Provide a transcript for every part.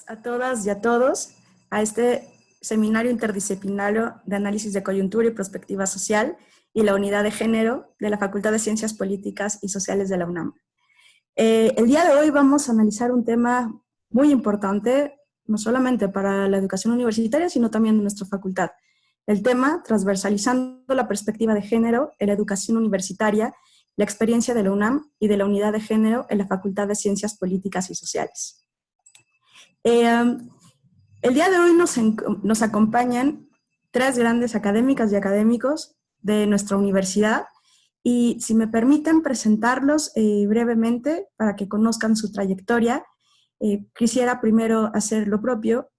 A todas y a todos a este seminario interdisciplinario de análisis de coyuntura y perspectiva social y la unidad de género de la Facultad de Ciencias Políticas y Sociales de la UNAM. El día de hoy vamos a analizar un tema muy importante, no solamente para la educación universitaria, sino también de nuestra facultad. El tema, transversalizando la perspectiva de género en la educación universitaria, la experiencia de la UNAM y de la unidad de género en la Facultad de Ciencias Políticas y Sociales. El día de hoy nos acompañan tres grandes académicas y académicos de nuestra universidad y si me permiten presentarlos brevemente para que conozcan su trayectoria, quisiera primero hacer lo propio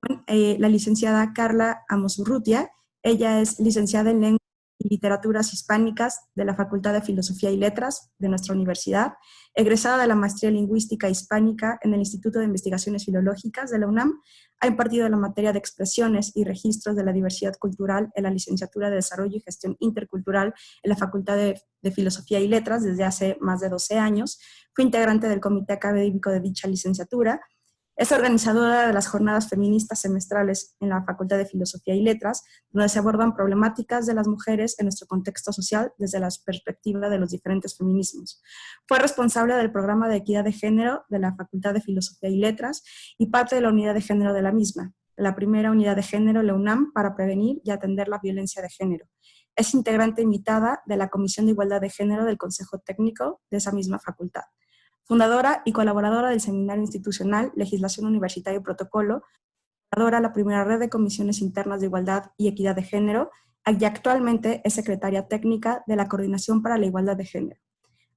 con la licenciada Carla Amos Urrutia. Ella es licenciada en Lengua y Literaturas Hispánicas de la Facultad de Filosofía y Letras de nuestra universidad, egresada de la Maestría en Lingüística Hispánica en el Instituto de Investigaciones Filológicas de la UNAM, ha impartido la materia de Expresiones y Registros de la Diversidad Cultural en la Licenciatura de Desarrollo y Gestión Intercultural en la Facultad de Filosofía y Letras desde hace más de 12 años, fue integrante del comité académico de dicha licenciatura. Es organizadora de las jornadas feministas semestrales en la Facultad de Filosofía y Letras, donde se abordan problemáticas de las mujeres en nuestro contexto social desde la perspectiva de los diferentes feminismos. Fue responsable del programa de equidad de género de la Facultad de Filosofía y Letras y parte de la unidad de género de la misma, la primera unidad de género de la UNAM para prevenir y atender la violencia de género. Es integrante invitada de la Comisión de Igualdad de Género del Consejo Técnico de esa misma facultad. Fundadora y colaboradora del Seminario Institucional Legislación Universitaria y Protocolo, fundadora de la primera red de comisiones internas de igualdad y equidad de género, y actualmente es secretaria técnica de la Coordinación para la Igualdad de Género,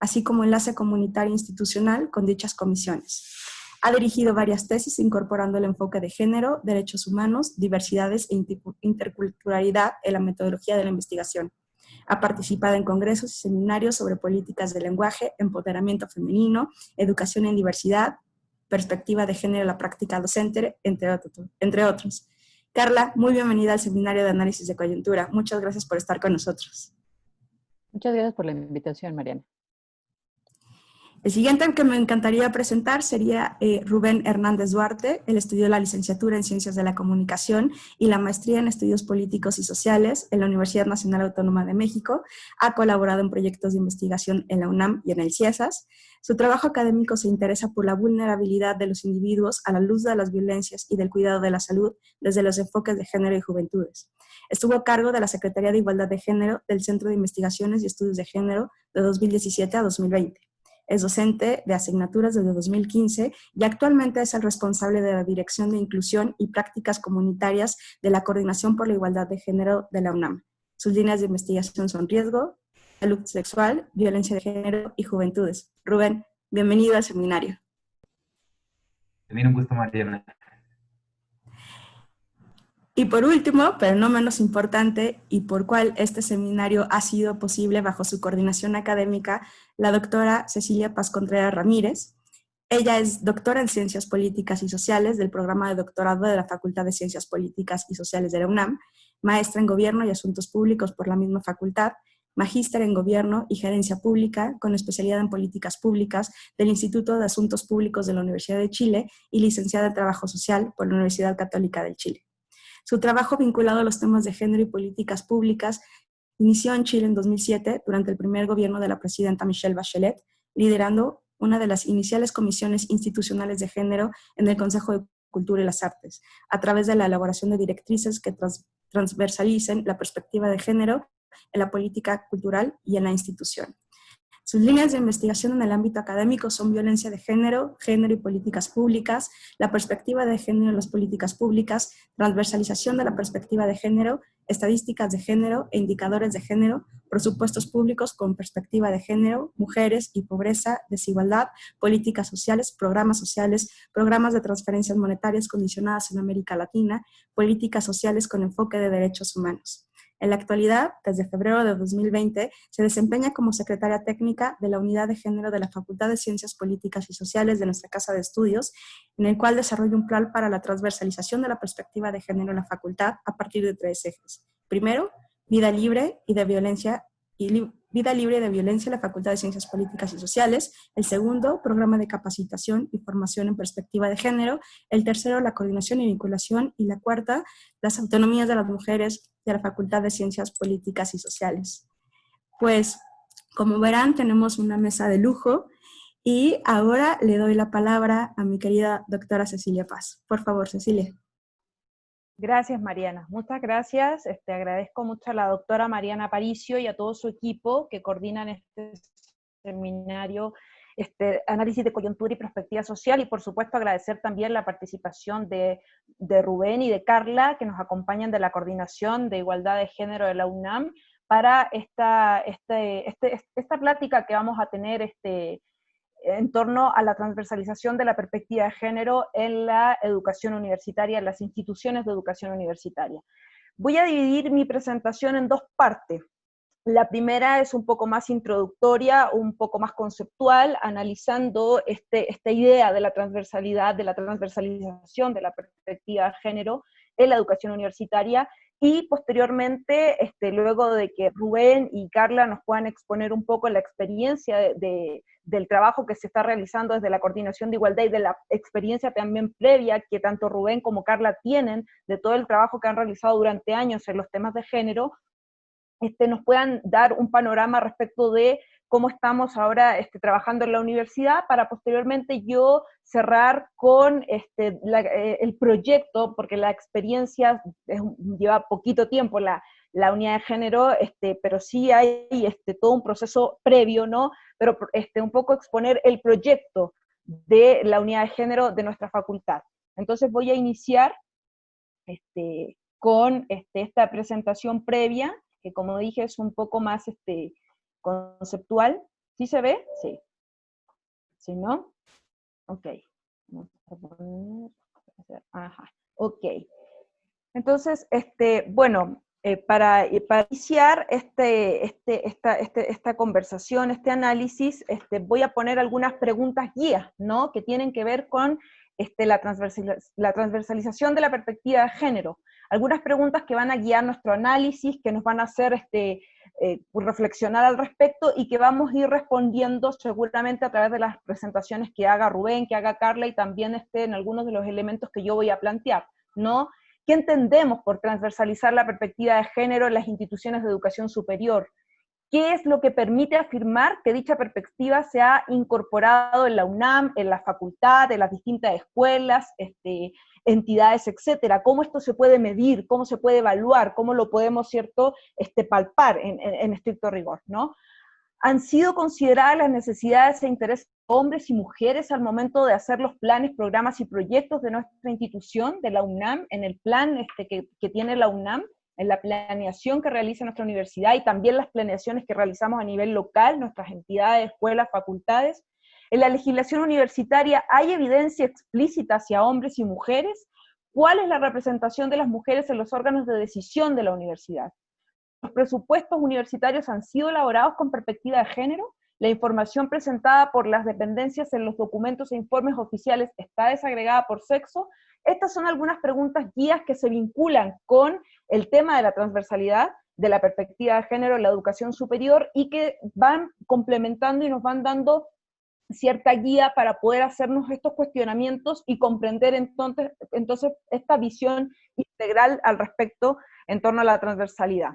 así como enlace comunitario institucional con dichas comisiones. Ha dirigido varias tesis incorporando el enfoque de género, derechos humanos, diversidades e interculturalidad en la metodología de la investigación. Ha participado en congresos y seminarios sobre políticas de lenguaje, empoderamiento femenino, educación en diversidad, perspectiva de género en la práctica docente, entre otros. Carla, muy bienvenida al Seminario de Análisis de Coyuntura. Muchas gracias por estar con nosotros. Muchas gracias por la invitación, Mariana. El siguiente que me encantaría presentar sería Rubén Hernández Duarte. Él estudió la licenciatura en Ciencias de la Comunicación y la maestría en Estudios Políticos y Sociales en la Universidad Nacional Autónoma de México. Ha colaborado en proyectos de investigación en la UNAM y en el CIESAS. Su trabajo académico se interesa por la vulnerabilidad de los individuos a la luz de las violencias y del cuidado de la salud desde los enfoques de género y juventudes. Estuvo a cargo de la Secretaría de Igualdad de Género del Centro de Investigaciones y Estudios de Género de 2017 a 2020. Es docente de asignaturas desde 2015 y actualmente es el responsable de la Dirección de Inclusión y Prácticas Comunitarias de la Coordinación por la Igualdad de Género de la UNAM. Sus líneas de investigación son riesgo, salud sexual, violencia de género y juventudes. Rubén, bienvenido al seminario. También un gusto, Mariana. Y por último, pero no menos importante, y por cual este seminario ha sido posible bajo su coordinación académica, la doctora Cecilia Paz Contreras Ramírez. Ella es doctora en Ciencias Políticas y Sociales del programa de doctorado de la Facultad de Ciencias Políticas y Sociales de la UNAM, maestra en Gobierno y Asuntos Públicos por la misma facultad, magíster en Gobierno y Gerencia Pública con especialidad en Políticas Públicas del Instituto de Asuntos Públicos de la Universidad de Chile y licenciada en Trabajo Social por la Universidad Católica del Chile. Su trabajo vinculado a los temas de género y políticas públicas inició en Chile en 2007 durante el primer gobierno de la presidenta Michelle Bachelet, liderando una de las iniciales comisiones institucionales de género en el Consejo de Cultura y las Artes, a través de la elaboración de directrices que transversalicen la perspectiva de género en la política cultural y en la institución. Sus líneas de investigación en el ámbito académico son violencia de género, género y políticas públicas, la perspectiva de género en las políticas públicas, transversalización de la perspectiva de género, estadísticas de género e indicadores de género, presupuestos públicos con perspectiva de género, mujeres y pobreza, desigualdad, políticas sociales, programas de transferencias monetarias condicionadas en América Latina, políticas sociales con enfoque de derechos humanos. En la actualidad, desde febrero de 2020, se desempeña como secretaria técnica de la Unidad de Género de la Facultad de Ciencias Políticas y Sociales de nuestra Casa de Estudios, en el cual desarrolla un plan para la transversalización de la perspectiva de género en la facultad a partir de 3 ejes. Primero, vida libre y de violencia Vida Libre de Violencia en la Facultad de Ciencias Políticas y Sociales. El segundo, Programa de Capacitación y Formación en Perspectiva de Género. El tercero, la Coordinación y Vinculación. Y la cuarta, las autonomías de las mujeres de la Facultad de Ciencias Políticas y Sociales. Pues, como verán, tenemos una mesa de lujo y ahora le doy la palabra a mi querida doctora Cecilia Paz. Por favor, Cecilia. Gracias, Mariana. Muchas gracias. Agradezco mucho a la doctora Mariana Aparicio y a todo su equipo que coordinan este seminario, análisis de coyuntura y perspectiva social, y por supuesto agradecer también la participación de Rubén y de Carla, que nos acompañan de la Coordinación de Igualdad de Género de la UNAM, para esta plática que vamos a tener en torno a la transversalización de la perspectiva de género en la educación universitaria, en las instituciones de educación universitaria. Voy a dividir mi presentación en dos partes. La primera es un poco más introductoria, un poco más conceptual, analizando esta idea de la transversalidad, de la transversalización de la perspectiva de género en la educación universitaria, y posteriormente, luego de que Rubén y Carla nos puedan exponer un poco la experiencia del trabajo que se está realizando desde la Coordinación de Igualdad y de la experiencia también previa que tanto Rubén como Carla tienen de todo el trabajo que han realizado durante años en los temas de género, nos puedan dar un panorama respecto de cómo estamos ahora trabajando en la universidad, para posteriormente yo cerrar con el proyecto, porque la experiencia lleva poquito tiempo, la unidad de género, pero sí hay todo un proceso previo, ¿no? Pero un poco exponer el proyecto de la unidad de género de nuestra facultad. Entonces voy a iniciar con esta presentación previa, que como dije es un poco más conceptual. ¿Sí se ve? Sí. ¿Sí, no? Ok. Vamos a poner... Ajá. Ok. Entonces, bueno, para iniciar esta conversación, este análisis, voy a poner algunas preguntas guías, ¿no? Que tienen que ver con la transversalización de la perspectiva de género. Algunas preguntas que van a guiar nuestro análisis, que nos van a hacer reflexionar al respecto, y que vamos a ir respondiendo seguramente a través de las presentaciones que haga Rubén, que haga Carla, y también en algunos de los elementos que yo voy a plantear, ¿no? ¿Qué entendemos por transversalizar la perspectiva de género en las instituciones de educación superior? ¿Qué es lo que permite afirmar que dicha perspectiva se ha incorporado en la UNAM, en la facultad, en las distintas escuelas, entidades, etcétera? ¿Cómo esto se puede medir? ¿Cómo se puede evaluar? ¿Cómo lo podemos, cierto, palpar en estricto rigor, ¿no? ¿Han sido consideradas las necesidades e intereses de hombres y mujeres al momento de hacer los planes, programas y proyectos de nuestra institución, de la UNAM, en el plan que tiene la UNAM, en la planeación que realiza nuestra universidad, y también las planeaciones que realizamos a nivel local, nuestras entidades, escuelas, facultades? ¿En la legislación universitaria hay evidencia explícita hacia hombres y mujeres? ¿Cuál es la representación de las mujeres en los órganos de decisión de la universidad? ¿Los presupuestos universitarios han sido elaborados con perspectiva de género? ¿La información presentada por las dependencias en los documentos e informes oficiales está desagregada por sexo? Estas son algunas preguntas guías que se vinculan con el tema de la transversalidad de la perspectiva de género en la educación superior, y que van complementando y nos van dando cierta guía para poder hacernos estos cuestionamientos y comprender entonces esta visión integral al respecto en torno a la transversalidad.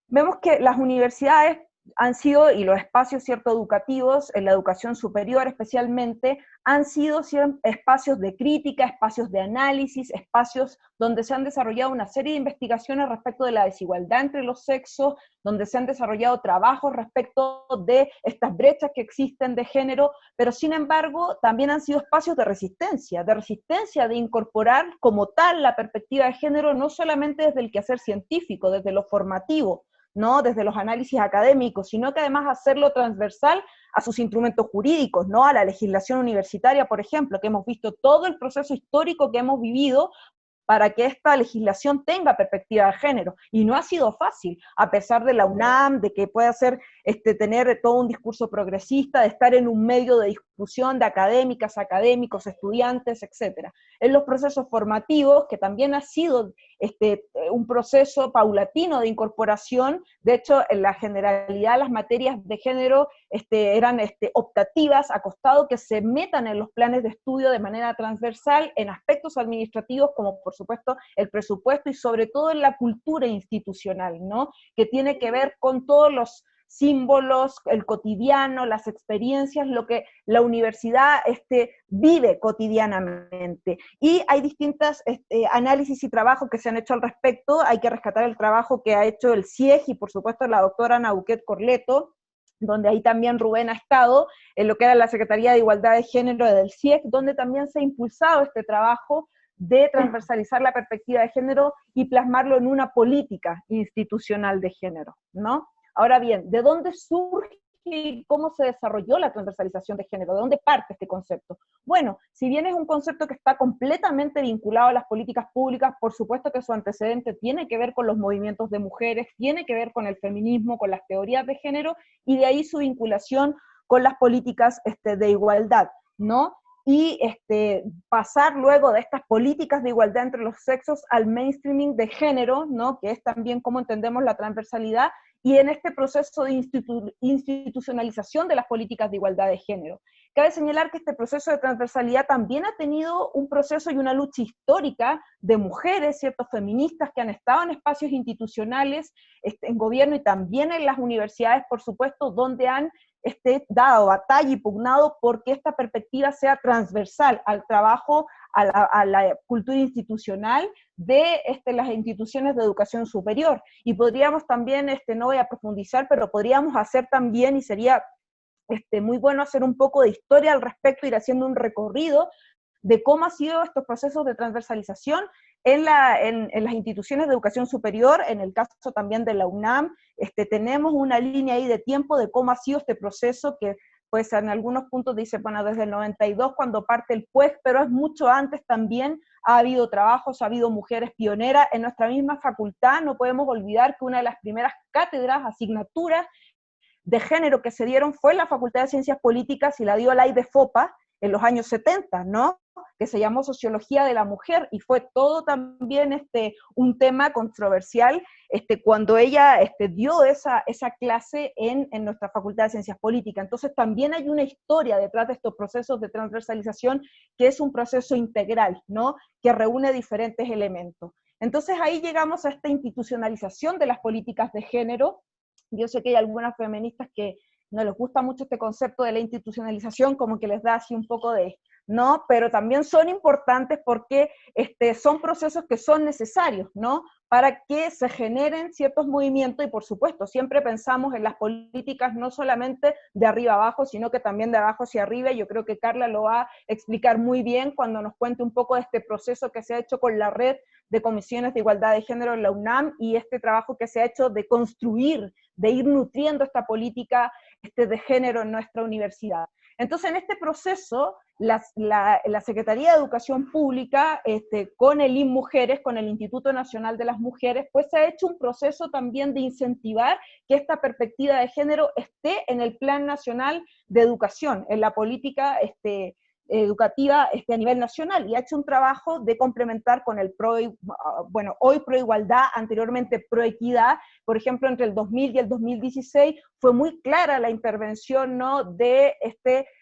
Vemos que las universidades han sido, y los espacios, cierto, educativos, en la educación superior especialmente, han sido espacios de crítica, espacios de análisis, espacios donde se han desarrollado una serie de investigaciones respecto de la desigualdad entre los sexos, donde se han desarrollado trabajos respecto de estas brechas que existen de género, pero sin embargo también han sido espacios de resistencia de incorporar como tal la perspectiva de género, no solamente desde el quehacer científico, desde lo formativo, ¿no? Desde los análisis académicos, sino que además hacerlo transversal a sus instrumentos jurídicos, ¿no? A la legislación universitaria, por ejemplo, que hemos visto todo el proceso histórico que hemos vivido para que esta legislación tenga perspectiva de género, y no ha sido fácil, a pesar de la UNAM, de que pueda ser, tener todo un discurso progresista, de estar en un medio de discusión de académicas, académicos, estudiantes, etc. en los procesos formativos, que también ha sido un proceso paulatino de incorporación. De hecho, en la generalidad las materias de género eran optativas, a costado que se metan en los planes de estudio de manera transversal en aspectos administrativos como por supuesto el presupuesto y sobre todo en la cultura institucional, ¿no? Que tiene que ver con todos los símbolos, el cotidiano, las experiencias, lo que la universidad vive cotidianamente. Y hay distintos análisis y trabajos que se han hecho al respecto. Hay que rescatar el trabajo que ha hecho el CIEG y por supuesto la doctora Nauquet Corleto, donde ahí también Rubén ha estado, en lo que era la Secretaría de Igualdad de Género del CIEG, donde también se ha impulsado este trabajo de transversalizar la perspectiva de género y plasmarlo en una política institucional de género, ¿no? Ahora bien, ¿de dónde surge y cómo se desarrolló la transversalización de género? ¿De dónde parte este concepto? Bueno, si bien es un concepto que está completamente vinculado a las políticas públicas, por supuesto que su antecedente tiene que ver con los movimientos de mujeres, tiene que ver con el feminismo, con las teorías de género, y de ahí su vinculación con las políticas de igualdad, ¿no? Y pasar luego de estas políticas de igualdad entre los sexos al mainstreaming de género, ¿no? Que es también cómo entendemos la transversalidad, y en este proceso de institucionalización de las políticas de igualdad de género. Cabe señalar que este proceso de transversalidad también ha tenido un proceso y una lucha histórica de mujeres, ciertos feministas que han estado en espacios institucionales, en gobierno y también en las universidades, por supuesto, donde han dado batalla y pugnado porque esta perspectiva sea transversal al trabajo, a la cultura institucional de las instituciones de educación superior. Y podríamos también, no voy a profundizar, pero podríamos hacer también, y sería muy bueno hacer un poco de historia al respecto, ir haciendo un recorrido de cómo han sido estos procesos de transversalización en las instituciones de educación superior. En el caso también de la UNAM, tenemos una línea ahí de tiempo de cómo ha sido este proceso, que pues en algunos puntos dice, bueno, desde el 92 cuando parte el PUEG, pero es mucho antes también, ha habido trabajos, ha habido mujeres pioneras. En nuestra misma facultad no podemos olvidar que una de las primeras cátedras, asignaturas de género que se dieron fue en la Facultad de Ciencias Políticas y la dio la IDEFOPA en los años 70, ¿no? Que se llamó Sociología de la Mujer, y fue todo también un tema controversial cuando ella dio esa clase en nuestra Facultad de Ciencias Políticas. Entonces también hay una historia detrás de estos procesos de transversalización que es un proceso integral, ¿no? Que reúne diferentes elementos. Entonces ahí llegamos a esta institucionalización de las políticas de género. Yo sé que hay algunas feministas que no les gusta mucho este concepto de la institucionalización, como que les da así un poco de, ¿no? Pero también son importantes porque son procesos que son necesarios, ¿no? Para que se generen ciertos movimientos, y por supuesto, siempre pensamos en las políticas no solamente de arriba abajo, sino que también de abajo hacia arriba. Yo creo que Carla lo va a explicar muy bien cuando nos cuente un poco de este proceso que se ha hecho con la red de comisiones de igualdad de género en la UNAM, y este trabajo que se ha hecho de construir, de ir nutriendo esta política de género en nuestra universidad. Entonces, en este proceso, la Secretaría de Educación Pública, con el INMujeres, con el Instituto Nacional de las Mujeres, pues se ha hecho un proceso también de incentivar que esta perspectiva de género esté en el Plan Nacional de Educación, en la política educativa a nivel nacional, y ha hecho un trabajo de complementar con el hoy Proigualdad, anteriormente Proequidad. Por ejemplo, entre el 2000 y el 2016 fue muy clara la intervención, ¿no?, de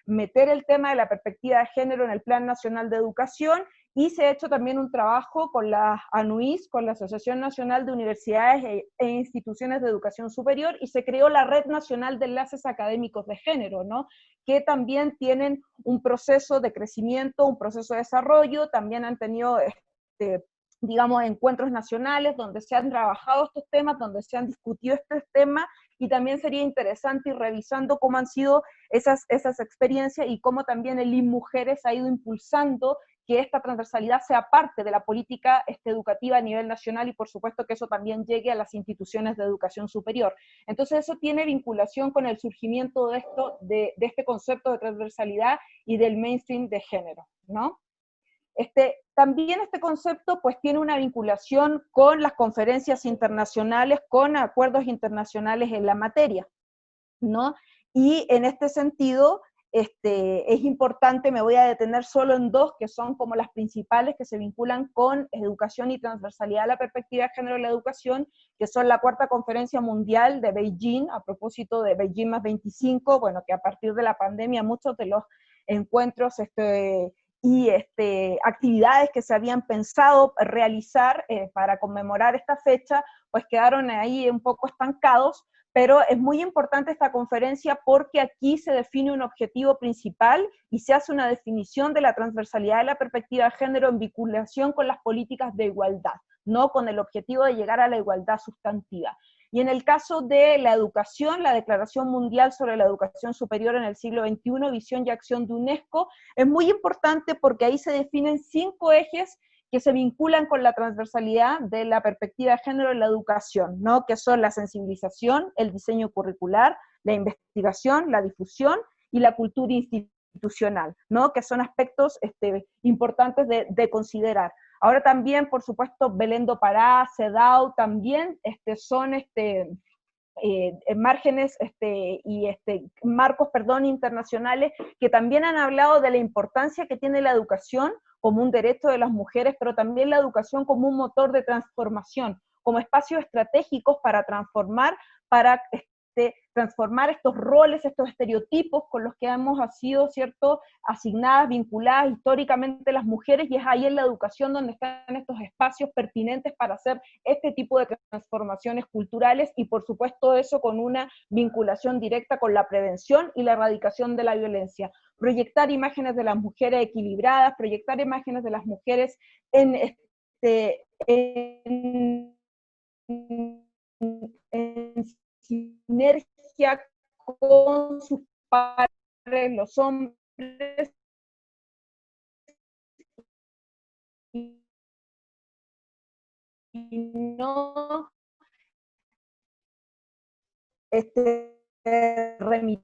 meter el tema de la perspectiva de género en el Plan Nacional de Educación, y se ha hecho también un trabajo con la ANUIS, con la Asociación Nacional de Universidades e Instituciones de Educación Superior, y se creó la Red Nacional de Enlaces Académicos de Género, ¿no?, que también tienen un proceso de crecimiento, un proceso de desarrollo. También han tenido, digamos, encuentros nacionales donde se han trabajado estos temas, donde se han discutido estos temas, y también sería interesante ir revisando cómo han sido esas experiencias y cómo también el INMujeres ha ido impulsando que esta transversalidad sea parte de la política educativa a nivel nacional, y por supuesto que eso también llegue a las instituciones de educación superior. Entonces eso tiene vinculación con el surgimiento de este concepto de transversalidad y del mainstream de género, ¿no? También este concepto pues tiene una vinculación con las conferencias internacionales, con acuerdos internacionales en la materia, ¿no? Y en este sentido, es importante, me voy a detener solo en dos, que son como las principales que se vinculan con educación y transversalidad de la perspectiva de género en la educación, que son la Cuarta Conferencia Mundial de Beijing, a propósito de Beijing más 25, bueno, que a partir de la pandemia muchos de los encuentros y actividades que se habían pensado realizar para conmemorar esta fecha, pues quedaron ahí un poco estancados, pero es muy importante esta conferencia porque aquí se define un objetivo principal y se hace una definición de la transversalidad de la perspectiva de género en vinculación con las políticas de igualdad, no con el objetivo de llegar a la igualdad sustantiva. Y en el caso de la educación, la Declaración Mundial sobre la Educación Superior en el siglo XXI, Visión y Acción de UNESCO, es muy importante porque ahí se definen 5 ejes que se vinculan con la transversalidad de la perspectiva de género en la educación, ¿no? Que son la sensibilización, el diseño curricular, la investigación, la difusión y la cultura institucional, ¿no? Que son aspectos importantes de considerar. Ahora también, por supuesto, Belén do Pará, CEDAW, también son márgenes y marcos, perdón, internacionales que también han hablado de la importancia que tiene la educación como un derecho de las mujeres, pero también la educación como un motor de transformación, como espacios estratégicos para transformar estos roles, estos estereotipos con los que hemos sido, ¿cierto?, asignadas, vinculadas históricamente las mujeres, y es ahí en la educación donde están estos espacios pertinentes para hacer este tipo de transformaciones culturales, y por supuesto eso con una vinculación directa con la prevención y la erradicación de la violencia. Proyectar imágenes de las mujeres equilibradas, proyectar imágenes de las mujeres en sinergia con sus pares, los hombres, y no remitir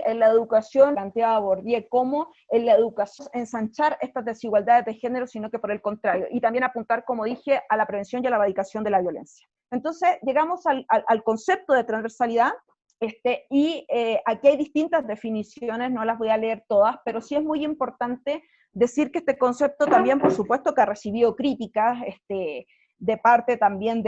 en la educación, planteaba Bourdieu, como en la educación ensanchar estas desigualdades de género, sino que por el contrario, y también apuntar, como dije, a la prevención y a la erradicación de la violencia. Entonces, llegamos al concepto de transversalidad, aquí hay distintas definiciones, no las voy a leer todas, pero sí es muy importante decir que este concepto también, por supuesto, que ha recibido críticas, de parte también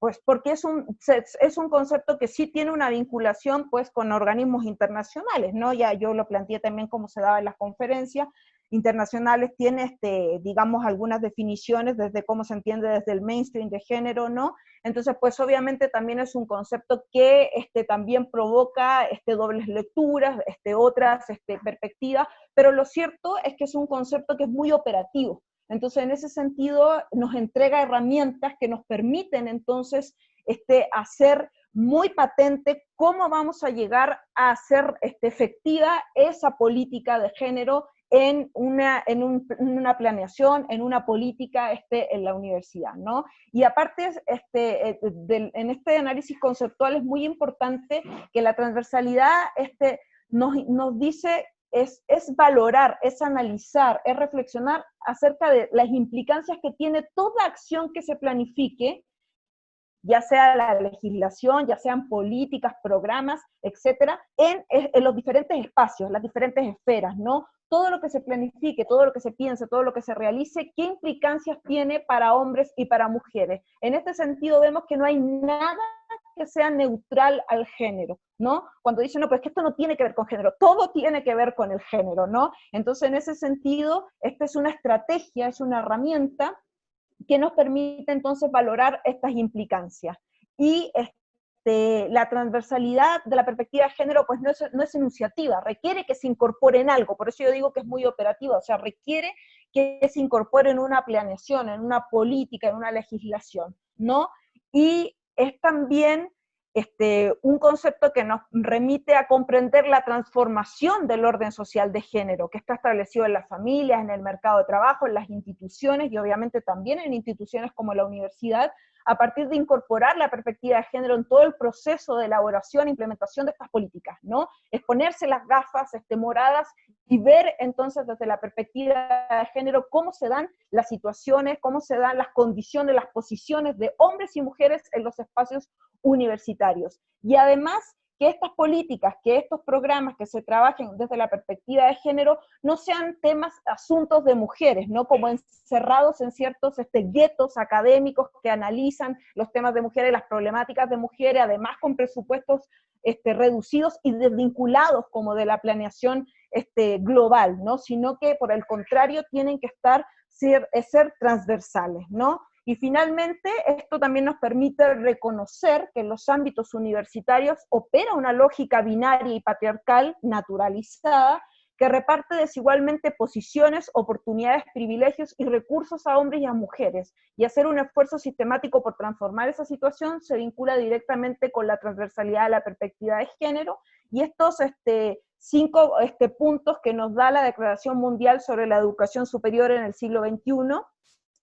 pues porque es un concepto que sí tiene una vinculación pues con organismos internacionales, ¿no? Ya yo lo planteé también como se daba en las conferencias internacionales, tiene digamos algunas definiciones desde cómo se entiende desde el mainstream de género, ¿no? Entonces pues obviamente también es un concepto que también provoca dobles lecturas, otras perspectivas, pero lo cierto es que es un concepto que es muy operativo. Entonces, en ese sentido, nos entrega herramientas que nos permiten, entonces, hacer muy patente cómo vamos a llegar a hacer efectiva esa política de género en una planeación, en una política en la universidad, ¿no? Y aparte, en este análisis conceptual es muy importante que la transversalidad nos dice es valorar, es analizar, es reflexionar acerca de las implicancias que tiene toda acción que se planifique, ya sea la legislación, ya sean políticas, programas, etcétera, en los diferentes espacios, las diferentes esferas, ¿no? Todo lo que se planifique, todo lo que se piense, todo lo que se realice, ¿qué implicancias tiene para hombres y para mujeres? En este sentido vemos que no hay nada que sea neutral al género, ¿no? Cuando dicen, no, pues que esto no tiene que ver con género, todo tiene que ver con el género, ¿no? Entonces, en ese sentido, esta es una estrategia, es una herramienta que nos permite entonces valorar estas implicancias. Y la transversalidad de la perspectiva de género pues no es enunciativa, requiere que se incorpore en algo, por eso yo digo que es muy operativa, o sea, requiere que se incorpore en una planeación, en una política, en una legislación, ¿no? Y es también un concepto que nos remite a comprender la transformación del orden social de género, que está establecido en las familias, en el mercado de trabajo, en las instituciones, y obviamente también en instituciones como la universidad, a partir de incorporar la perspectiva de género en todo el proceso de elaboración e implementación de estas políticas, ¿no? Es ponerse las gafas moradas y ver entonces desde la perspectiva de género cómo se dan las situaciones, cómo se dan las condiciones, las posiciones de hombres y mujeres en los espacios universitarios. Y además que estas políticas, que estos programas que se trabajen desde la perspectiva de género no sean temas, asuntos de mujeres, ¿no? Como encerrados en ciertos guetos académicos que analizan los temas de mujeres, las problemáticas de mujeres, además con presupuestos reducidos y desvinculados como de la planeación global, ¿no? Sino que por el contrario tienen que ser transversales, ¿no? Y finalmente, esto también nos permite reconocer que en los ámbitos universitarios opera una lógica binaria y patriarcal naturalizada que reparte desigualmente posiciones, oportunidades, privilegios y recursos a hombres y a mujeres. Y hacer un esfuerzo sistemático por transformar esa situación se vincula directamente con la transversalidad de la perspectiva de género. Y estos 5 puntos que nos da la Declaración Mundial sobre la Educación Superior en el siglo XXI,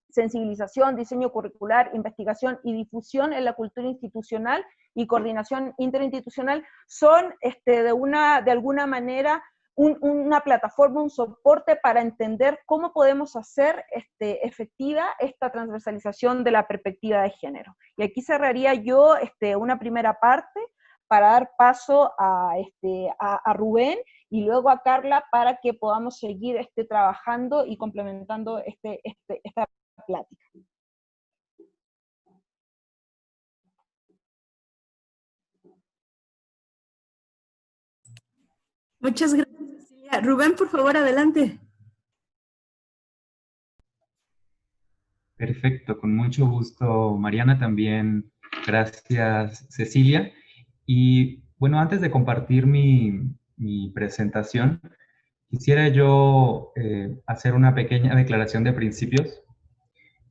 sensibilización, diseño curricular, investigación y difusión en la cultura institucional y coordinación interinstitucional, son de alguna manera una plataforma, un soporte para entender cómo podemos hacer efectiva esta transversalización de la perspectiva de género. Y aquí cerraría yo una primera parte para dar paso a Rubén y luego a Carla para que podamos seguir trabajando y complementando esta plática. Muchas gracias, Cecilia. Rubén, por favor, adelante. Perfecto, con mucho gusto, Mariana, también gracias, Cecilia. Y bueno, antes de compartir mi presentación, quisiera yo hacer una pequeña declaración de principios.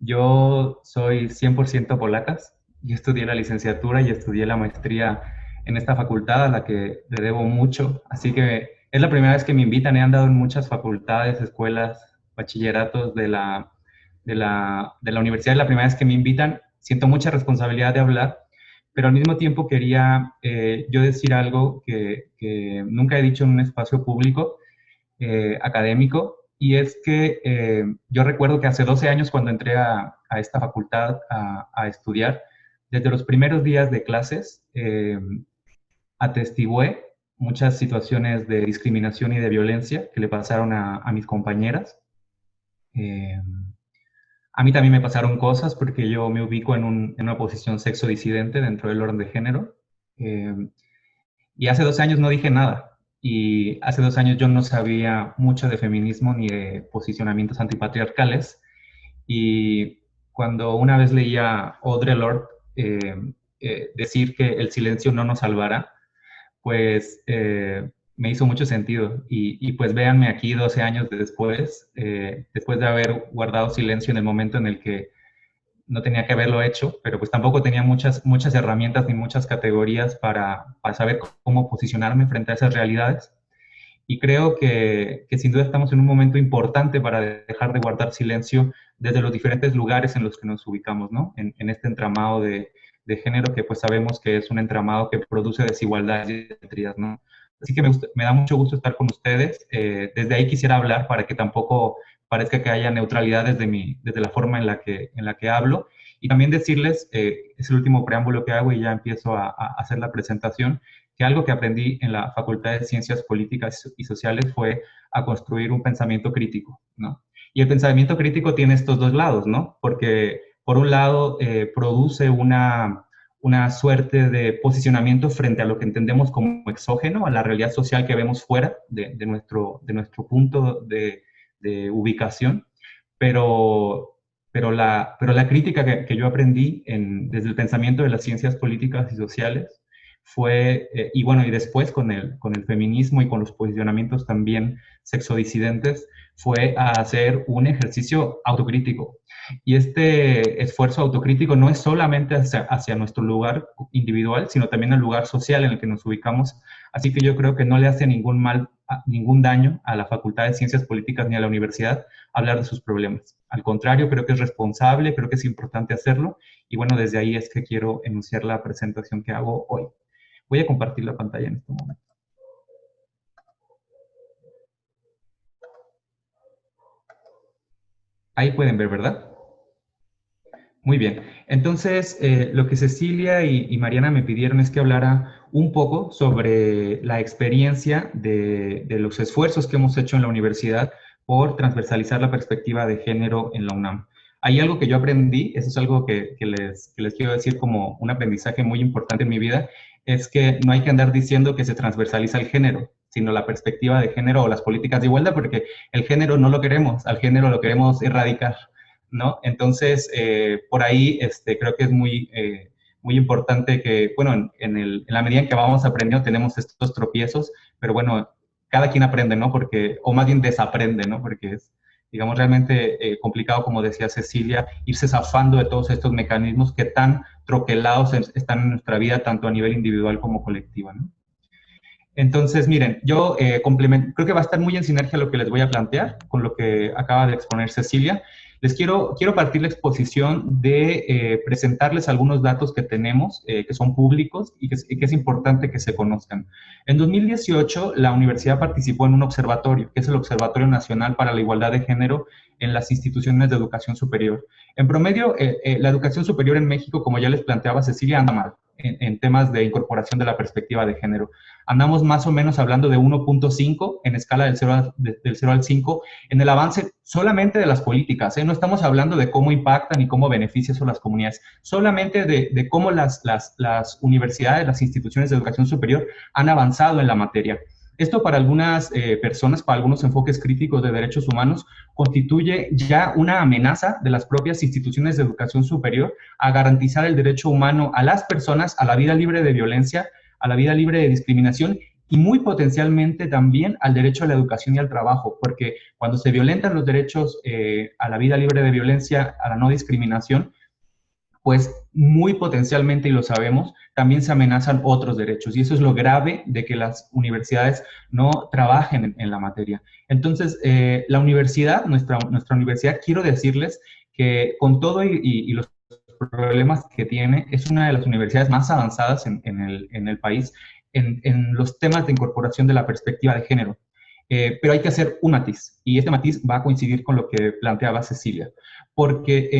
Yo soy 100% polacas y estudié la licenciatura y estudié la maestría en esta facultad a la que le debo mucho. Así que es la primera vez que me invitan. He andado en muchas facultades, escuelas, bachilleratos de la universidad. Es la primera vez que me invitan. Siento mucha responsabilidad de hablar, pero al mismo tiempo quería yo decir algo que nunca he dicho en un espacio público académico, y es que yo recuerdo que hace 12 años cuando entré a esta facultad a estudiar, desde los primeros días de clases, atestigué muchas situaciones de discriminación y de violencia que le pasaron a mis compañeras. A mí también me pasaron cosas porque yo me ubico en una posición sexo disidente dentro del orden de género. Eh, y hace 2 años no dije nada. Y hace 2 años yo no sabía mucho de feminismo ni de posicionamientos antipatriarcales. Y cuando una vez leía a Audre Lorde decir que el silencio no nos salvará, pues me hizo mucho sentido. Y pues véanme aquí 12 años después, después de haber guardado silencio en el momento en el que no tenía que haberlo hecho, pero pues tampoco tenía muchas herramientas ni muchas categorías para saber cómo posicionarme frente a esas realidades. Y creo que sin duda estamos en un momento importante para dejar de guardar silencio desde los diferentes lugares en los que nos ubicamos, ¿no? En este entramado de género que pues sabemos que es un entramado que produce desigualdad y asimetrías, ¿no? Así que me da mucho gusto estar con ustedes. Desde ahí quisiera hablar para que tampoco parezca que haya neutralidad desde la forma en la que hablo. Y también decirles, es el último preámbulo que hago y ya empiezo a hacer la presentación, que algo que aprendí en la Facultad de Ciencias Políticas y Sociales fue a construir un pensamiento crítico, ¿no? Y el pensamiento crítico tiene estos dos lados, ¿no? Porque por un lado produce una suerte de posicionamiento frente a lo que entendemos como exógeno, a la realidad social que vemos fuera de nuestro punto de ubicación, pero la crítica que yo aprendí desde el pensamiento de las ciencias políticas y sociales fue, y bueno, y después con el feminismo y con los posicionamientos también sexodisidentes, fue a hacer un ejercicio autocrítico. Y este esfuerzo autocrítico no es solamente hacia nuestro lugar individual, sino también el lugar social en el que nos ubicamos. Así que yo creo que no le hace ningún daño a la Facultad de Ciencias Políticas ni a la universidad hablar de sus problemas. Al contrario, creo que es responsable, creo que es importante hacerlo. Y bueno, desde ahí es que quiero enunciar la presentación que hago hoy. Voy a compartir la pantalla en este momento. Ahí pueden ver, ¿verdad? Muy bien. Entonces, lo que Cecilia y Mariana me pidieron es que hablara un poco sobre la experiencia de los esfuerzos que hemos hecho en la universidad por transversalizar la perspectiva de género en la UNAM. Hay algo que yo aprendí, eso es algo que les quiero decir como un aprendizaje muy importante en mi vida, es que no hay que andar diciendo que se transversaliza el género, sino la perspectiva de género o las políticas de igualdad, porque el género no lo queremos, al género lo queremos erradicar, ¿no? Entonces, por ahí creo que es muy importante que, bueno, en la medida en que vamos aprendiendo tenemos estos tropiezos, pero bueno, cada quien aprende, ¿no? Porque, o más bien desaprende, ¿no? Porque es, digamos, realmente complicado, como decía Cecilia, irse zafando de todos estos mecanismos que tan troquelados están en nuestra vida, tanto a nivel individual como colectiva, ¿no? Entonces, miren, yo creo que va a estar muy en sinergia lo que les voy a plantear con lo que acaba de exponer Cecilia. Quiero partir la exposición de presentarles algunos datos que tenemos, que son públicos y que es importante que se conozcan. En 2018, la universidad participó en un observatorio, que es el Observatorio Nacional para la Igualdad de Género en las instituciones de educación superior. En promedio, la educación superior en México, como ya les planteaba Cecilia, anda mal en temas de incorporación de la perspectiva de género. Andamos más o menos hablando de 1.5 en escala del 0 al 5 en el avance solamente de las políticas. No estamos hablando de cómo impactan y cómo beneficia eso a las comunidades, solamente de cómo las universidades, las instituciones de educación superior han avanzado en la materia. Esto para algunas personas, para algunos enfoques críticos de derechos humanos, constituye ya una amenaza de las propias instituciones de educación superior a garantizar el derecho humano a las personas a la vida libre de violencia, a la vida libre de discriminación y muy potencialmente también al derecho a la educación y al trabajo, porque cuando se violentan los derechos a la vida libre de violencia, a la no discriminación, pues muy potencialmente, y lo sabemos, también se amenazan otros derechos. Y eso es lo grave de que las universidades no trabajen en la materia. Entonces, la universidad, nuestra universidad, quiero decirles que con todo y los problemas que tiene, es una de las universidades más avanzadas en el país en los temas de incorporación de la perspectiva de género. Pero hay que hacer un matiz, y este matiz va a coincidir con lo que planteaba Cecilia, porque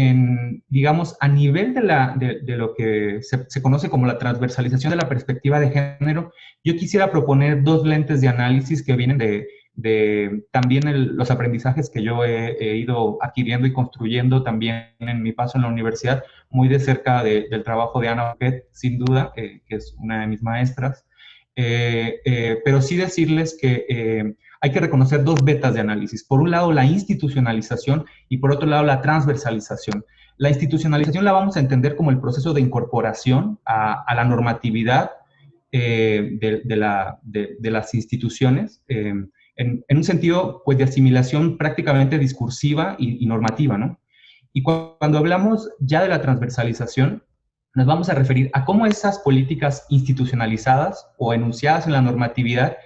digamos, a nivel de lo que se conoce como la transversalización de la perspectiva de género, yo quisiera proponer dos lentes de análisis que vienen de también los aprendizajes que yo he ido adquiriendo y construyendo también en mi paso en la universidad, muy de cerca del trabajo de Ana Boquet, sin duda, que es una de mis maestras, pero sí decirles que hay que reconocer dos vetas de análisis. Por un lado, la institucionalización y por otro lado, la transversalización. La institucionalización la vamos a entender como el proceso de incorporación a la normatividad de las instituciones, en un sentido pues, de asimilación prácticamente discursiva y normativa, ¿no? Y cuando hablamos ya de la transversalización, nos vamos a referir a cómo esas políticas institucionalizadas o enunciadas en la normatividad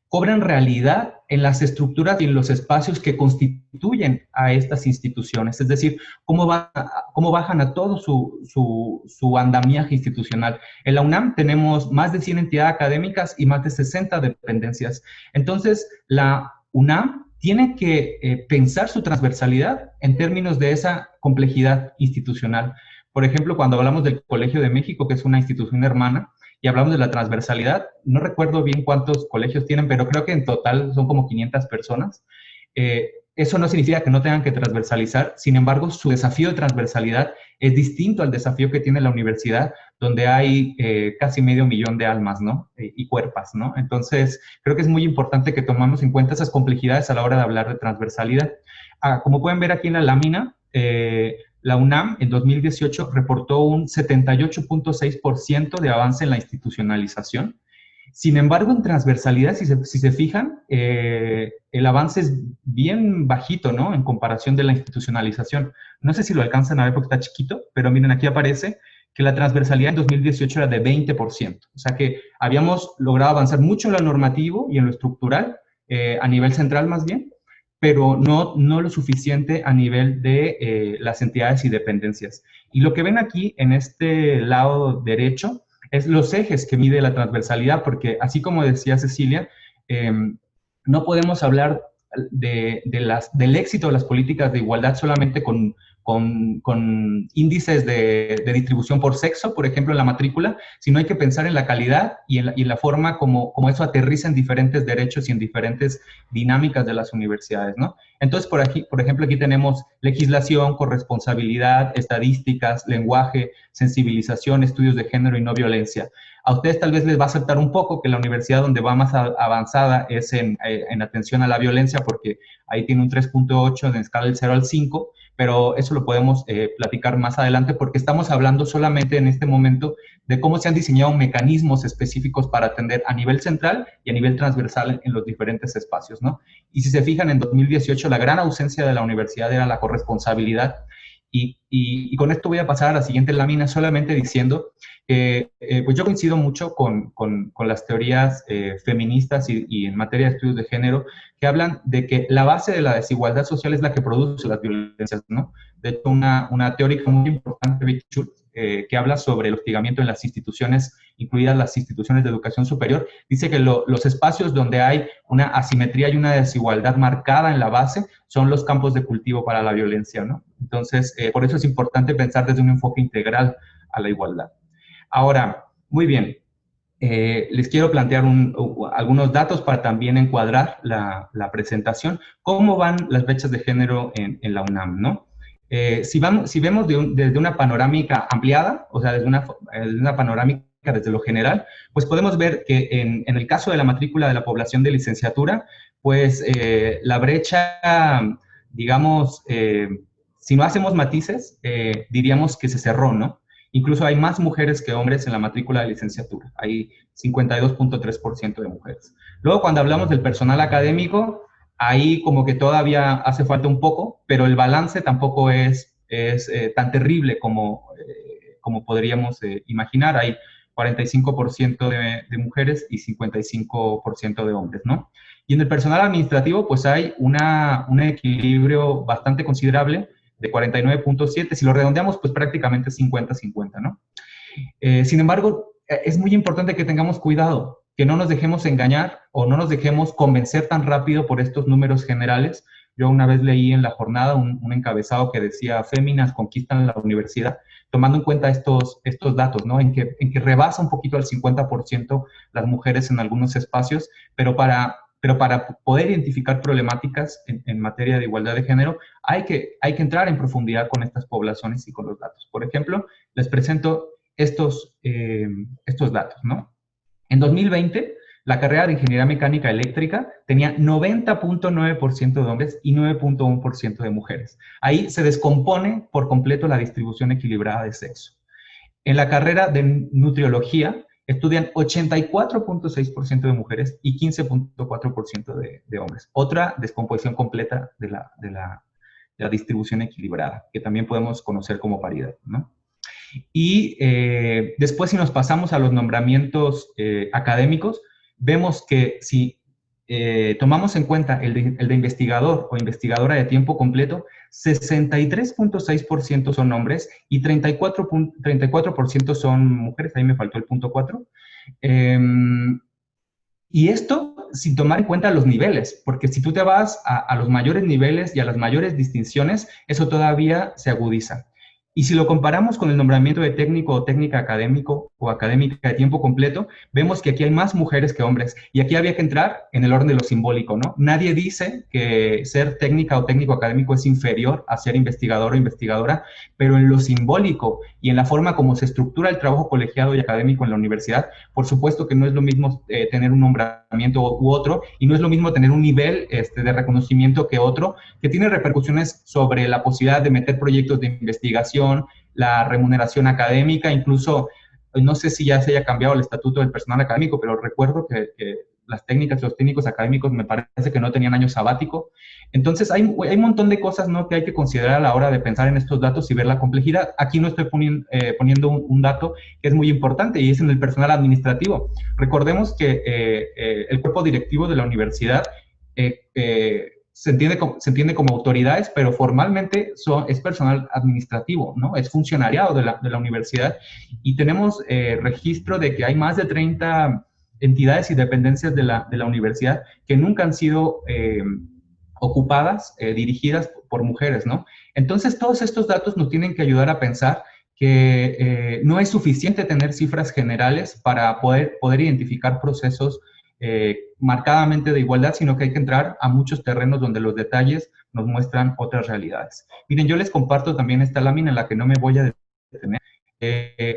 cobran realidad en las estructuras y en los espacios que constituyen a estas instituciones, es decir, cómo bajan a todo su andamiaje institucional. En la UNAM tenemos más de 100 entidades académicas y más de 60 dependencias. Entonces, la UNAM tiene que pensar su transversalidad en términos de esa complejidad institucional. Por ejemplo, cuando hablamos del Colegio de México, que es una institución hermana, y hablamos de la transversalidad, no recuerdo bien cuántos colegios tienen, pero creo que en total son como 500 personas. Eso no significa que no tengan que transversalizar, sin embargo, su desafío de transversalidad es distinto al desafío que tiene la universidad, donde hay casi 500,000 de almas, ¿no? Y cuerpas, ¿no? Entonces, creo que es muy importante que tomemos en cuenta esas complejidades a la hora de hablar de transversalidad. Como pueden ver aquí en la lámina, la UNAM en 2018 reportó un 78.6% de avance en la institucionalización. Sin embargo, en transversalidad, si se fijan, el avance es bien bajito, ¿no? En comparación de la institucionalización. No sé si lo alcanzan a ver porque está chiquito, pero miren, aquí aparece que la transversalidad en 2018 era de 20%. O sea que habíamos logrado avanzar mucho en lo normativo y en lo estructural, a nivel central más bien, pero no lo suficiente a nivel de las entidades y dependencias. Y lo que ven aquí en este lado derecho es los ejes que mide la transversalidad, porque así como decía Cecilia, no podemos hablar del éxito de las políticas de igualdad solamente con con índices de distribución por sexo, por ejemplo, en la matrícula, sino hay que pensar en la calidad y en la forma como eso aterriza en diferentes derechos y en diferentes dinámicas de las universidades, ¿no? Entonces, por ejemplo, aquí tenemos legislación, corresponsabilidad, estadísticas, lenguaje, sensibilización, estudios de género y no violencia. A ustedes tal vez les va a saltar un poco que la universidad donde va más avanzada es en atención a la violencia, porque ahí tiene un 3.8 en escala del 0 al 5, pero eso lo podemos platicar más adelante, porque estamos hablando solamente en este momento de cómo se han diseñado mecanismos específicos para atender a nivel central y a nivel transversal en los diferentes espacios, ¿no? Y si se fijan, en 2018 la gran ausencia de la universidad era la corresponsabilidad, y con esto voy a pasar a la siguiente lámina, solamente diciendo que pues yo coincido mucho con las teorías feministas y en materia de estudios de género, que hablan de que la base de la desigualdad social es la que produce las violencias, ¿no? De hecho, una teórica muy importante, Vicky Schultz, que habla sobre el hostigamiento en las instituciones, incluidas las instituciones de educación superior, dice que los espacios donde hay una asimetría y una desigualdad marcada en la base son los campos de cultivo para la violencia, ¿no? Entonces, por eso es importante pensar desde un enfoque integral a la igualdad. Ahora, muy bien, les quiero plantear algunos datos para también encuadrar la presentación. ¿Cómo van las brechas de género en la UNAM, no? Si vemos desde una panorámica ampliada, o sea, desde una panorámica desde lo general, pues podemos ver que en el caso de la matrícula de la población de licenciatura, pues la brecha, digamos, si no hacemos matices, diríamos que se cerró, ¿no? Incluso hay más mujeres que hombres en la matrícula de licenciatura. Hay 52.3% de mujeres. Luego, cuando hablamos del personal académico, ahí como que todavía hace falta un poco, pero el balance tampoco es tan terrible como podríamos imaginar. Hay 45% de mujeres y 55% de hombres, ¿no? Y en el personal administrativo, pues hay un equilibrio bastante considerable de 49.7, si lo redondeamos, pues prácticamente 50-50, ¿no? Sin embargo, es muy importante que tengamos cuidado, que no nos dejemos engañar o no nos dejemos convencer tan rápido por estos números generales. Yo una vez leí en la jornada un encabezado que decía, féminas conquistan la universidad, tomando en cuenta estos datos, ¿no? En que rebasa un poquito al 50% las mujeres en algunos espacios, pero para poder identificar problemáticas en materia de igualdad de género, hay que entrar en profundidad con estas poblaciones y con los datos. Por ejemplo, les presento estos datos, ¿no? En 2020, la carrera de Ingeniería Mecánica Eléctrica tenía 90.9% de hombres y 9.1% de mujeres. Ahí se descompone por completo la distribución equilibrada de sexo. En la carrera de Nutriología, estudian 84.6% de mujeres y 15.4% de hombres. Otra descomposición completa de la distribución equilibrada, que también podemos conocer como paridad, ¿no? Y después, si nos pasamos a los nombramientos académicos, vemos que si tomamos en cuenta el de investigador o investigadora de tiempo completo, 63.6% son hombres y 34% son mujeres, ahí me faltó el punto 4. Y esto sin tomar en cuenta los niveles, porque si tú te vas a los mayores niveles y a las mayores distinciones, eso todavía se agudiza. Y si lo comparamos con el nombramiento de técnico o técnica académico o académica de tiempo completo, vemos que aquí hay más mujeres que hombres. Y aquí había que entrar en el orden de lo simbólico, ¿no? Nadie dice que ser técnica o técnico académico es inferior a ser investigador o investigadora, pero en lo simbólico y en la forma como se estructura el trabajo colegiado y académico en la universidad, por supuesto que no es lo mismo tener un nombramiento u otro, y no es lo mismo tener un nivel de reconocimiento que otro, que tiene repercusiones sobre la posibilidad de meter proyectos de investigación, la remuneración académica, incluso, no sé si ya se haya cambiado el estatuto del personal académico, pero recuerdo que las técnicas, los técnicos académicos me parece que no tenían año sabático. Entonces hay un montón de cosas, ¿no?, que hay que considerar a la hora de pensar en estos datos y ver la complejidad. Aquí no estoy poniendo un dato que es muy importante y es en el personal administrativo. Recordemos que el cuerpo directivo de la universidad se entiende como autoridades, pero formalmente es personal administrativo, ¿no? Es funcionariado de la universidad, y tenemos registro de que hay más de 30 entidades y dependencias de la universidad que nunca han sido ocupadas, dirigidas por mujeres, ¿no? Entonces, todos estos datos nos tienen que ayudar a pensar que no es suficiente tener cifras generales para poder identificar procesos marcadamente de igualdad, sino que hay que entrar a muchos terrenos donde los detalles nos muestran otras realidades. Miren, yo les comparto también esta lámina en la que no me voy a detener.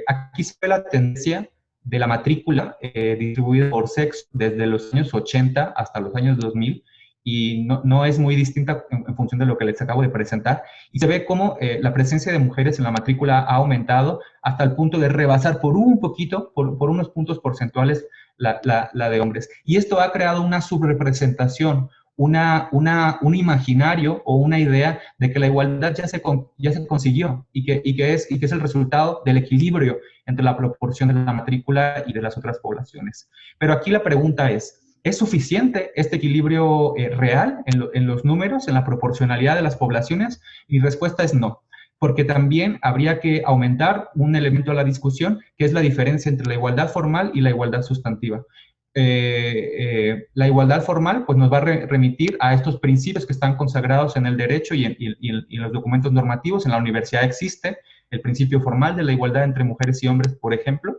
Aquí se ve la tendencia de la matrícula distribuida por sexo desde los años 80 hasta los años 2000, y no es muy distinta en función de lo que les acabo de presentar, y se ve cómo la presencia de mujeres en la matrícula ha aumentado hasta el punto de rebasar por un poquito, por unos puntos porcentuales, la de hombres. Y esto ha creado una subrepresentación, un imaginario o una idea de que la igualdad ya se consiguió y que es el resultado del equilibrio entre la proporción de la matrícula y de las otras poblaciones. Pero aquí la pregunta ¿es suficiente este equilibrio real en los números, en la proporcionalidad de las poblaciones? Mi respuesta es no, porque también habría que aumentar un elemento a la discusión, que es la diferencia entre la igualdad formal y la igualdad sustantiva. La igualdad formal pues nos va a remitir a estos principios que están consagrados en el derecho y en los documentos normativos. En la universidad existe el principio formal de la igualdad entre mujeres y hombres, por ejemplo.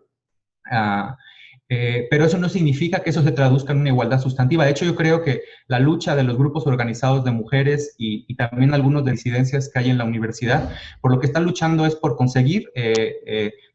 Pero eso no significa que eso se traduzca en una igualdad sustantiva. De hecho, yo creo que la lucha de los grupos organizados de mujeres y también algunos de disidencias que hay en la universidad, por lo que están luchando es por conseguir,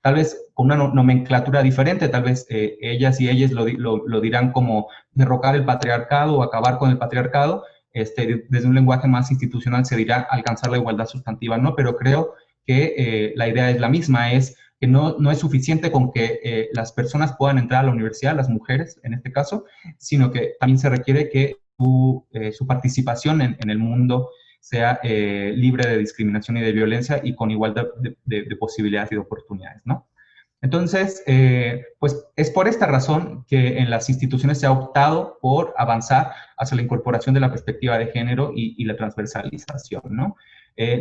tal vez con una nomenclatura diferente, tal vez ellas y ellos lo dirán como derrocar el patriarcado o acabar con el patriarcado, desde un lenguaje más institucional se dirá alcanzar la igualdad sustantiva, ¿no? Pero creo que la idea es la misma, es que no es suficiente con que las personas puedan entrar a la universidad, las mujeres en este caso, sino que también se requiere que su participación en el mundo sea libre de discriminación y de violencia y con igualdad de posibilidades y de oportunidades, ¿no? Entonces, pues es por esta razón que en las instituciones se ha optado por avanzar hacia la incorporación de la perspectiva de género y la transversalización, ¿no?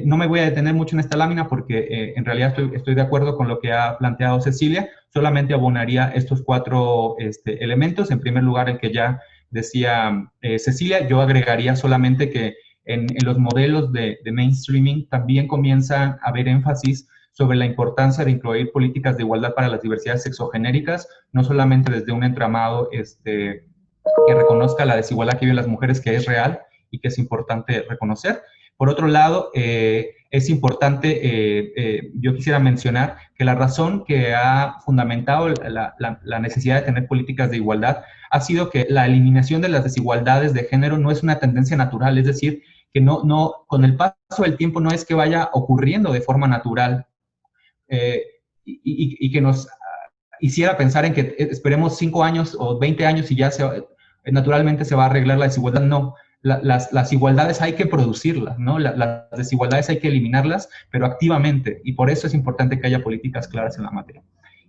No me voy a detener mucho en esta lámina porque en realidad estoy de acuerdo con lo que ha planteado Cecilia, solamente abonaría estos 4 elementos. En primer lugar, el que ya decía Cecilia, yo agregaría solamente que en los modelos de mainstreaming también comienza a haber énfasis sobre la importancia de incluir políticas de igualdad para las diversidades sexogenéricas, no solamente desde un entramado que reconozca la desigualdad que viven las mujeres, que es real y que es importante reconocer. Por otro lado, es importante, yo quisiera mencionar que la razón que ha fundamentado la necesidad de tener políticas de igualdad ha sido que la eliminación de las desigualdades de género no es una tendencia natural, es decir, que con el paso del tiempo no es que vaya ocurriendo de forma natural y que nos hiciera pensar en que esperemos 5 años o 20 años y ya naturalmente se va a arreglar la desigualdad. No. Las igualdades hay que producirlas, ¿no? Las desigualdades hay que eliminarlas, pero activamente, y por eso es importante que haya políticas claras en la materia.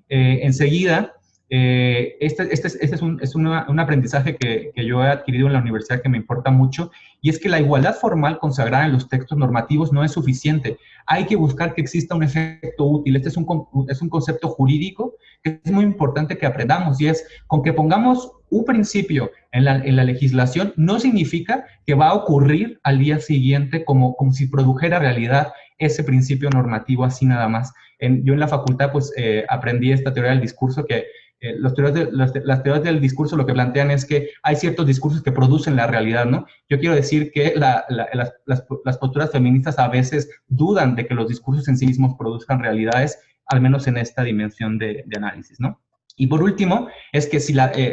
Enseguida, este es un aprendizaje que yo he adquirido en la universidad que me importa mucho, y es que la igualdad formal consagrada en los textos normativos no es suficiente. Hay que buscar que exista un efecto útil. Este es un concepto jurídico que es muy importante que aprendamos, y es con que pongamos un principio en la legislación no significa que va a ocurrir al día siguiente como si produjera realidad ese principio normativo así nada más. Yo en la facultad pues aprendí esta teoría del discurso que las teorías del discurso lo que plantean es que hay ciertos discursos que producen la realidad, ¿no? Yo quiero decir que las posturas feministas a veces dudan de que los discursos en sí mismos produzcan realidades, al menos en esta dimensión de análisis, ¿no? Y por último, es que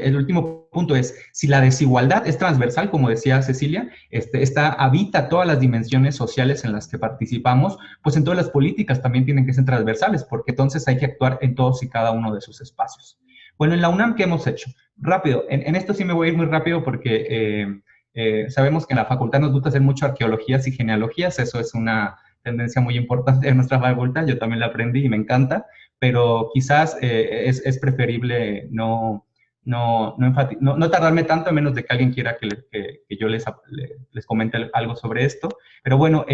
el último punto es, si la desigualdad es transversal, como decía Cecilia, habita todas las dimensiones sociales en las que participamos, pues entonces las políticas también tienen que ser transversales, porque entonces hay que actuar en todos y cada uno de sus espacios. Bueno, en la UNAM, ¿qué hemos hecho? Rápido, en esto sí me voy a ir muy rápido porque sabemos que en la facultad nos gusta hacer mucho arqueologías y genealogías, eso es una tendencia muy importante de nuestra facultad, yo también la aprendí y me encanta, pero quizás es preferible no tardarme tanto, a menos de que alguien quiera que yo les comente algo sobre esto. Pero bueno,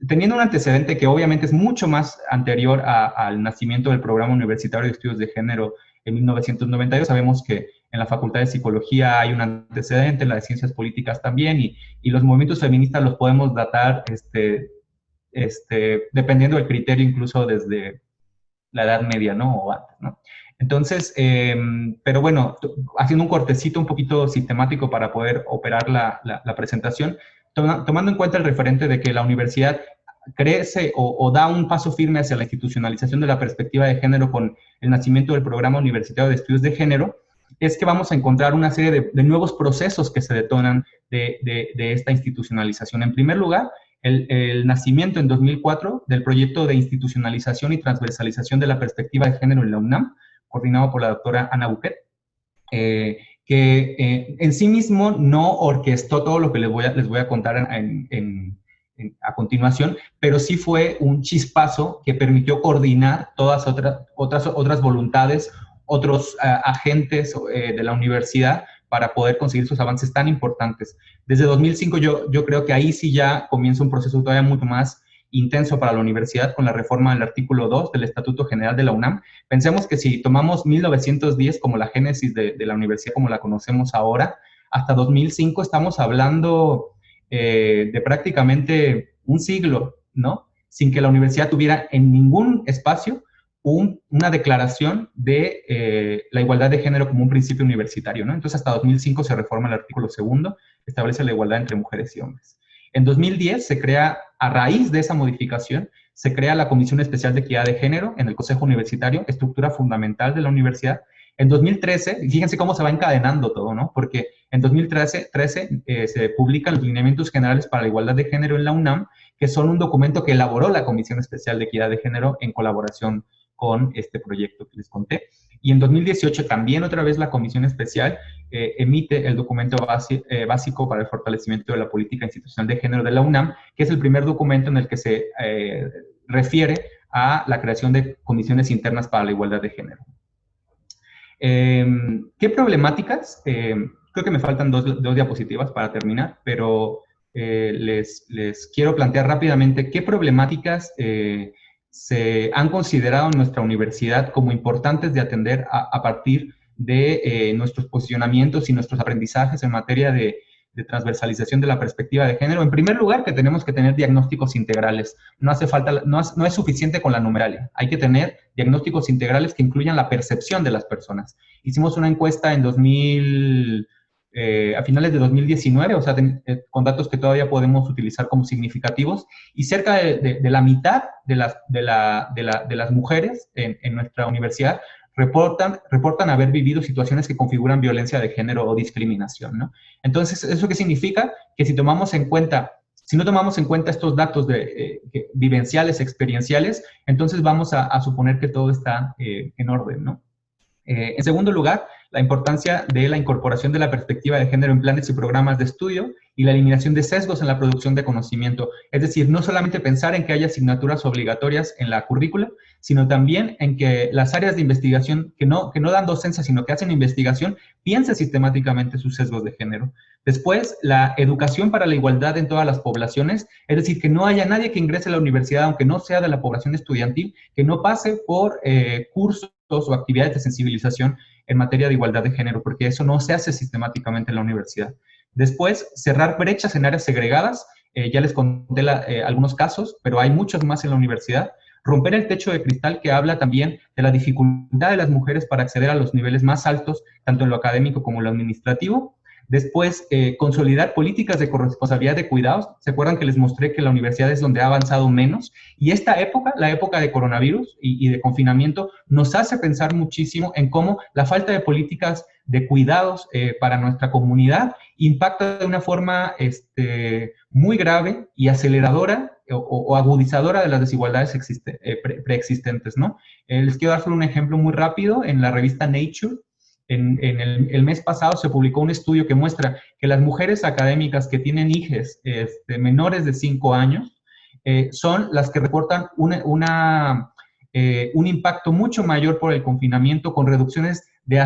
teniendo un antecedente que obviamente es mucho más anterior al nacimiento del Programa Universitario de Estudios de Género en 1992, sabemos que en la Facultad de Psicología hay un antecedente, en la de Ciencias Políticas también, y los movimientos feministas los podemos datar dependiendo del criterio, incluso desde la Edad Media, ¿no? O antes, ¿no? Entonces, pero bueno, haciendo un cortecito un poquito sistemático para poder operar la presentación, tomando en cuenta el referente de que la universidad crece o da un paso firme hacia la institucionalización de la perspectiva de género con el nacimiento del Programa Universitario de Estudios de Género, es que vamos a encontrar una serie de nuevos procesos que se detonan de esta institucionalización. En primer lugar, el nacimiento en 2004 del proyecto de institucionalización y transversalización de la perspectiva de género en la UNAM, coordinado por la doctora Ana Buquet, que en sí mismo no orquestó todo lo que les voy a contar a continuación, pero sí fue un chispazo que permitió coordinar todas otras voluntades, otros agentes de la universidad para poder conseguir esos avances tan importantes. Desde 2005 yo creo que ahí sí ya comienza un proceso todavía mucho más intenso para la universidad con la reforma del artículo 2 del Estatuto General de la UNAM. Pensemos que si tomamos 1910 como la génesis de la universidad como la conocemos ahora, hasta 2005 estamos hablando de prácticamente un siglo, ¿no? Sin que la universidad tuviera en ningún espacio una declaración de la igualdad de género como un principio universitario, ¿no? Entonces, hasta 2005 se reforma el artículo 2, establece la igualdad entre mujeres y hombres. En 2010 se crea, a raíz de esa modificación, se crea la Comisión Especial de Equidad de Género en el Consejo Universitario, estructura fundamental de la universidad. En 2013, y fíjense cómo se va encadenando todo, ¿no? Porque en 2013 se publican los lineamientos generales para la igualdad de género en la UNAM, que son un documento que elaboró la Comisión Especial de Equidad de Género en colaboración con este proyecto que les conté. Y en 2018 también otra vez la Comisión Especial emite el documento básico para el fortalecimiento de la política institucional de género de la UNAM, que es el primer documento en el que se refiere a la creación de comisiones internas para la igualdad de género. ¿Qué problemáticas? Creo que me faltan dos diapositivas para terminar, pero les quiero plantear rápidamente qué problemáticas se han considerado en nuestra universidad como importantes de atender a partir de nuestros posicionamientos y nuestros aprendizajes en materia de transversalización de la perspectiva de género. En primer lugar, que tenemos que tener diagnósticos integrales. No hace falta, no es suficiente con la numeralia. Hay que tener diagnósticos integrales que incluyan la percepción de las personas. Hicimos una encuesta en a finales de 2019, o sea, con datos que todavía podemos utilizar como significativos, y cerca de la mitad de las mujeres en nuestra universidad reportan haber vivido situaciones que configuran violencia de género o discriminación, ¿no? Entonces, ¿eso qué significa? Que si no tomamos en cuenta estos datos vivenciales, experienciales, entonces vamos a suponer que todo está en orden, ¿no? En segundo lugar, la importancia de la incorporación de la perspectiva de género en planes y programas de estudio y la eliminación de sesgos en la producción de conocimiento. Es decir, no solamente pensar en que haya asignaturas obligatorias en la currícula, sino también en que las áreas de investigación que no dan docencia, sino que hacen investigación, piensen sistemáticamente sus sesgos de género. Después, la educación para la igualdad en todas las poblaciones, es decir, que no haya nadie que ingrese a la universidad, aunque no sea de la población estudiantil, que no pase por cursos o actividades de sensibilización en materia de igualdad de género, porque eso no se hace sistemáticamente en la universidad. Después, cerrar brechas en áreas segregadas, ya les conté algunos casos, pero hay muchos más en la universidad. Romper el techo de cristal, que habla también de la dificultad de las mujeres para acceder a los niveles más altos, tanto en lo académico como en lo administrativo. Después, consolidar políticas de corresponsabilidad de cuidados. ¿Se acuerdan que les mostré que la universidad es donde ha avanzado menos? Y esta época, la época de coronavirus y de confinamiento, nos hace pensar muchísimo en cómo la falta de políticas de cuidados para nuestra comunidad impacta de una forma muy grave y aceleradora o agudizadora de las desigualdades preexistentes, ¿no? Les quiero dar solo un ejemplo muy rápido. En la revista Nature, el mes pasado se publicó un estudio que muestra que las mujeres académicas que tienen hijas menores de 5 años son las que reportan un impacto mucho mayor por el confinamiento, con reducciones de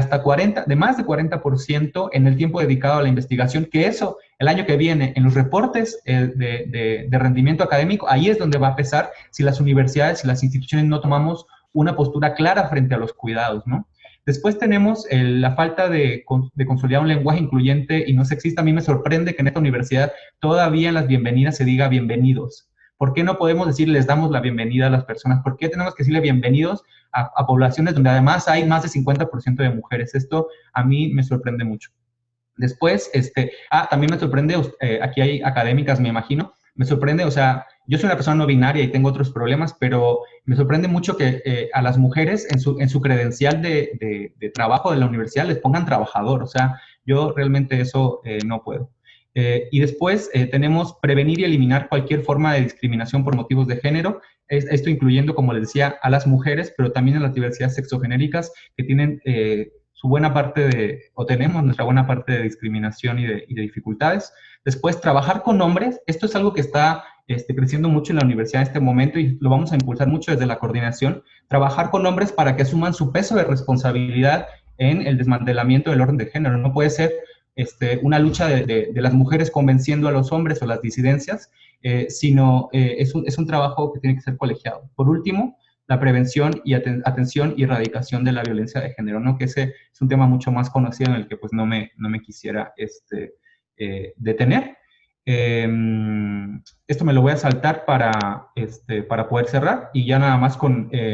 más de 40% en el tiempo dedicado a la investigación, que eso el año que viene en los reportes de rendimiento académico, ahí es donde va a pesar si las universidades y las instituciones no tomamos una postura clara frente a los cuidados, ¿no? Después tenemos la falta de consolidar un lenguaje incluyente y no sexista. A mí me sorprende que en esta universidad todavía en las bienvenidas se diga bienvenidos. ¿Por qué no podemos decir les damos la bienvenida a las personas? ¿Por qué tenemos que decirle bienvenidos a poblaciones donde además hay más de 50% de mujeres? Esto a mí me sorprende mucho. Después, también me sorprende, aquí hay académicas, me imagino, me sorprende, o sea, yo soy una persona no binaria y tengo otros problemas, pero me sorprende mucho que a las mujeres en su credencial de trabajo de la universidad les pongan trabajador, o sea, yo realmente eso no puedo. Y después tenemos prevenir y eliminar cualquier forma de discriminación por motivos de género, esto incluyendo, como les decía, a las mujeres, pero también a las diversidades sexogenéricas que tienen su buena parte o tenemos nuestra buena parte de discriminación y de dificultades. Después, trabajar con hombres, esto es algo que está creciendo mucho en la universidad en este momento y lo vamos a impulsar mucho desde la coordinación, trabajar con hombres para que asuman su peso de responsabilidad en el desmantelamiento del orden de género. No puede ser una lucha de las mujeres convenciendo a los hombres o las disidencias, sino es un trabajo que tiene que ser colegiado. Por último, la prevención y atención y erradicación de la violencia de género, ¿no? Que ese es un tema mucho más conocido en el que pues no me quisiera detener. Esto me lo voy a saltar para poder cerrar y ya nada más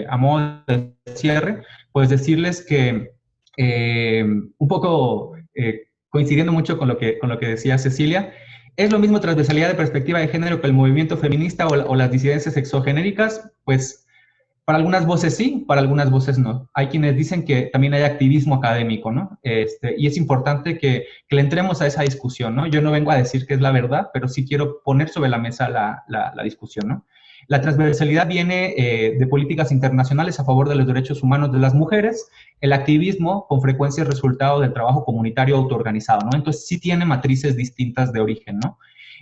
a modo de cierre, pues decirles que un poco coincidiendo mucho con lo que decía Cecilia, es lo mismo transversalidad de perspectiva de género que el movimiento feminista o las disidencias sexogenéricas, pues para algunas voces sí, para algunas voces no. Hay quienes dicen que también hay activismo académico, ¿no? Y es importante que le entremos a esa discusión, ¿no? Yo no vengo a decir que es la verdad, pero sí quiero poner sobre la mesa la discusión, ¿no? La transversalidad viene de políticas internacionales a favor de los derechos humanos de las mujeres. El activismo, con frecuencia, es resultado del trabajo comunitario autoorganizado, ¿no? Entonces, sí tiene matrices distintas de origen, ¿no?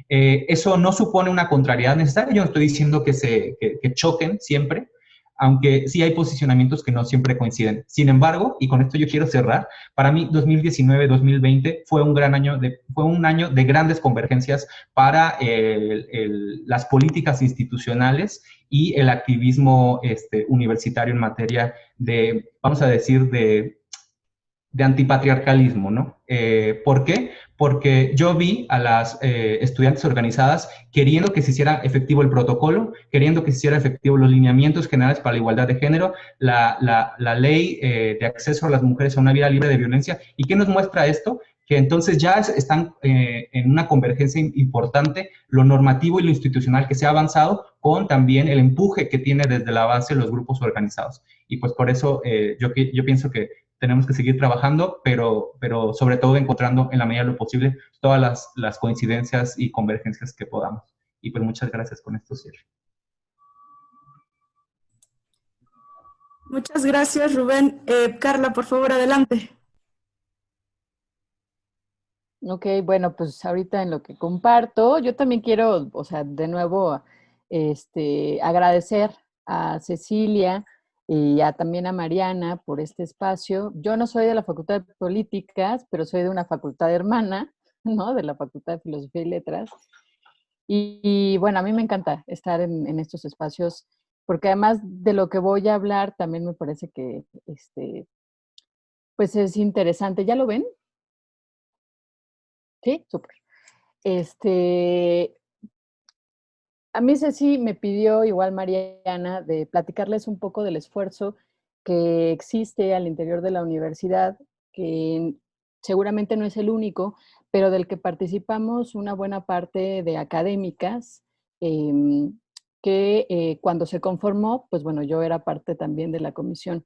Eso no supone una contrariedad necesaria. Yo no estoy diciendo que choquen siempre, aunque sí hay posicionamientos que no siempre coinciden. Sin embargo, y con esto yo quiero cerrar, para mí 2019-2020 fue un año de grandes convergencias para las políticas institucionales y el activismo universitario en materia de, vamos a decir, de antipatriarcalismo, ¿no? ¿Por qué? Porque yo vi a las estudiantes organizadas queriendo que se hiciera efectivo el protocolo, queriendo que se hiciera efectivo los lineamientos generales para la igualdad de género, la ley de acceso a las mujeres a una vida libre de violencia. ¿Y qué nos muestra esto? Que entonces ya están en una convergencia importante lo normativo y lo institucional que se ha avanzado con también el empuje que tiene desde la base los grupos organizados. Y pues por eso yo pienso que tenemos que seguir trabajando, pero sobre todo encontrando en la medida de lo posible todas las coincidencias y convergencias que podamos. Y pues muchas gracias, con esto cierro. Muchas gracias, Rubén. Carla, por favor, adelante. Ok, bueno, pues ahorita en lo que comparto, yo también quiero, o sea, de nuevo, agradecer a Cecilia y también a Mariana por este espacio. Yo no soy de la Facultad de Políticas, pero soy de una facultad hermana, ¿no? De la Facultad de Filosofía y Letras. Y bueno, a mí me encanta estar en estos espacios, porque además de lo que voy a hablar, también me parece que, pues es interesante. ¿Ya lo ven? Sí, súper. A mí Ceci me pidió, igual Mariana, de platicarles un poco del esfuerzo que existe al interior de la universidad, que seguramente no es el único, pero del que participamos una buena parte de académicas, que cuando se conformó, pues bueno, yo era parte también de la comisión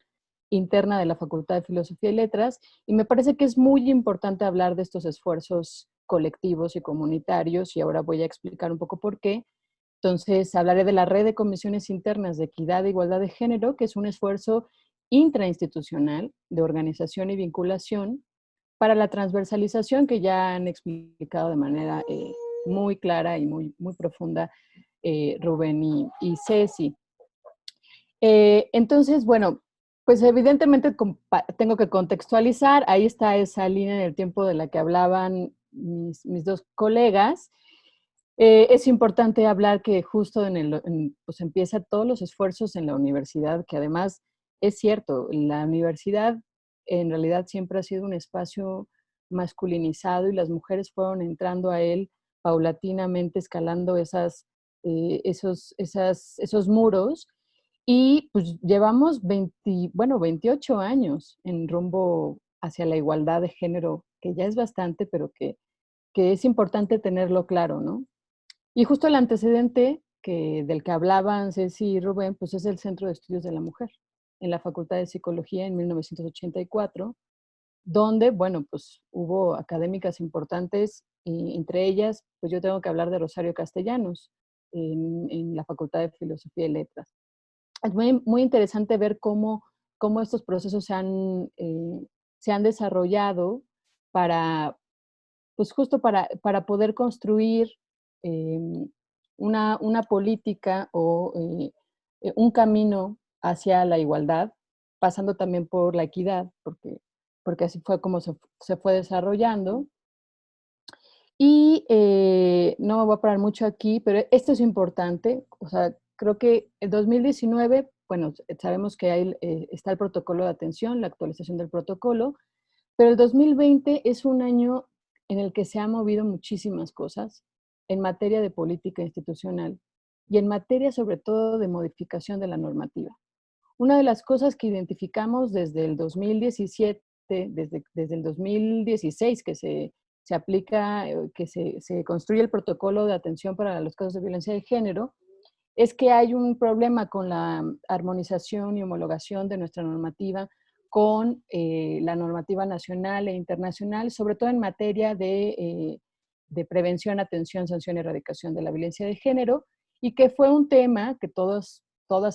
interna de la Facultad de Filosofía y Letras, y me parece que es muy importante hablar de estos esfuerzos colectivos y comunitarios, y ahora voy a explicar un poco por qué. Entonces, hablaré de la Red de Comisiones Internas de Equidad e Igualdad de Género, que es un esfuerzo intrainstitucional de organización y vinculación para la transversalización que ya han explicado de manera muy clara y muy, muy profunda Rubén y Ceci. Entonces, bueno, pues evidentemente tengo que contextualizar. Ahí está esa línea en el tiempo de la que hablaban mis dos colegas. Es importante hablar que justo pues empieza todos los esfuerzos en la universidad, que además es cierto, la universidad en realidad siempre ha sido un espacio masculinizado y las mujeres fueron entrando a él paulatinamente, escalando esos muros. Y pues llevamos 28 años en rumbo hacia la igualdad de género, que ya es bastante, pero que es importante tenerlo claro, ¿no? Y justo el antecedente del que hablaban Ceci y Rubén, pues es el Centro de Estudios de la Mujer, en la Facultad de Psicología en 1984, donde, bueno, pues hubo académicas importantes, y entre ellas, pues yo tengo que hablar de Rosario Castellanos, en la Facultad de Filosofía y Letras. Es muy, muy interesante ver cómo estos procesos se han desarrollado para, pues justo para poder construir una política o un camino hacia la igualdad, pasando también por la equidad, porque así fue como se fue desarrollando. Y no me voy a parar mucho aquí, pero esto es importante. O sea, creo que el 2019, bueno, sabemos que está el protocolo de atención, la actualización del protocolo, pero el 2020 es un año en el que se han movido muchísimas cosas en materia de política institucional y en materia sobre todo de modificación de la normativa. Una de las cosas que identificamos desde el 2017, desde el 2016 que se aplica, que se construye el protocolo de atención para los casos de violencia de género, es que hay un problema con la armonización y homologación de nuestra normativa con la normativa nacional e internacional, sobre todo en materia de prevención, atención, sanción y erradicación de la violencia de género, y que fue un tema que todas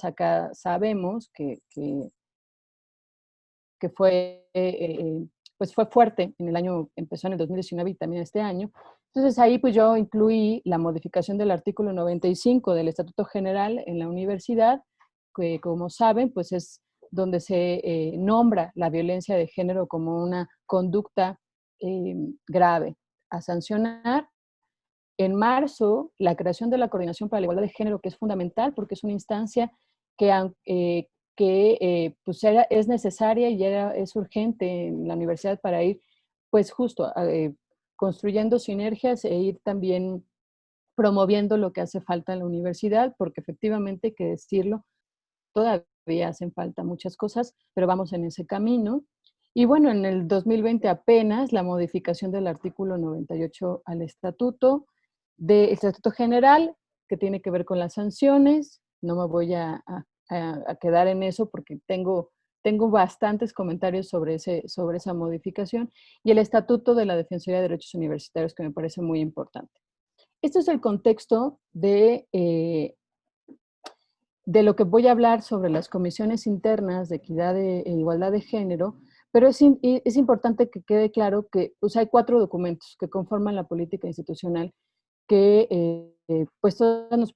acá sabemos que fue, pues fue fuerte en el año, empezó en el 2019 y también este año. Entonces ahí pues yo incluí la modificación del artículo 95 del Estatuto General en la universidad, que como saben pues es donde se nombra la violencia de género como una conducta grave a sancionar. En marzo, la creación de la Coordinación para la Igualdad de Género, que es fundamental porque es una instancia que pues es necesaria y es urgente en la universidad para ir, pues justo, construyendo sinergias e ir también promoviendo lo que hace falta en la universidad, porque efectivamente, hay que decirlo, todavía hacen falta muchas cosas, pero vamos en ese camino. Y bueno, en el 2020 apenas la modificación del artículo 98 al Estatuto General, que tiene que ver con las sanciones. No me voy a quedar en eso porque tengo bastantes comentarios sobre esa modificación, y el Estatuto de la Defensoría de Derechos Universitarios, que me parece muy importante. Este es el contexto de lo que voy a hablar sobre las comisiones internas de equidad e igualdad de género, pero es importante que quede claro que pues, hay 4 documentos que conforman la política institucional que pues todos nos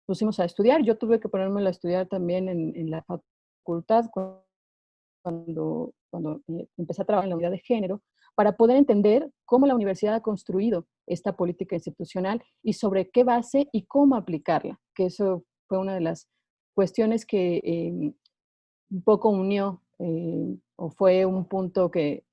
pusimos a estudiar. Yo tuve que ponerme a estudiar también en la facultad cuando empecé a trabajar en la unidad de género, para poder entender cómo la universidad ha construido esta política institucional y sobre qué base y cómo aplicarla, que eso fue una de las cuestiones que un poco unió o fue un punto que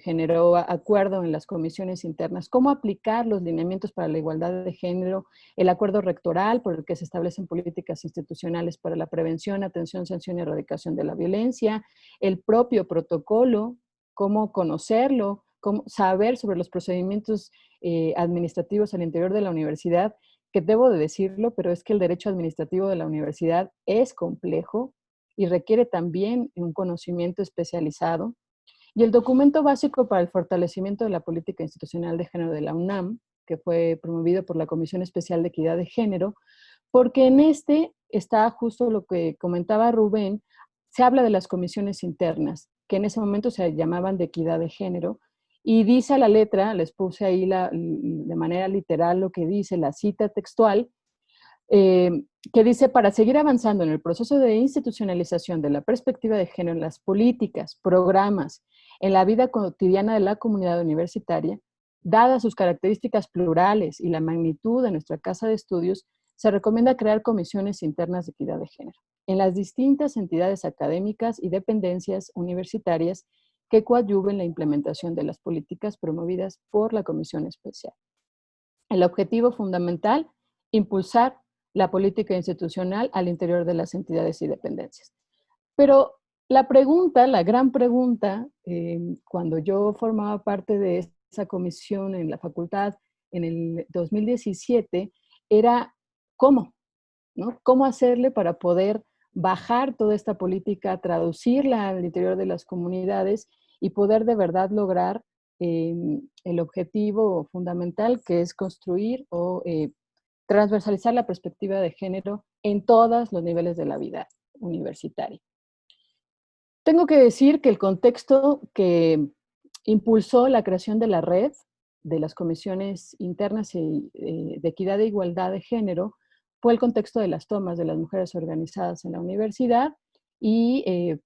generó acuerdo en las comisiones internas, cómo aplicar los lineamientos para la igualdad de género, el acuerdo rectoral por el que se establecen políticas institucionales para la prevención, atención, sanción y erradicación de la violencia, el propio protocolo, cómo conocerlo, cómo saber sobre los procedimientos administrativos al interior de la universidad, que debo de decirlo, pero es que el derecho administrativo de la universidad es complejo y requiere también un conocimiento especializado. Y el documento básico para el fortalecimiento de la política institucional de género de la UNAM, que fue promovido por la Comisión Especial de Equidad de Género, porque en este está justo lo que comentaba Rubén, se habla de las comisiones internas, que en ese momento se llamaban de equidad de género, y dice a la letra, les puse ahí de manera literal lo que dice, la cita textual, que dice, para seguir avanzando en el proceso de institucionalización de la perspectiva de género en las políticas, programas, en la vida cotidiana de la comunidad universitaria, dadas sus características plurales y la magnitud de nuestra casa de estudios, se recomienda crear comisiones internas de equidad de género en las distintas entidades académicas y dependencias universitarias que coadyuven la implementación de las políticas promovidas por la Comisión Especial. El objetivo fundamental, impulsar la política institucional al interior de las entidades y dependencias. Pero la pregunta, la gran pregunta, cuando yo formaba parte de esa comisión en la facultad en el 2017, era ¿cómo? ¿No? ¿Cómo hacerle para poder bajar toda esta política, traducirla al interior de las comunidades y poder de verdad lograr el objetivo fundamental, que es construir o transversalizar la perspectiva de género en todos los niveles de la vida universitaria? Tengo que decir que el contexto que impulsó la creación de la red de las comisiones internas de equidad e igualdad de género fue el contexto de las tomas de las mujeres organizadas en la universidad y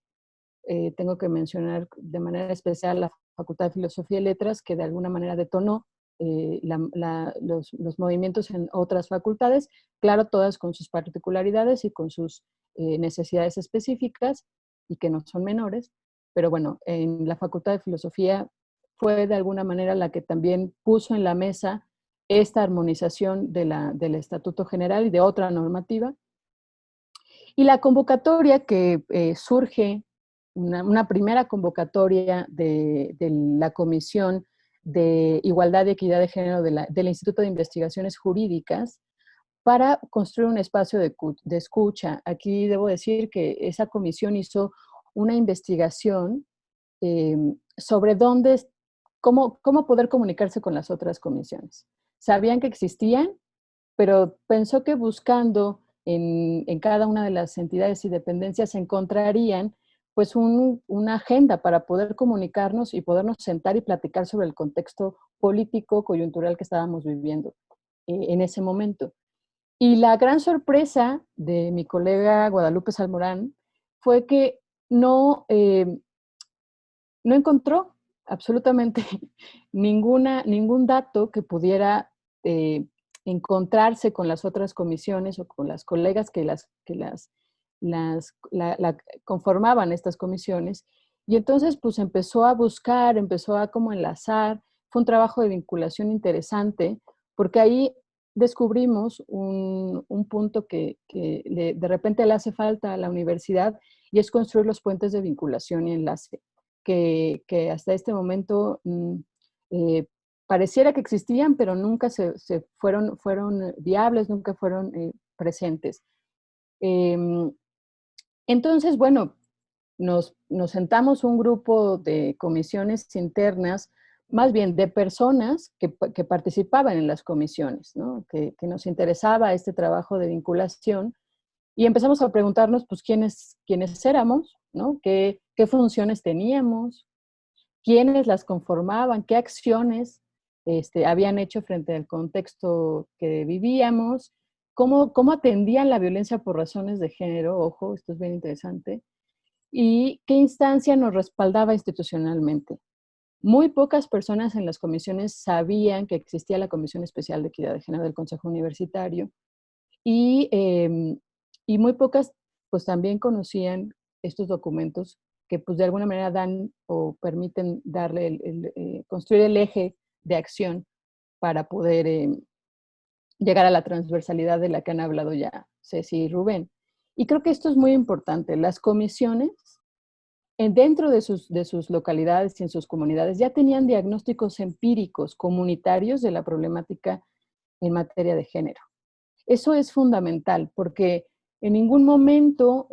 tengo que mencionar de manera especial la Facultad de Filosofía y Letras, que de alguna manera detonó los movimientos en otras facultades, claro, todas con sus particularidades y con sus necesidades específicas, y que no son menores, pero bueno, en la Facultad de Filosofía fue de alguna manera la que también puso en la mesa esta armonización del Estatuto General y de otra normativa. Y la convocatoria que surge, una primera convocatoria de la Comisión de Igualdad y Equidad de Género del Instituto de Investigaciones Jurídicas, para construir un espacio de escucha. Aquí debo decir que esa comisión hizo una investigación sobre cómo poder comunicarse con las otras comisiones. Sabían que existían, pero pensó que buscando en cada una de las entidades y dependencias se encontrarían pues una agenda para poder comunicarnos y podernos sentar y platicar sobre el contexto político coyuntural que estábamos viviendo en ese momento. Y la gran sorpresa de mi colega Guadalupe Salmorán fue que no encontró absolutamente ningún dato que pudiera encontrarse con las otras comisiones o con las colegas que conformaban estas comisiones. Y entonces pues empezó a buscar, empezó a como enlazar. Fue un trabajo de vinculación interesante, porque ahí descubrimos un punto que de repente le hace falta a la universidad, y es construir los puentes de vinculación y enlace, que hasta este momento pareciera que existían, pero nunca fueron viables, nunca fueron presentes. Entonces, bueno, nos sentamos un grupo de comisiones internas, más bien de personas que participaban en las comisiones, ¿no? que nos interesaba este trabajo de vinculación, y empezamos a preguntarnos, pues, quiénes éramos, ¿no? ¿Qué funciones teníamos? ¿Quiénes las conformaban? ¿Qué acciones habían hecho frente al contexto que vivíamos? ¿Cómo atendían la violencia por razones de género? Ojo, esto es bien interesante. ¿Y qué instancia nos respaldaba institucionalmente? Muy pocas personas en las comisiones sabían que existía la Comisión Especial de Equidad de Género del Consejo Universitario, y muy pocas pues también conocían estos documentos que pues de alguna manera dan o permiten darle construir el eje de acción para poder llegar a la transversalidad de la que han hablado ya Ceci y Rubén. Y creo que esto es muy importante. Las comisiones, dentro de sus localidades y en sus comunidades, ya tenían diagnósticos empíricos comunitarios de la problemática en materia de género. Eso es fundamental, porque en ningún momento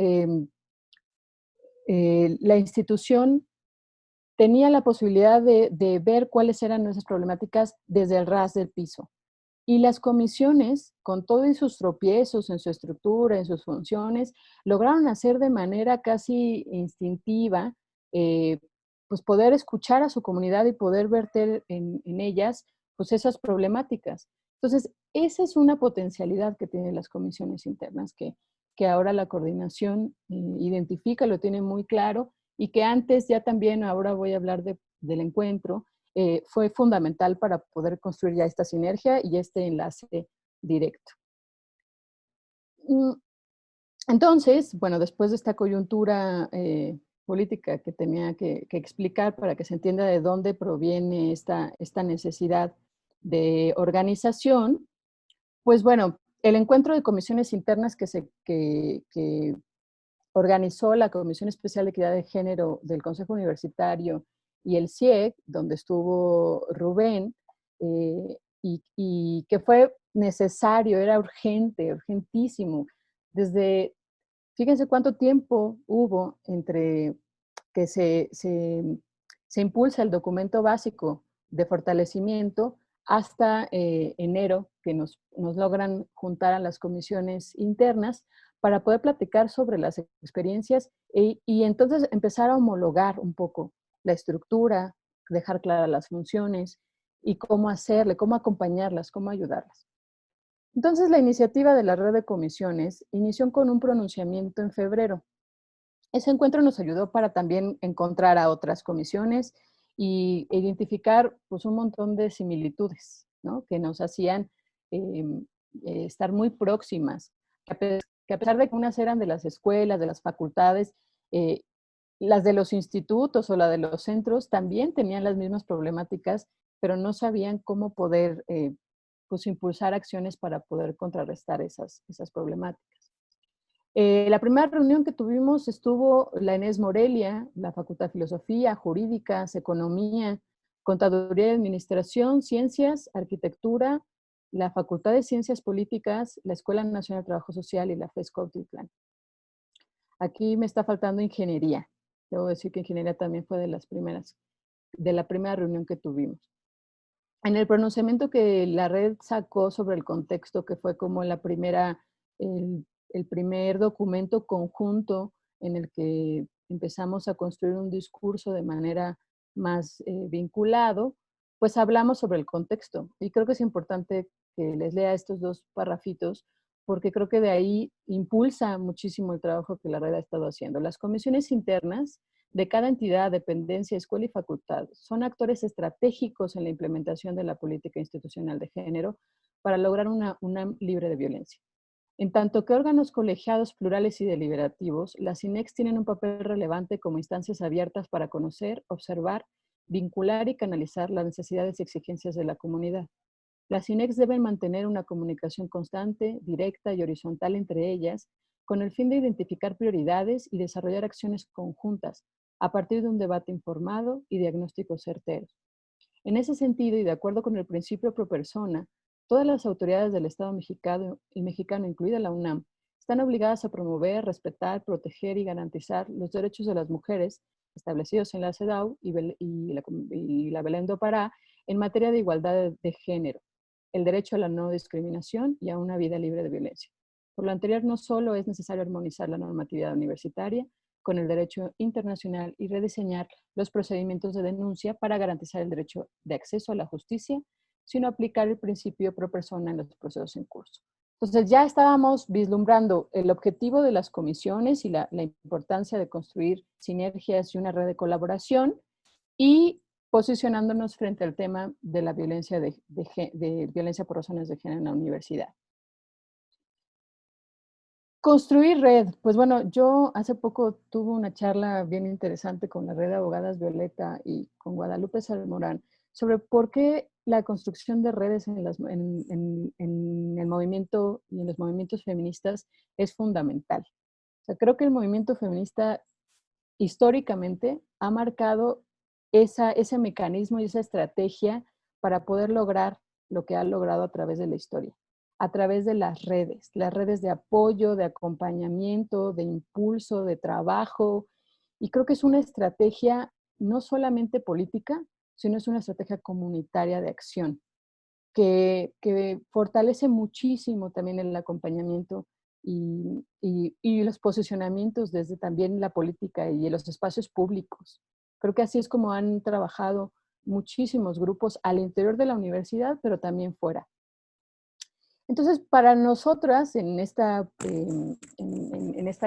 la institución tenía la posibilidad de ver cuáles eran nuestras problemáticas desde el ras del piso. Y las comisiones, con todos sus tropiezos en su estructura, en sus funciones, lograron hacer de manera casi instintiva, pues poder escuchar a su comunidad y poder verter en ellas pues esas problemáticas. Entonces, esa es una potencialidad que tienen las comisiones internas, que ahora la coordinación identifica, lo tiene muy claro, y que antes ya también, ahora voy a hablar del encuentro, fue fundamental para poder construir ya esta sinergia y este enlace directo. Entonces, bueno, después de esta coyuntura política que tenía que explicar para que se entienda de dónde proviene esta necesidad de organización, pues bueno, el encuentro de comisiones internas que organizó la Comisión Especial de Equidad de Género del Consejo Universitario y el CIEG, donde estuvo Rubén, y que fue necesario, era urgente, urgentísimo. Fíjense cuánto tiempo hubo entre que se impulsa el documento básico de fortalecimiento hasta enero, que nos logran juntar a las comisiones internas para poder platicar sobre las experiencias y entonces empezar a homologar un poco la estructura, dejar claras las funciones y cómo hacerle, cómo acompañarlas, cómo ayudarlas. Entonces, la iniciativa de la red de comisiones inició con un pronunciamiento en febrero. Ese encuentro nos ayudó para también encontrar a otras comisiones e identificar pues, un montón de similitudes, ¿no? Que nos hacían estar muy próximas, que a pesar de que unas eran de las escuelas, de las facultades, las de los institutos o la de los centros también tenían las mismas problemáticas, pero no sabían cómo poder pues impulsar acciones para poder contrarrestar esas problemáticas. La primera reunión que tuvimos estuvo la Inés Morelia, la Facultad de Filosofía, Jurídicas, Economía, Contaduría y Administración, Ciencias, Arquitectura, la Facultad de Ciencias Políticas, la Escuela Nacional de Trabajo Social y la FES Cuautitlán. Aquí me está faltando Ingeniería. Debo decir que Ingeniería también fue de la primera reunión que tuvimos. En el pronunciamiento que la red sacó sobre el contexto, que fue como el primer documento conjunto en el que empezamos a construir un discurso de manera más vinculado, pues hablamos sobre el contexto. Y creo que es importante que les lea estos dos parrafitos, porque creo que de ahí impulsa muchísimo el trabajo que la red ha estado haciendo. Las comisiones internas de cada entidad, dependencia, escuela y facultad son actores estratégicos en la implementación de la política institucional de género para lograr una UNAM libre de violencia. En tanto que órganos colegiados, plurales y deliberativos, las INEX tienen un papel relevante como instancias abiertas para conocer, observar, vincular y canalizar las necesidades y exigencias de la comunidad. Las INEX deben mantener una comunicación constante, directa y horizontal entre ellas, con el fin de identificar prioridades y desarrollar acciones conjuntas a partir de un debate informado y diagnósticos certeros. En ese sentido, y de acuerdo con el principio pro persona, todas las autoridades del Estado mexicano, incluida la UNAM, están obligadas a promover, respetar, proteger y garantizar los derechos de las mujeres establecidos en la CEDAW y la Belén do Pará en materia de igualdad de género, el derecho a la no discriminación y a una vida libre de violencia. Por lo anterior, no solo es necesario armonizar la normatividad universitaria con el derecho internacional y rediseñar los procedimientos de denuncia para garantizar el derecho de acceso a la justicia, sino aplicar el principio pro persona en los procesos en curso. Entonces ya estábamos vislumbrando el objetivo de las comisiones y la importancia de construir sinergias y una red de colaboración y posicionándonos frente al tema de la violencia de violencia por razones de género en la universidad. Construir red. Pues bueno, yo hace poco tuve una charla bien interesante con la red de abogadas Violeta y con Guadalupe Salmorán sobre por qué la construcción de redes en el movimiento y en los movimientos feministas es fundamental. O sea, creo que el movimiento feminista históricamente ha marcado ese mecanismo y esa estrategia para poder lograr lo que ha logrado a través de la historia, a través de las redes de apoyo, de acompañamiento, de impulso, de trabajo. Y creo que es una estrategia no solamente política, sino es una estrategia comunitaria de acción que fortalece muchísimo también el acompañamiento y los posicionamientos desde también la política y en los espacios públicos. Creo que así es como han trabajado muchísimos grupos al interior de la universidad, pero también fuera. Entonces, para nosotras en esta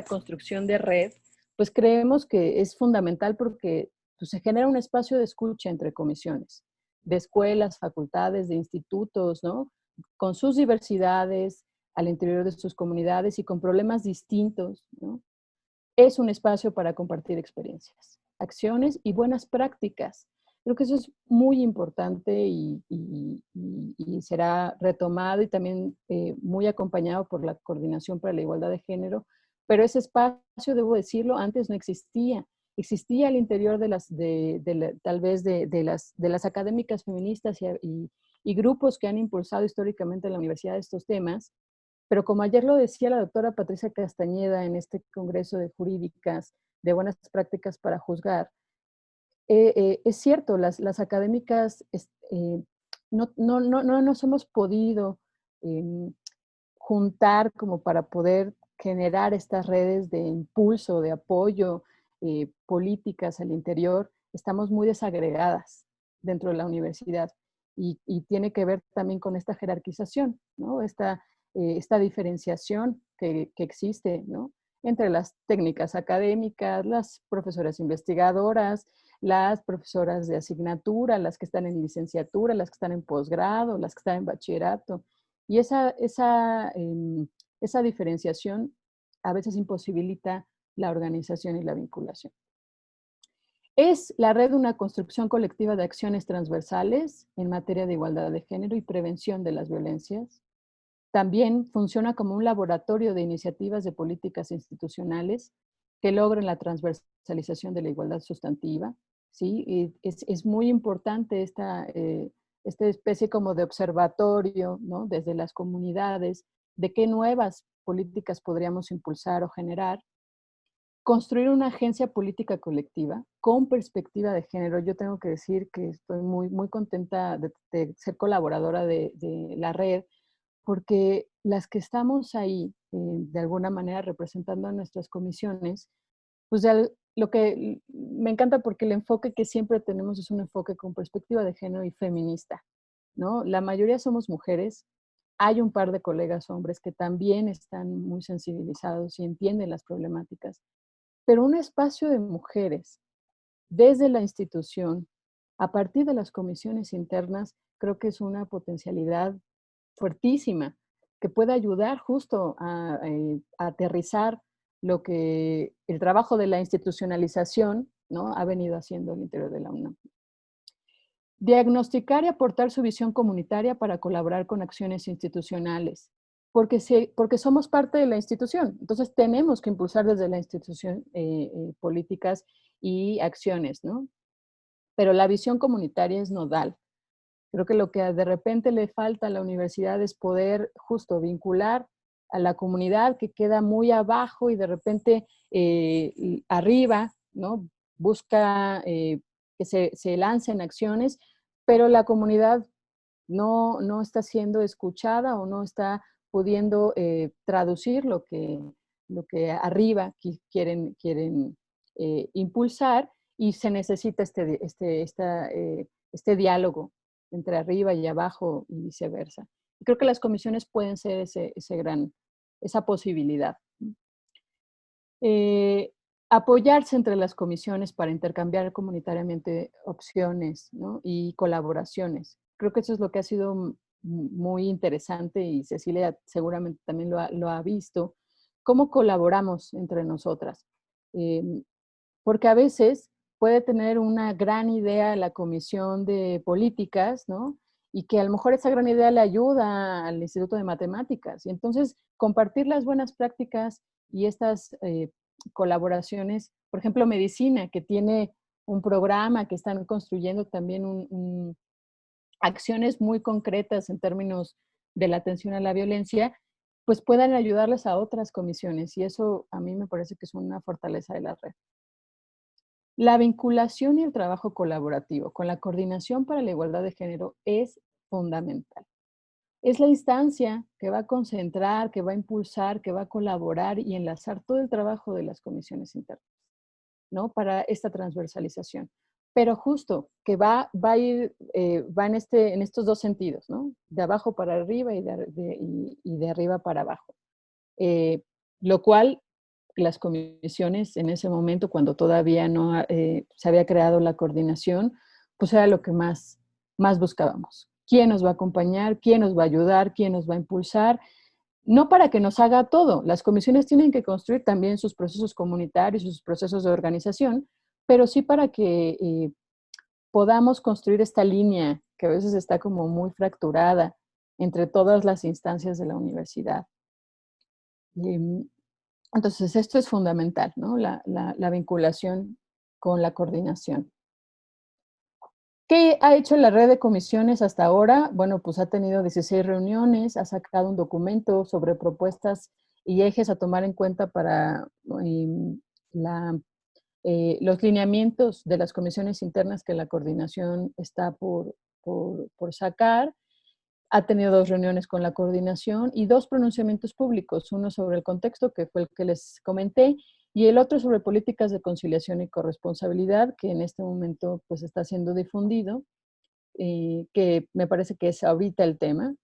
construcción de red, pues creemos que es fundamental porque pues, se genera un espacio de escucha entre comisiones, de escuelas, facultades, de institutos, ¿no? Con sus diversidades, al interior de sus comunidades y con problemas distintos, ¿no? es un espacio para compartir experiencias, acciones y buenas prácticas. Creo que eso es muy importante y será retomado y también muy acompañado por la Coordinación para la Igualdad de Género, pero ese espacio, debo decirlo, antes no existía. Existía al interior de tal vez de las académicas feministas y grupos que han impulsado históricamente en la universidad estos temas, pero como ayer lo decía la doctora Patricia Castañeda en este Congreso de Jurídicas de Buenas Prácticas para Juzgar, es cierto, las académicas no nos hemos podido juntar como para poder generar estas redes de impulso, de apoyo, políticas al interior. Estamos muy desagregadas dentro de la universidad y tiene que ver también con esta jerarquización, ¿no? Esta diferenciación que existe, ¿no? Entre las técnicas académicas, las profesoras investigadoras, las profesoras de asignatura, las que están en licenciatura, las que están en posgrado, las que están en bachillerato. Y esa diferenciación a veces imposibilita la organización y la vinculación. Es la red una construcción colectiva de acciones transversales en materia de igualdad de género y prevención de las violencias. También funciona como un laboratorio de iniciativas de políticas institucionales que logren la transversalización de la igualdad sustantiva, ¿sí? Y es muy importante esta especie como de observatorio, ¿no? Desde las comunidades, de qué nuevas políticas podríamos impulsar o generar. Construir una agencia política colectiva con perspectiva de género. Yo tengo que decir que estoy muy, muy contenta de ser colaboradora de la red, porque las que estamos ahí, de alguna manera representando a nuestras comisiones, pues lo que me encanta porque el enfoque que siempre tenemos es un enfoque con perspectiva de género y feminista, ¿no? La mayoría somos mujeres, hay un par de colegas hombres que también están muy sensibilizados y entienden las problemáticas, pero un espacio de mujeres desde la institución, a partir de las comisiones internas, creo que es una potencialidad fuertísima que puede ayudar justo a aterrizar lo que el trabajo de la institucionalización, ¿no?, ha venido haciendo al interior de la UNAM. Diagnosticar y aportar su visión comunitaria para colaborar con acciones institucionales, porque somos parte de la institución, entonces tenemos que impulsar desde la institución políticas y acciones, ¿no? Pero la visión comunitaria es nodal. Creo que lo que de repente le falta a la universidad es poder justo vincular a la comunidad que queda muy abajo y de repente arriba, ¿no? Busca que se lancen acciones, pero la comunidad no está siendo escuchada o no está pudiendo traducir lo que arriba quieren impulsar, y se necesita este diálogo entre arriba y abajo y viceversa. Y creo que las comisiones pueden ser esa posibilidad. Apoyarse entre las comisiones para intercambiar comunitariamente opciones, ¿no?, y colaboraciones. Creo que eso es lo que ha sido muy interesante, y Cecilia seguramente también lo ha visto. ¿Cómo colaboramos entre nosotras? Porque a veces puede tener una gran idea la comisión de políticas, ¿no?, y que a lo mejor esa gran idea le ayuda al Instituto de Matemáticas. Y entonces compartir las buenas prácticas y estas colaboraciones, por ejemplo, medicina, que tiene un programa que están construyendo también acciones muy concretas en términos de la atención a la violencia, pues puedan ayudarles a otras comisiones. Y eso a mí me parece que es una fortaleza de la red. La vinculación y el trabajo colaborativo con la Coordinación para la Igualdad de Género es fundamental. Es la instancia que va a concentrar, que va a impulsar, que va a colaborar y enlazar todo el trabajo de las comisiones internas, ¿no?, para esta transversalización. Pero justo que va a ir, va en estos dos sentidos, ¿no?, de abajo para arriba y de arriba para abajo. Lo cual las comisiones en ese momento, cuando todavía no se había creado la coordinación, pues era lo que más buscábamos. ¿Quién nos va a acompañar? ¿Quién nos va a ayudar? ¿Quién nos va a impulsar? no para que nos haga todo. Las comisiones tienen que construir también sus procesos comunitarios, sus procesos de organización, pero sí para que podamos construir esta línea que a veces está como muy fracturada entre todas las instancias de la universidad. Entonces, esto es fundamental, ¿no? La vinculación con la coordinación. ¿Qué ha hecho la red de comisiones hasta ahora? Bueno, pues ha tenido 16 reuniones, ha sacado un documento sobre propuestas y ejes a tomar en cuenta para los lineamientos de las comisiones internas que la coordinación está por sacar. Ha tenido 2 reuniones con la coordinación y 2 pronunciamientos públicos, uno sobre el contexto, que fue el que les comenté, y el otro sobre políticas de conciliación y corresponsabilidad, que en este momento pues está siendo difundido, que me parece que es ahorita el tema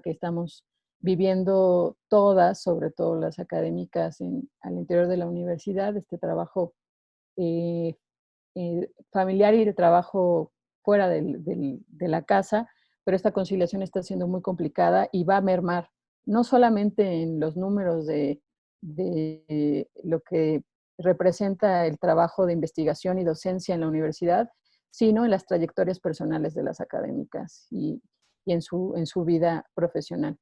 que estamos viviendo todas, sobre todo las académicas al interior de la universidad, este trabajo familiar y de trabajo fuera de la casa, pero esta conciliación está siendo muy complicada y va a mermar no solamente en los números de lo que representa el trabajo de investigación y docencia en la universidad, sino en las trayectorias personales de las académicas y en su vida profesional.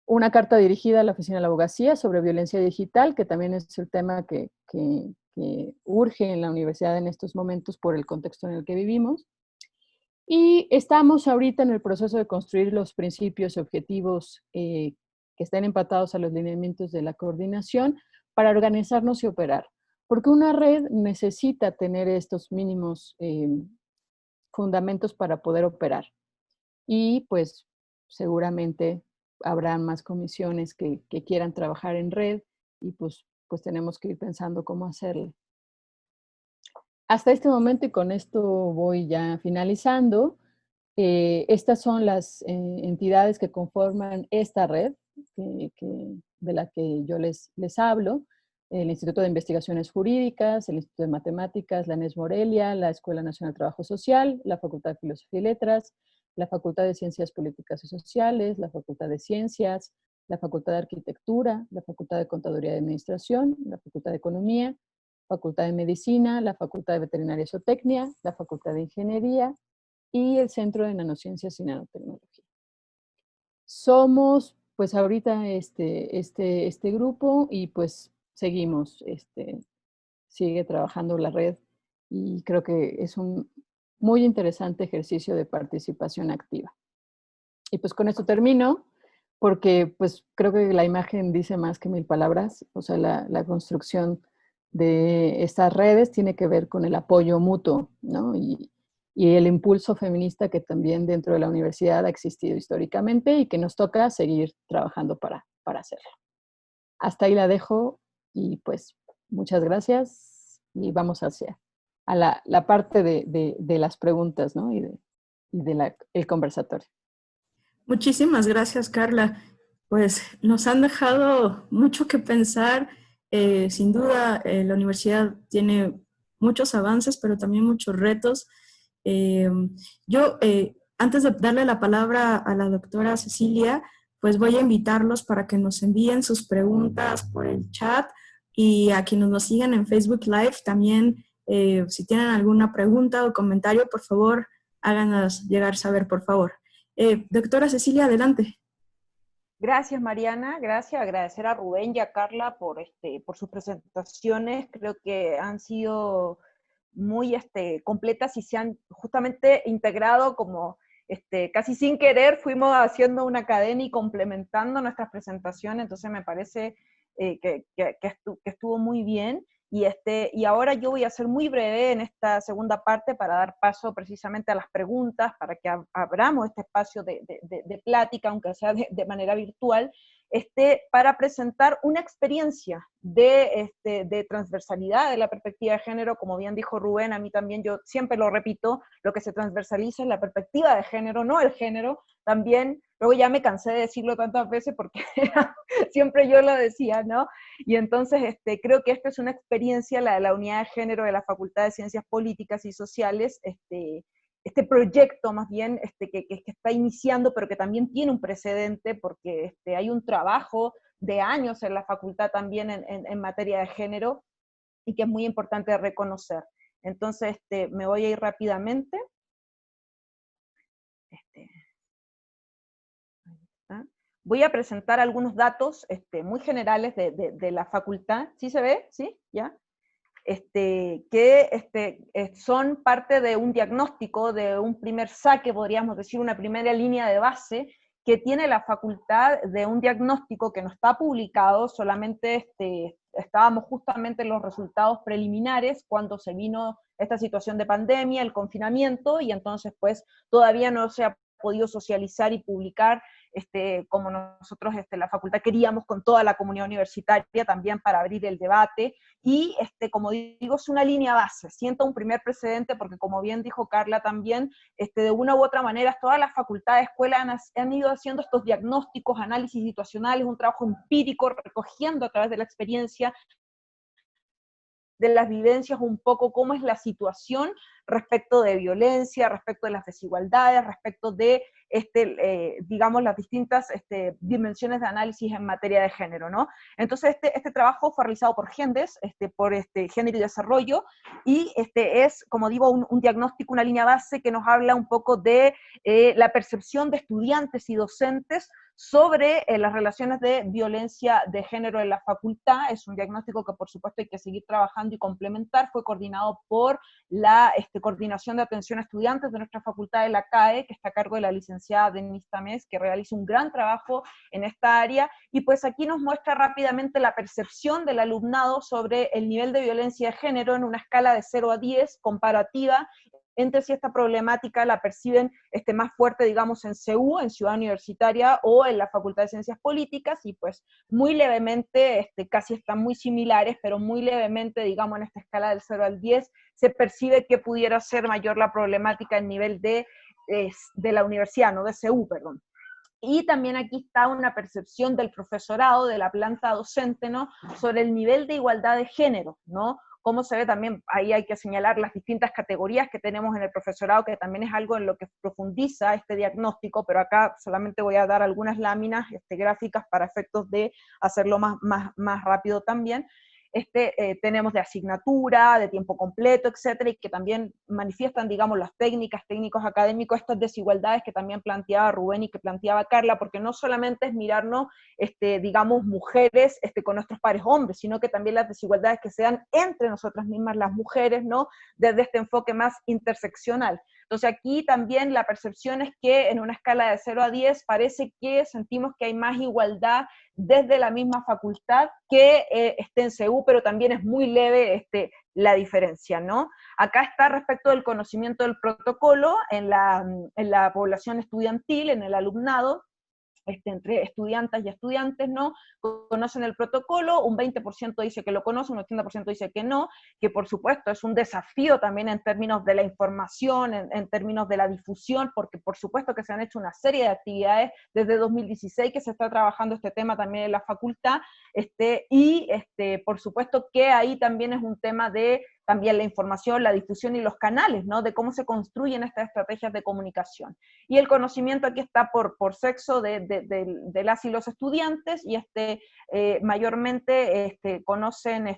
Una carta dirigida a la Oficina de la Abogacía sobre violencia digital, que también es el tema que urge en la universidad en estos momentos por el contexto en el que vivimos. Y estamos ahorita en el proceso de construir los principios y objetivos que estén empatados a los lineamientos de la coordinación para organizarnos y operar. Porque una red necesita tener estos mínimos fundamentos para poder operar. Y pues seguramente habrá más comisiones que quieran trabajar en red y pues tenemos que ir pensando cómo hacerlo. Hasta este momento, y con esto voy ya finalizando, estas son las entidades que conforman esta red de la que yo les hablo: el Instituto de Investigaciones Jurídicas, el Instituto de Matemáticas, la ANES Morelia, la Escuela Nacional de Trabajo Social, la Facultad de Filosofía y Letras, la Facultad de Ciencias Políticas y Sociales, la Facultad de Ciencias, la Facultad de Arquitectura, la Facultad de Contaduría y Administración, la Facultad de Economía, Facultad de Medicina, la Facultad de Veterinaria y Zootecnia, la Facultad de Ingeniería y el Centro de Nanociencias y Nanotecnología. Somos, pues ahorita este grupo y pues seguimos, sigue trabajando la red y creo que es un muy interesante ejercicio de participación activa. Y pues con esto termino, porque pues creo que la imagen dice más que 1000 palabras, o sea, la construcción de estas redes tiene que ver con el apoyo mutuo, ¿no? Y el impulso feminista que también dentro de la universidad ha existido históricamente y que nos toca seguir trabajando para hacerlo. Hasta ahí la dejo y pues muchas gracias y vamos a la parte de las preguntas, ¿no? Y el conversatorio. Muchísimas gracias, Carla. Pues nos han dejado mucho que pensar. Sin duda, la universidad tiene muchos avances, pero también muchos retos. Yo, antes de darle la palabra a la doctora Cecilia, pues voy a invitarlos para que nos envíen sus preguntas por el chat y a quienes nos sigan en Facebook Live también, si tienen alguna pregunta o comentario, por favor, háganos llegar saber, por favor. Doctora Cecilia, adelante. Gracias, Mariana. Gracias. Agradecer a Rubén y a Carla por sus presentaciones. Creo que han sido muy completas y se han justamente integrado como casi sin querer, fuimos haciendo una cadena y complementando nuestras presentaciones, entonces me parece que estuvo muy bien. Y ahora yo voy a ser muy breve en esta segunda parte para dar paso precisamente a las preguntas, para que abramos este espacio de plática, aunque sea de manera virtual, para presentar una experiencia de transversalidad de la perspectiva de género. Como bien dijo Rubén, a mí también, yo siempre lo repito, lo que se transversaliza es la perspectiva de género, no el género. También, luego ya me cansé de decirlo tantas veces porque siempre yo lo decía, ¿no? Y entonces creo que esta es una experiencia, la de la unidad de género de la Facultad de Ciencias Políticas y Sociales, este proyecto más bien que está iniciando, pero que también tiene un precedente, porque hay un trabajo de años en la facultad también en materia de género, y que es muy importante reconocer. Entonces, me voy a ir rápidamente. Voy a presentar algunos datos muy generales de la facultad. ¿Sí se ve? ¿Sí? ¿Ya? Son parte de un diagnóstico, de un primer saque, podríamos decir, una primera línea de base que tiene la facultad, de un diagnóstico que no está publicado, solamente estábamos justamente en los resultados preliminares cuando se vino esta situación de pandemia, el confinamiento, y entonces pues todavía no se ha podido socializar y publicar como nosotros la facultad queríamos, con toda la comunidad universitaria también, para abrir el debate. Y como digo, es una línea base, sienta un primer precedente, porque como bien dijo Carla también, de una u otra manera todas las facultades, escuelas han ido haciendo estos diagnósticos, análisis situacionales, un trabajo empírico, recogiendo a través de la experiencia, de las vivencias, un poco cómo es la situación respecto de violencia, respecto de las desigualdades, respecto de, digamos, las distintas dimensiones de análisis en materia de género, ¿no? Entonces, este trabajo fue realizado por GENDES, por Género y Desarrollo, y es, como digo, un diagnóstico, una línea base que nos habla un poco de la percepción de estudiantes y docentes sobre las relaciones de violencia de género en la facultad. Es un diagnóstico que por supuesto hay que seguir trabajando y complementar. Fue coordinado por la Coordinación de Atención a Estudiantes de nuestra facultad de la CAE, que está a cargo de la licenciada Denise Tamés, que realiza un gran trabajo en esta área, y pues aquí nos muestra rápidamente la percepción del alumnado sobre el nivel de violencia de género en una escala de 0 a 10 comparativa, entre si esta problemática la perciben más fuerte, digamos, en CU, en Ciudad Universitaria, o en la Facultad de Ciencias Políticas, y pues muy levemente, casi están muy similares, pero muy levemente, digamos, en esta escala del 0 al 10, se percibe que pudiera ser mayor la problemática en nivel de la universidad, no de CU, perdón. Y también aquí está una percepción del profesorado, de la planta docente, ¿no?, sobre el nivel de igualdad de género, ¿no? Cómo se ve también, ahí hay que señalar las distintas categorías que tenemos en el profesorado, que también es algo en lo que profundiza este diagnóstico, pero acá solamente voy a dar algunas láminas gráficas para efectos de hacerlo más rápido también. Tenemos de asignatura, de tiempo completo, etcétera, y que también manifiestan, digamos, las técnicos académicos, estas desigualdades que también planteaba Rubén y que planteaba Carla, porque no solamente es mirarnos, digamos, mujeres con nuestros pares hombres, sino que también las desigualdades que se dan entre nosotras mismas, las mujeres, ¿no?, desde este enfoque más interseccional. Entonces aquí también la percepción es que en una escala de 0 a 10 parece que sentimos que hay más igualdad desde la misma facultad que esté en CU, pero también es muy leve la diferencia, ¿no? Acá está respecto del conocimiento del protocolo en la población estudiantil, en el alumnado, entre estudiantes y estudiantes, ¿no? Conocen el protocolo, un 20% dice que lo conoce, un 80% dice que no, que por supuesto es un desafío también en términos de la información, en términos de la difusión, porque por supuesto que se han hecho una serie de actividades desde 2016 que se está trabajando este tema también en la facultad, y por supuesto que ahí también es un tema de también la información, la difusión y los canales, ¿no?, de cómo se construyen estas estrategias de comunicación. Y el conocimiento aquí está por sexo de las y los estudiantes, y mayormente conocen,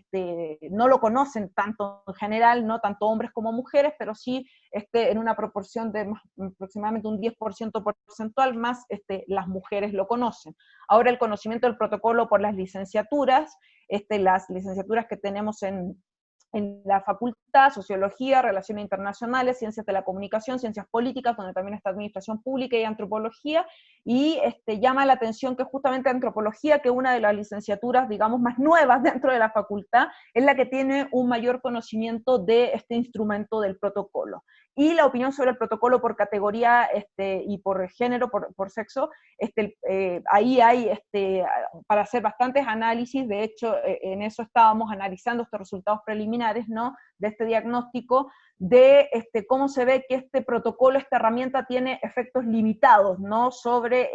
no lo conocen tanto en general, no tanto hombres como mujeres, pero sí en una proporción de aproximadamente un 10% porcentual más, las mujeres lo conocen. Ahora el conocimiento del protocolo por las licenciaturas que tenemos en la facultad, Sociología, Relaciones Internacionales, Ciencias de la Comunicación, Ciencias Políticas, donde también está Administración Pública y Antropología, y llama la atención que justamente Antropología, que es una de las licenciaturas, digamos, más nuevas dentro de la facultad, es la que tiene un mayor conocimiento de este instrumento del protocolo. Y la opinión sobre el protocolo por categoría y por género, por sexo, ahí hay para hacer bastantes análisis. De hecho, en eso estábamos analizando estos resultados preliminares, ¿no?, de este diagnóstico, de cómo se ve que este protocolo, esta herramienta tiene efectos limitados, ¿no?, sobre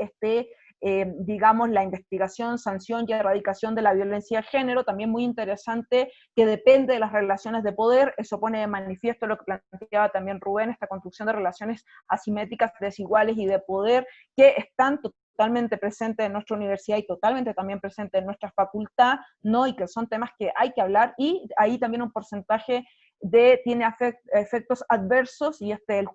digamos, la investigación, sanción y erradicación de la violencia de género, también muy interesante, que depende de las relaciones de poder. Eso pone de manifiesto lo que planteaba también Rubén, esta construcción de relaciones asimétricas, desiguales y de poder, que están totalmente presentes en nuestra universidad y totalmente también presentes en nuestra facultad, ¿no? Y que son temas que hay que hablar, y ahí también un porcentaje tiene efectos adversos, y el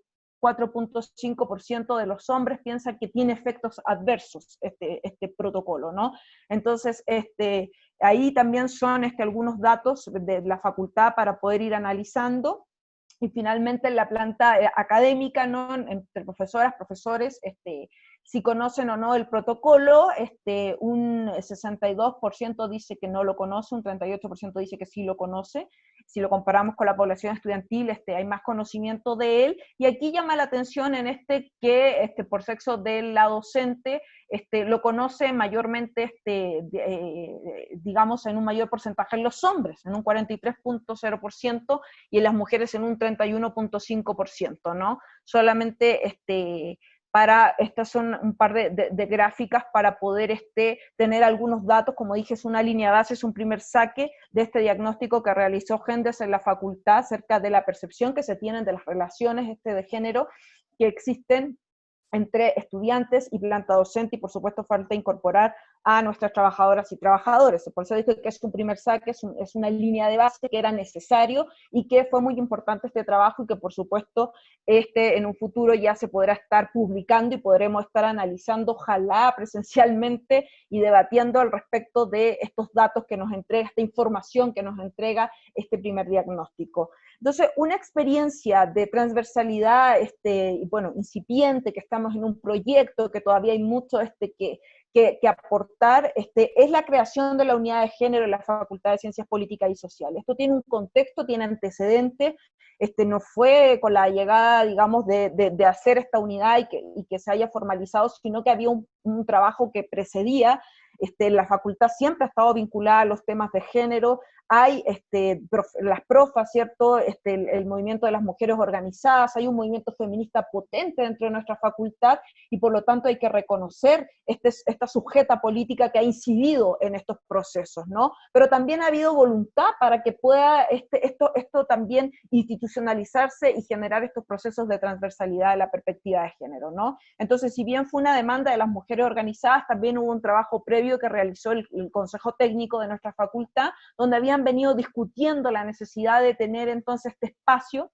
4.5% de los hombres piensan que tiene efectos adversos este protocolo, ¿no? Entonces, ahí también son algunos datos de la facultad para poder ir analizando. Y finalmente en la planta académica, ¿no? Entre profesoras, profesores, si conocen o no el protocolo, un 62% dice que no lo conoce, un 38% dice que sí lo conoce. Si lo comparamos con la población estudiantil, hay más conocimiento de él, y aquí llama la atención en que por sexo de la docente, lo conoce mayormente, digamos, en un mayor porcentaje en los hombres, en un 43.0%, y en las mujeres en un 31.5%, ¿no? Solamente estas son un par de gráficas para poder tener algunos datos. Como dije, es una línea base, es un primer saque de este diagnóstico que realizó Genders en la facultad acerca de la percepción que se tienen de las relaciones de género que existen entre estudiantes y planta docente, y por supuesto falta incorporar a nuestras trabajadoras y trabajadores. Por eso dije que es un primer saque, es una línea de base que era necesario y que fue muy importante este trabajo, y que por supuesto en un futuro ya se podrá estar publicando y podremos estar analizando, ojalá presencialmente, y debatiendo al respecto de estos datos que nos entrega, esta información que nos entrega este primer diagnóstico. Entonces, una experiencia de transversalidad, bueno, incipiente, que estamos en un proyecto, que todavía hay mucho que aportar, es la creación de la unidad de género en la Facultad de Ciencias Políticas y Sociales. Esto tiene un contexto, tiene antecedentes, no fue con la llegada, digamos, de hacer esta unidad y que se haya formalizado, sino que había un trabajo que precedía. La facultad siempre ha estado vinculada a los temas de género. Hay las profas, ¿cierto? El movimiento de las mujeres organizadas, hay un movimiento feminista potente dentro de nuestra facultad, y por lo tanto hay que reconocer esta sujeta política que ha incidido en estos procesos, ¿no? Pero también ha habido voluntad para que pueda esto también institucionalizarse y generar estos procesos de transversalidad de la perspectiva de género, ¿no? Entonces, si bien fue una demanda de las mujeres organizadas, también hubo un trabajo previo que realizó el Consejo Técnico de nuestra facultad, donde habían venido discutiendo la necesidad de tener entonces este espacio,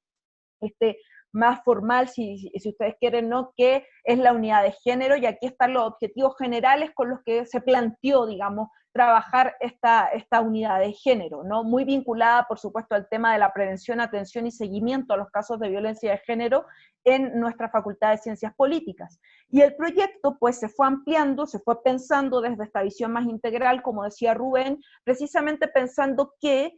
más formal, si ustedes quieren, ¿no? Que es la unidad de género, y aquí están los objetivos generales con los que se planteó, digamos, trabajar esta unidad de género, ¿no? Muy vinculada, por supuesto, al tema de la prevención, atención y seguimiento a los casos de violencia de género en nuestra Facultad de Ciencias Políticas. Y el proyecto, pues, se fue ampliando, se fue pensando desde esta visión más integral, como decía Rubén, precisamente pensando que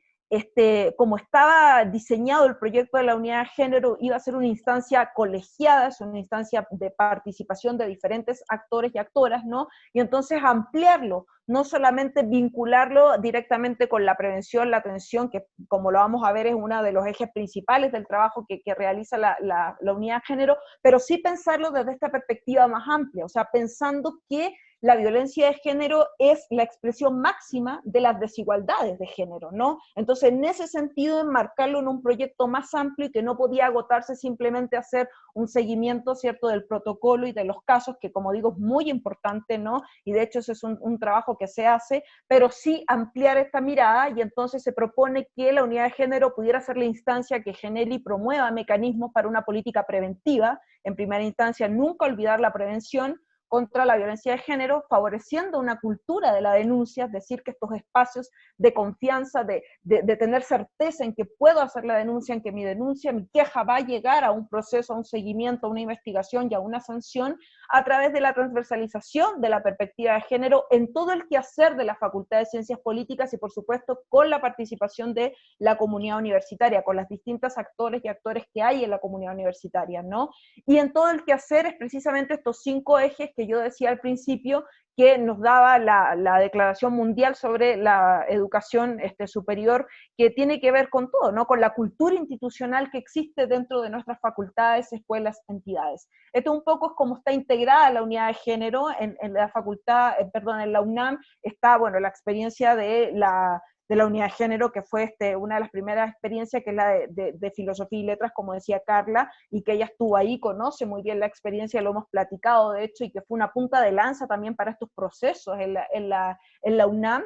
como estaba diseñado el proyecto de la unidad de género, iba a ser una instancia colegiada, es una instancia de participación de diferentes actores y actoras, ¿no? Y entonces ampliarlo, no solamente vincularlo directamente con la prevención, la atención, que como lo vamos a ver es uno de los ejes principales del trabajo que realiza la unidad de género, pero sí pensarlo desde esta perspectiva más amplia, o sea, pensando que la violencia de género es la expresión máxima de las desigualdades de género, ¿no? Entonces, en ese sentido, enmarcarlo en un proyecto más amplio y que no podía agotarse simplemente a hacer un seguimiento, ¿cierto?, del protocolo y de los casos, que como digo, es muy importante, ¿no? Y de hecho, ese es un trabajo que se hace, pero sí ampliar esta mirada, y entonces se propone que la unidad de género pudiera ser la instancia que genere y promueva mecanismos para una política preventiva. En primera instancia, nunca olvidar la prevención contra la violencia de género, favoreciendo una cultura de la denuncia, es decir, que estos espacios de confianza, de tener certeza en que puedo hacer la denuncia, en que mi denuncia, mi queja va a llegar a un proceso, a un seguimiento, a una investigación y a una sanción, a través de la transversalización de la perspectiva de género en todo el quehacer de la Facultad de Ciencias Políticas, y por supuesto con la participación de la comunidad universitaria, con las distintas actores y actores que hay en la comunidad universitaria, ¿no? Y en todo el quehacer es precisamente estos 5 ejes que yo decía al principio, que nos daba la Declaración Mundial sobre la Educación Superior, que tiene que ver con todo, ¿no? Con la cultura institucional que existe dentro de nuestras facultades, escuelas, entidades. Esto un poco es como está integrada la unidad de género en la facultad, en la UNAM, está, bueno, la experiencia de la unidad de género, que fue una de las primeras experiencias, que es la de filosofía y letras, como decía Carla, y que ella estuvo ahí, conoce muy bien la experiencia, lo hemos platicado de hecho, y que fue una punta de lanza también para estos procesos en la UNAM,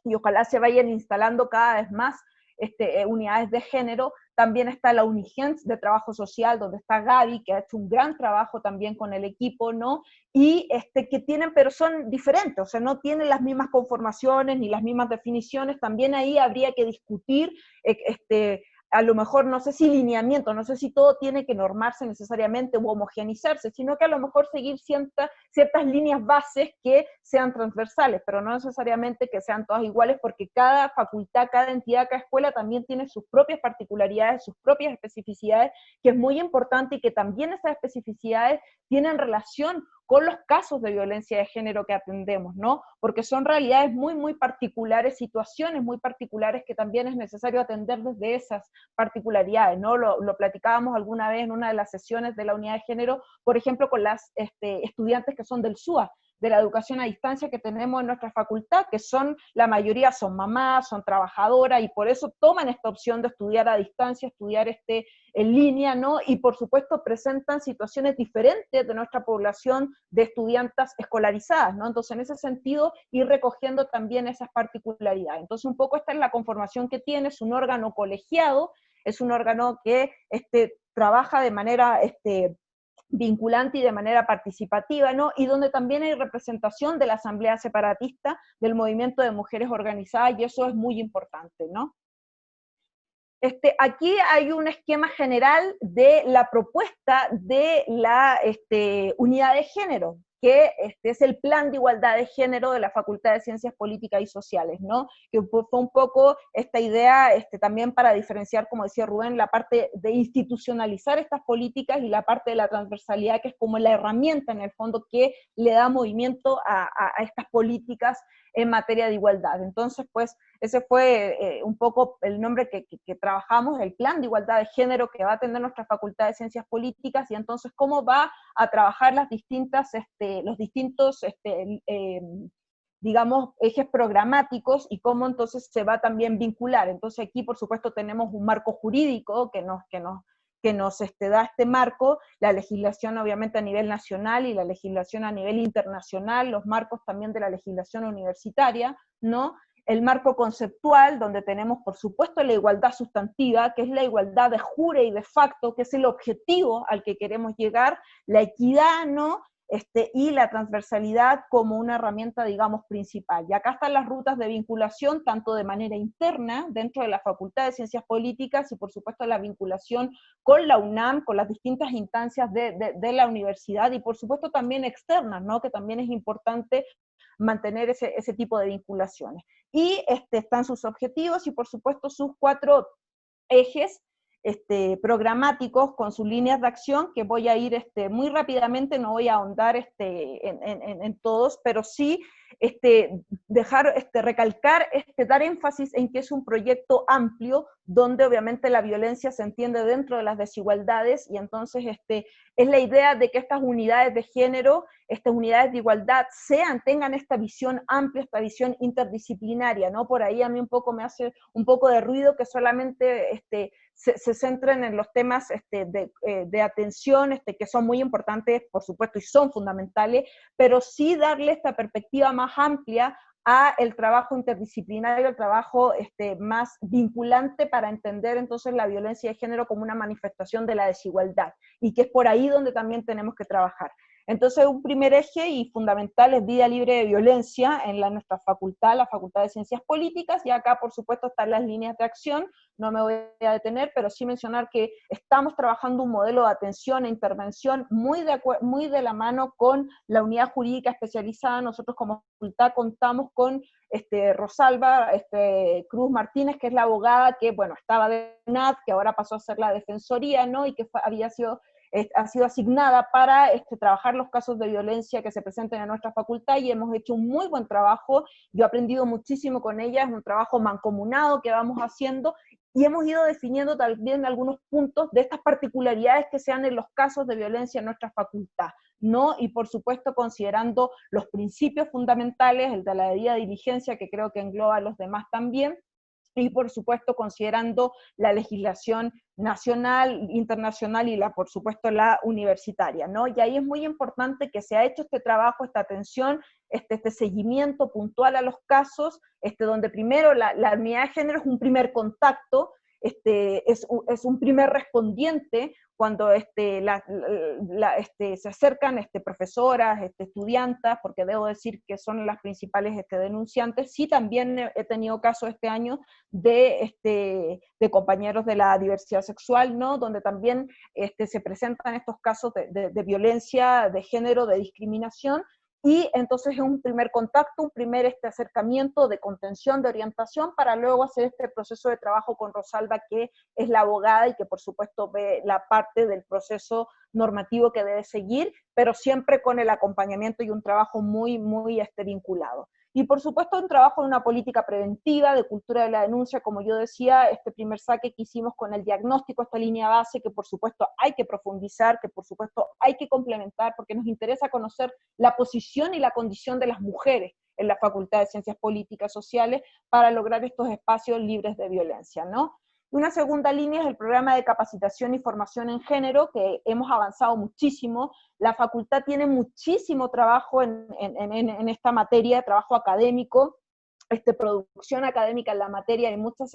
y ojalá se vayan instalando cada vez más unidades de género. También está la Unigents de Trabajo Social, donde está Gaby, que ha hecho un gran trabajo también con el equipo, ¿no? Y que tienen, pero son diferentes, o sea, no tienen las mismas conformaciones ni las mismas definiciones. También ahí habría que discutir a lo mejor, no sé si lineamiento, no sé si todo tiene que normarse necesariamente o homogeneizarse, sino que a lo mejor seguir ciertas líneas bases que sean transversales, pero no necesariamente que sean todas iguales, porque cada facultad, cada entidad, cada escuela también tiene sus propias particularidades, sus propias especificidades, que es muy importante, y que también esas especificidades tienen relación con los casos de violencia de género que atendemos, ¿no? Porque son realidades muy, muy particulares, situaciones muy particulares que también es necesario atender desde esas particularidades, ¿no? Lo platicábamos alguna vez en una de las sesiones de la unidad de género, por ejemplo, con las estudiantes que son del SUA, de la educación a distancia que tenemos en nuestra facultad, que son, la mayoría son mamás, son trabajadoras, y por eso toman esta opción de estudiar a distancia, estudiar en línea, ¿no? Y por supuesto presentan situaciones diferentes de nuestra población de estudiantes escolarizadas, ¿no? Entonces, en ese sentido, ir recogiendo también esas particularidades. Entonces, un poco esta es la conformación que tiene, es un órgano colegiado, es un órgano que trabaja de manera vinculante y de manera participativa, ¿no? Y donde también hay representación de la asamblea separatista, del movimiento de mujeres organizadas, y eso es muy importante, ¿no? Aquí hay un esquema general de la propuesta de la unidad de género, que es el plan de igualdad de género de la Facultad de Ciencias Políticas y Sociales, ¿no? Que fue un poco esta idea también para diferenciar, como decía Rubén, la parte de institucionalizar estas políticas y la parte de la transversalidad, que es como la herramienta en el fondo que le da movimiento a estas políticas en materia de igualdad. Entonces, pues, ese fue un poco el nombre que trabajamos, el plan de igualdad de género que va a tener nuestra Facultad de Ciencias Políticas, y entonces cómo va a trabajar los distintos, digamos, ejes programáticos, y cómo entonces se va también vincular. Entonces aquí, por supuesto, tenemos un marco jurídico que nos da este marco, la legislación obviamente a nivel nacional y la legislación a nivel internacional, los marcos también de la legislación universitaria, ¿no? El marco conceptual, donde tenemos, por supuesto, la igualdad sustantiva, que es la igualdad de jure y de facto, que es el objetivo al que queremos llegar, la equidad, ¿no? Y la transversalidad como una herramienta, digamos, principal. Y acá están las rutas de vinculación, tanto de manera interna, dentro de la Facultad de Ciencias Políticas, y por supuesto la vinculación con la UNAM, con las distintas instancias de la universidad, y por supuesto también externas, ¿no? Que también es importante mantener ese tipo de vinculaciones. Y están sus objetivos y por supuesto sus 4 ejes programáticos con sus líneas de acción, que voy a ir muy rápidamente, no voy a ahondar en todos, pero sí recalcar, dar énfasis en que es un proyecto amplio, donde obviamente la violencia se entiende dentro de las desigualdades, y entonces es la idea de que estas unidades de género, estas unidades de igualdad, tengan esta visión amplia, esta visión interdisciplinaria, ¿no? Por ahí a mí un poco me hace un poco de ruido que solamente se centren en los temas de atención, que son muy importantes, por supuesto, y son fundamentales, pero sí darle esta perspectiva más amplia a el trabajo interdisciplinario, el trabajo más vinculante, para entender entonces la violencia de género como una manifestación de la desigualdad, y que es por ahí donde también tenemos que trabajar. Entonces, un primer eje y fundamental es vida libre de violencia en nuestra facultad, la Facultad de Ciencias Políticas, y acá, por supuesto, están las líneas de acción. No me voy a detener, pero sí mencionar que estamos trabajando un modelo de atención e intervención muy de la mano con la unidad jurídica especializada. Nosotros como facultad contamos con Rosalba Cruz Martínez, que es la abogada que, bueno, estaba de NAD, que ahora pasó a ser la Defensoría, ¿no? Y que había sido ha sido asignada para trabajar los casos de violencia que se presenten en nuestra facultad, y hemos hecho un muy buen trabajo. Yo he aprendido muchísimo con ella, es un trabajo mancomunado que vamos haciendo, y hemos ido definiendo también algunos puntos de estas particularidades que se dan en los casos de violencia en nuestra facultad, ¿no? Y por supuesto considerando los principios fundamentales, el de la debida diligencia, que creo que engloba a los demás también, y por supuesto considerando la legislación nacional, internacional y por supuesto la universitaria, ¿no? Y ahí es muy importante que se ha hecho este trabajo, esta atención, este seguimiento puntual a los casos, donde primero la unidad de género es un primer contacto, es un primer respondiente cuando se acercan profesoras, estudiantas, porque debo decir que son las principales denunciantes. Sí, también he tenido casos este año de compañeros de la diversidad sexual, ¿no? Donde también se presentan estos casos de violencia de género, de discriminación, y entonces es un primer contacto, un primer acercamiento de contención, de orientación, para luego hacer este proceso de trabajo con Rosalba, que es la abogada y que por supuesto ve la parte del proceso normativo que debe seguir, pero siempre con el acompañamiento y un trabajo muy, muy vinculado. Y por supuesto un trabajo en una política preventiva, de cultura de la denuncia, como yo decía, este primer saque que hicimos con el diagnóstico, esta línea base, que por supuesto hay que profundizar, que por supuesto hay que complementar, porque nos interesa conocer la posición y la condición de las mujeres en la Facultad de Ciencias Políticas y Sociales para lograr estos espacios libres de violencia, ¿no? Una segunda línea es el programa de capacitación y formación en género, que hemos avanzado muchísimo. La facultad tiene muchísimo trabajo en esta materia, trabajo académico, producción académica en la materia. Hay muchas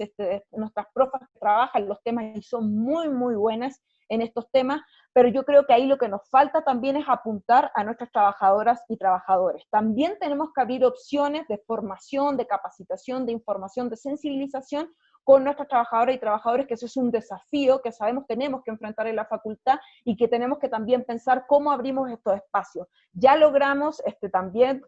nuestras profes que trabajan los temas y son muy, muy buenas en estos temas, pero yo creo que ahí lo que nos falta también es apuntar a nuestras trabajadoras y trabajadores. También tenemos que abrir opciones de formación, de capacitación, de información, de sensibilización con nuestras trabajadoras y trabajadores, que eso es un desafío que sabemos tenemos que enfrentar en la facultad y que tenemos que también pensar cómo abrimos estos espacios. Ya logramos también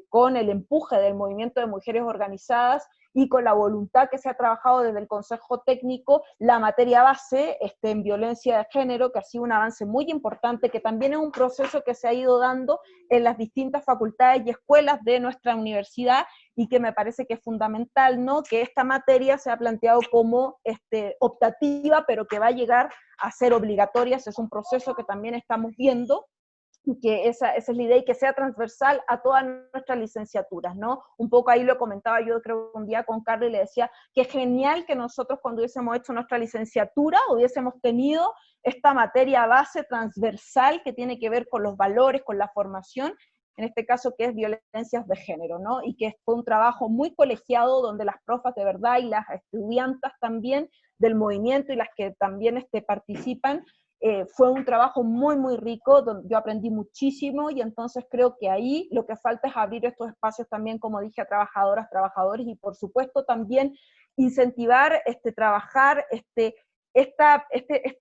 con el empuje del movimiento de mujeres organizadas y con la voluntad que se ha trabajado desde el Consejo Técnico, la materia base en violencia de género, que ha sido un avance muy importante, que también es un proceso que se ha ido dando en las distintas facultades y escuelas de nuestra universidad, y que me parece que es fundamental, ¿no? Que esta materia se ha planteado como optativa, pero que va a llegar a ser obligatoria. Ese es un proceso que también estamos viendo, que esa es la idea, y que sea transversal a todas nuestras licenciaturas, ¿no? Un poco ahí lo comentaba yo, creo, un día con Carlos, y le decía que es genial que nosotros, cuando hubiésemos hecho nuestra licenciatura, hubiésemos tenido esta materia base transversal que tiene que ver con los valores, con la formación, en este caso que es violencias de género, ¿no? Y que fue un trabajo muy colegiado, donde las profas de verdad y las estudiantas también del movimiento y las que también participan, fue un trabajo muy, muy rico, donde yo aprendí muchísimo, y entonces creo que ahí lo que falta es abrir estos espacios también, como dije, a trabajadoras, trabajadores, y por supuesto también incentivar, trabajar este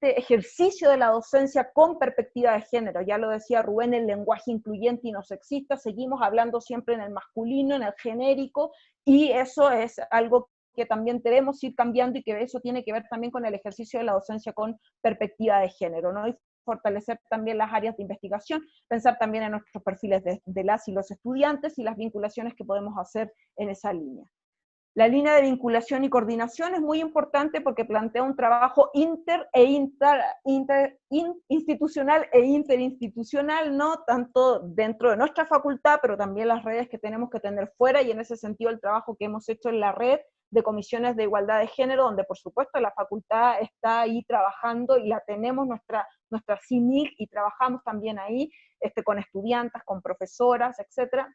ejercicio de la docencia con perspectiva de género. Ya lo decía Rubén, el lenguaje incluyente y no sexista, seguimos hablando siempre en el masculino, en el genérico, y eso es algo que también debemos ir cambiando, y que eso tiene que ver también con el ejercicio de la docencia con perspectiva de género, ¿no? Y fortalecer también las áreas de investigación, pensar también en nuestros perfiles de las y los estudiantes y las vinculaciones que podemos hacer en esa línea. La línea de vinculación y coordinación es muy importante porque plantea un trabajo institucional e interinstitucional, ¿no? Tanto dentro de nuestra facultad, pero también las redes que tenemos que tener fuera, y en ese sentido el trabajo que hemos hecho en la red de comisiones de igualdad de género, donde por supuesto la facultad está ahí trabajando, y la tenemos nuestra CINIC, y trabajamos también ahí con estudiantes, con profesoras, etcétera.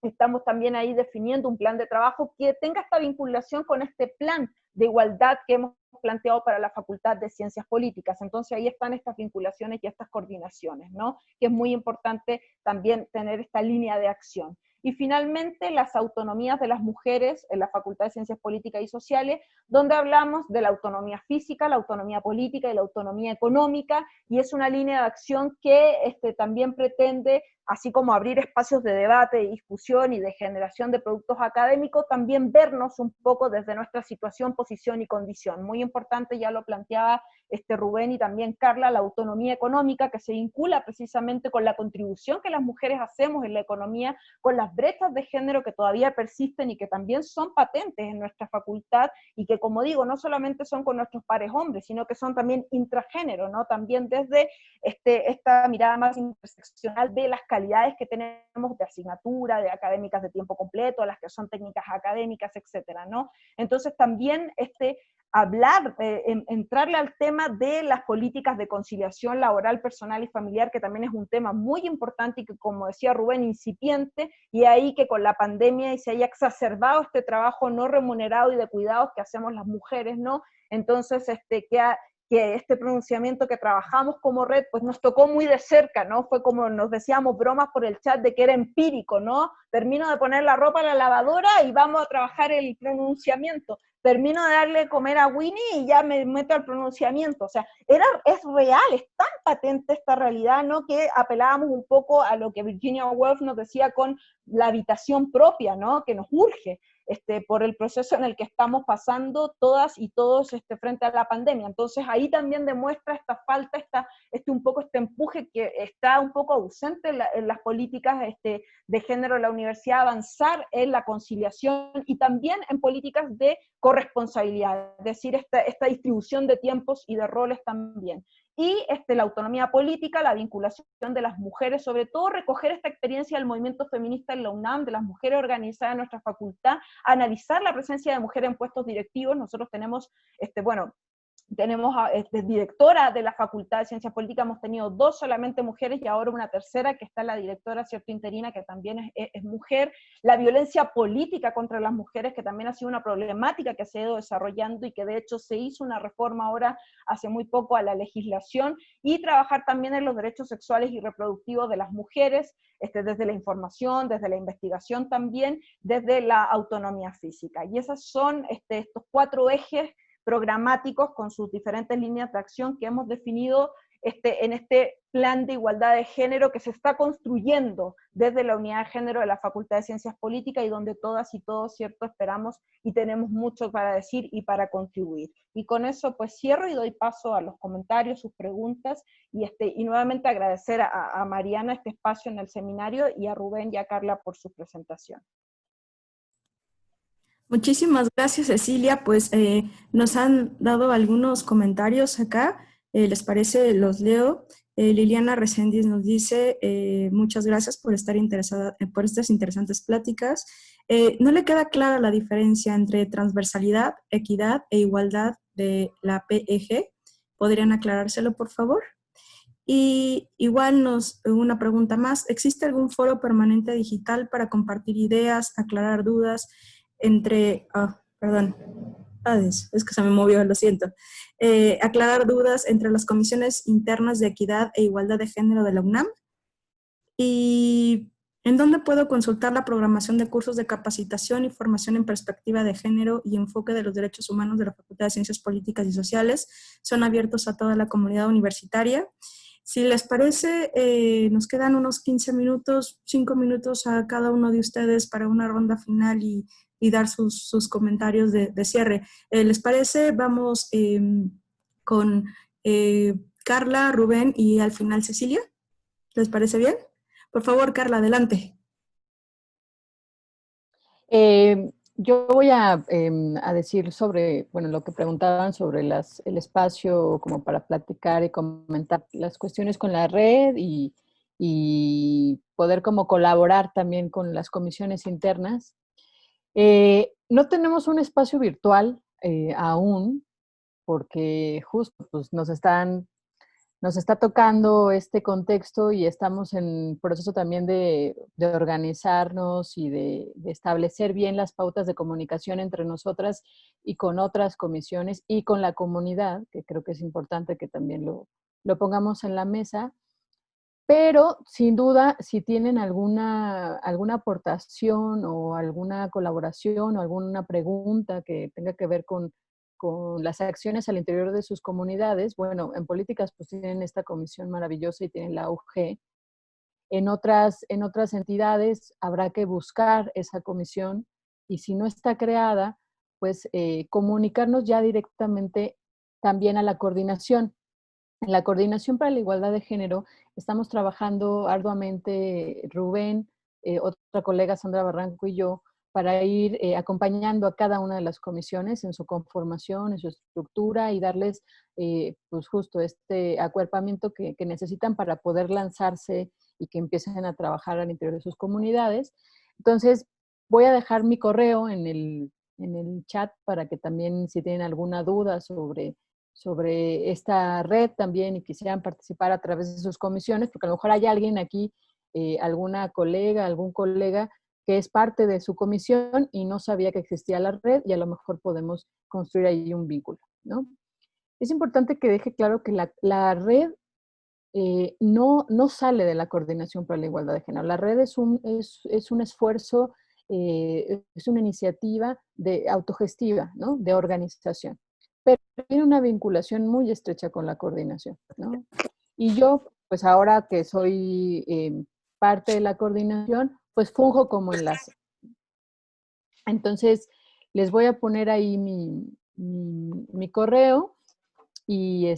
Estamos también ahí definiendo un plan de trabajo que tenga esta vinculación con este plan de igualdad que hemos planteado para la Facultad de Ciencias Políticas. Entonces ahí están estas vinculaciones y estas coordinaciones, ¿no? Que es muy importante también tener esta línea de acción. Y finalmente, las autonomías de las mujeres en la Facultad de Ciencias Políticas y Sociales, donde hablamos de la autonomía física, la autonomía política y la autonomía económica, y es una línea de acción que también pretende así como abrir espacios de debate, de discusión y de generación de productos académicos, también vernos un poco desde nuestra situación, posición y condición. Muy importante, ya lo planteaba Rubén y también Carla, la autonomía económica que se vincula precisamente con la contribución que las mujeres hacemos en la economía, con las brechas de género que todavía persisten y que también son patentes en nuestra facultad y que, como digo, no solamente son con nuestros pares hombres, sino que son también intragénero, ¿no? También desde esta mirada más interseccional de las calidades que tenemos de asignatura, de académicas de tiempo completo, las que son técnicas académicas, etcétera, ¿no? Entonces también hablar, entrarle al tema de las políticas de conciliación laboral, personal y familiar, que también es un tema muy importante y que, como decía Rubén, incipiente, y ahí que con la pandemia y se haya exacerbado este trabajo no remunerado y de cuidados que hacemos las mujeres, ¿no? Entonces, que este pronunciamiento que trabajamos como red, pues nos tocó muy de cerca, ¿no? Fue como nos decíamos bromas por el chat de que era empírico, ¿no? Termino de poner la ropa a la lavadora y vamos a trabajar el pronunciamiento. Termino de darle comer a Winnie y ya me meto al pronunciamiento. O sea, es real, es tan patente esta realidad, ¿no? Que apelábamos un poco a lo que Virginia Woolf nos decía con la habitación propia, ¿no? Que nos urge. Por el proceso en el que estamos pasando todas y todos frente a la pandemia. Entonces ahí también demuestra esta falta, este empuje que está un poco ausente en las políticas de género de la universidad, avanzar en la conciliación y también en políticas de corresponsabilidad, es decir, esta distribución de tiempos y de roles también. Y la autonomía política, la vinculación de las mujeres, sobre todo recoger esta experiencia del movimiento feminista en la UNAM, de las mujeres organizadas en nuestra facultad, analizar la presencia de mujeres en puestos directivos. Nosotros tenemos, tenemos directora de la Facultad de Ciencias Políticas, hemos tenido 2 solamente mujeres y ahora una tercera que está la directora, ¿cierto?, interina, que también es mujer. La violencia política contra las mujeres, que también ha sido una problemática que se ha ido desarrollando y que de hecho se hizo una reforma ahora hace muy poco a la legislación, y trabajar también en los derechos sexuales y reproductivos de las mujeres, desde la información, desde la investigación también, desde la autonomía física. Y esos son estos 4 ejes programáticos con sus diferentes líneas de acción que hemos definido en este plan de igualdad de género que se está construyendo desde la unidad de género de la Facultad de Ciencias Políticas y donde todas y todos, ¿cierto?, esperamos y tenemos mucho para decir y para contribuir. Y con eso pues cierro y doy paso a los comentarios, sus preguntas, y nuevamente agradecer a Mariana este espacio en el seminario y a Rubén y a Carla por su presentación. Muchísimas gracias, Cecilia. Pues nos han dado algunos comentarios acá. ¿Les parece? Los leo. Liliana Reséndiz nos dice, muchas gracias por estar interesada, por estas interesantes pláticas. No le queda clara la diferencia entre transversalidad, equidad e igualdad de la PEG. ¿Podrían aclarárselo, por favor? Y igual una pregunta más. ¿Existe algún foro permanente digital para compartir ideas, aclarar dudas entre, perdón, es que se me movió, lo siento, aclarar dudas entre las comisiones internas de equidad e igualdad de género de la UNAM? ¿Y en dónde puedo consultar la programación de cursos de capacitación y formación en perspectiva de género y enfoque de los derechos humanos de la Facultad de Ciencias Políticas y Sociales? Son abiertos a toda la comunidad universitaria. Si les parece, nos quedan unos 15 minutos, 5 minutos a cada uno de ustedes para una ronda final y dar sus comentarios de cierre. ¿Les parece? Vamos con Carla, Rubén y al final Cecilia. ¿Les parece bien? Por favor, Carla, adelante. Yo voy a decir sobre, bueno, lo que preguntaban sobre el espacio como para platicar y comentar las cuestiones con la red y poder como colaborar también con las comisiones internas. No tenemos un espacio virtual aún, porque justo pues, nos está tocando este contexto y estamos en proceso también de organizarnos y de establecer bien las pautas de comunicación entre nosotras y con otras comisiones y con la comunidad, que creo que es importante que también lo pongamos en la mesa. Pero, sin duda, si tienen alguna aportación o alguna colaboración o alguna pregunta que tenga que ver con las acciones al interior de sus comunidades, bueno, en políticas pues tienen esta comisión maravillosa y tienen la UG, En otras entidades habrá que buscar esa comisión y si no está creada, pues comunicarnos ya directamente también a la coordinación. En la Coordinación para la Igualdad de Género estamos trabajando arduamente Rubén, otra colega Sandra Barranco y yo, para ir acompañando a cada una de las comisiones en su conformación, en su estructura y darles pues justo este acuerpamiento que necesitan para poder lanzarse y que empiecen a trabajar al interior de sus comunidades. Entonces, voy a dejar mi correo en el chat para que también si tienen alguna duda sobre esta red también y quisieran participar a través de sus comisiones, porque a lo mejor hay alguien aquí, alguna colega, algún colega que es parte de su comisión y no sabía que existía la red y a lo mejor podemos construir ahí un vínculo, ¿no? Es importante que deje claro que la red no sale de la Coordinación para la Igualdad de Género. La red es un esfuerzo, es una iniciativa autogestiva, ¿no? De organización. Pero tiene una vinculación muy estrecha con la coordinación, ¿no? Y yo, pues ahora que soy parte de la coordinación, pues funjo como enlace. Entonces, les voy a poner ahí mi correo y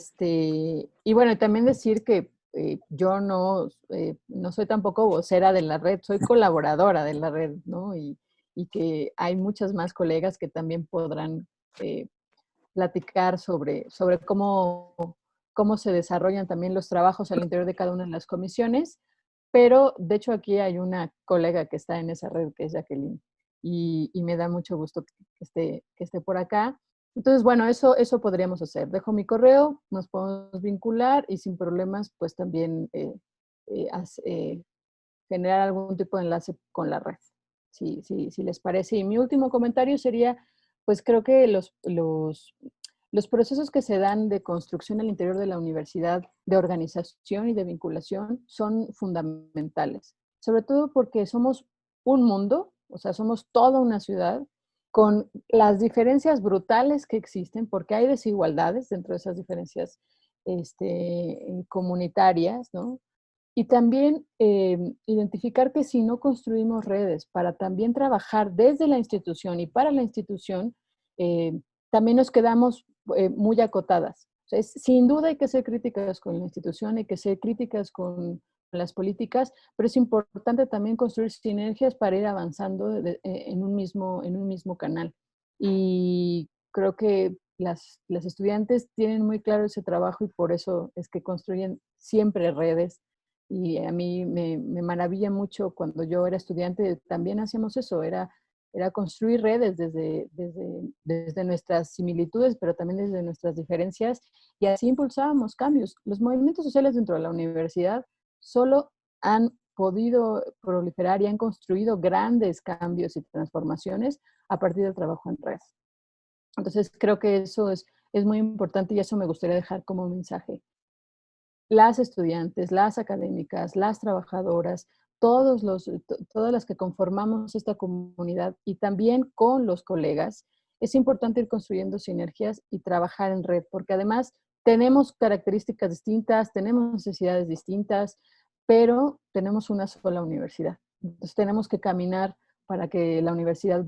bueno, también decir que yo no soy tampoco vocera de la red, soy colaboradora de la red, ¿no? Y que hay muchas más colegas que también podrán platicar sobre cómo se desarrollan también los trabajos al interior de cada una de las comisiones, pero de hecho aquí hay una colega que está en esa red, que es Jacqueline, y me da mucho gusto que esté por acá. Entonces, bueno, eso podríamos hacer. Dejo mi correo, nos podemos vincular y sin problemas, pues también generar algún tipo de enlace con la red, si les parece. Y mi último comentario sería, pues creo que los procesos que se dan de construcción al interior de la universidad, de organización y de vinculación, son fundamentales. Sobre todo porque somos un mundo, o sea, somos toda una ciudad, con las diferencias brutales que existen, porque hay desigualdades dentro de esas diferencias comunitarias, ¿no? Y también identificar que si no construimos redes para también trabajar desde la institución y para la institución, también nos quedamos muy acotadas. O sea, sin duda hay que ser críticas con la institución, hay que ser críticas con las políticas, pero es importante también construir sinergias para ir avanzando en un mismo canal. Y creo que las estudiantes tienen muy claro ese trabajo y por eso es que construyen siempre redes. Y a mí me maravilla mucho cuando yo era estudiante, también hacíamos eso, era construir redes desde nuestras similitudes, pero también desde nuestras diferencias, y así impulsábamos cambios. Los movimientos sociales dentro de la universidad solo han podido proliferar y han construido grandes cambios y transformaciones a partir del trabajo en red. Entonces creo que eso es muy importante y eso me gustaría dejar como mensaje. Las estudiantes, las académicas, las trabajadoras, todas las que conformamos esta comunidad y también con los colegas, es importante ir construyendo sinergias y trabajar en red, porque además tenemos características distintas, tenemos necesidades distintas, pero tenemos una sola universidad. Entonces tenemos que caminar para que la universidad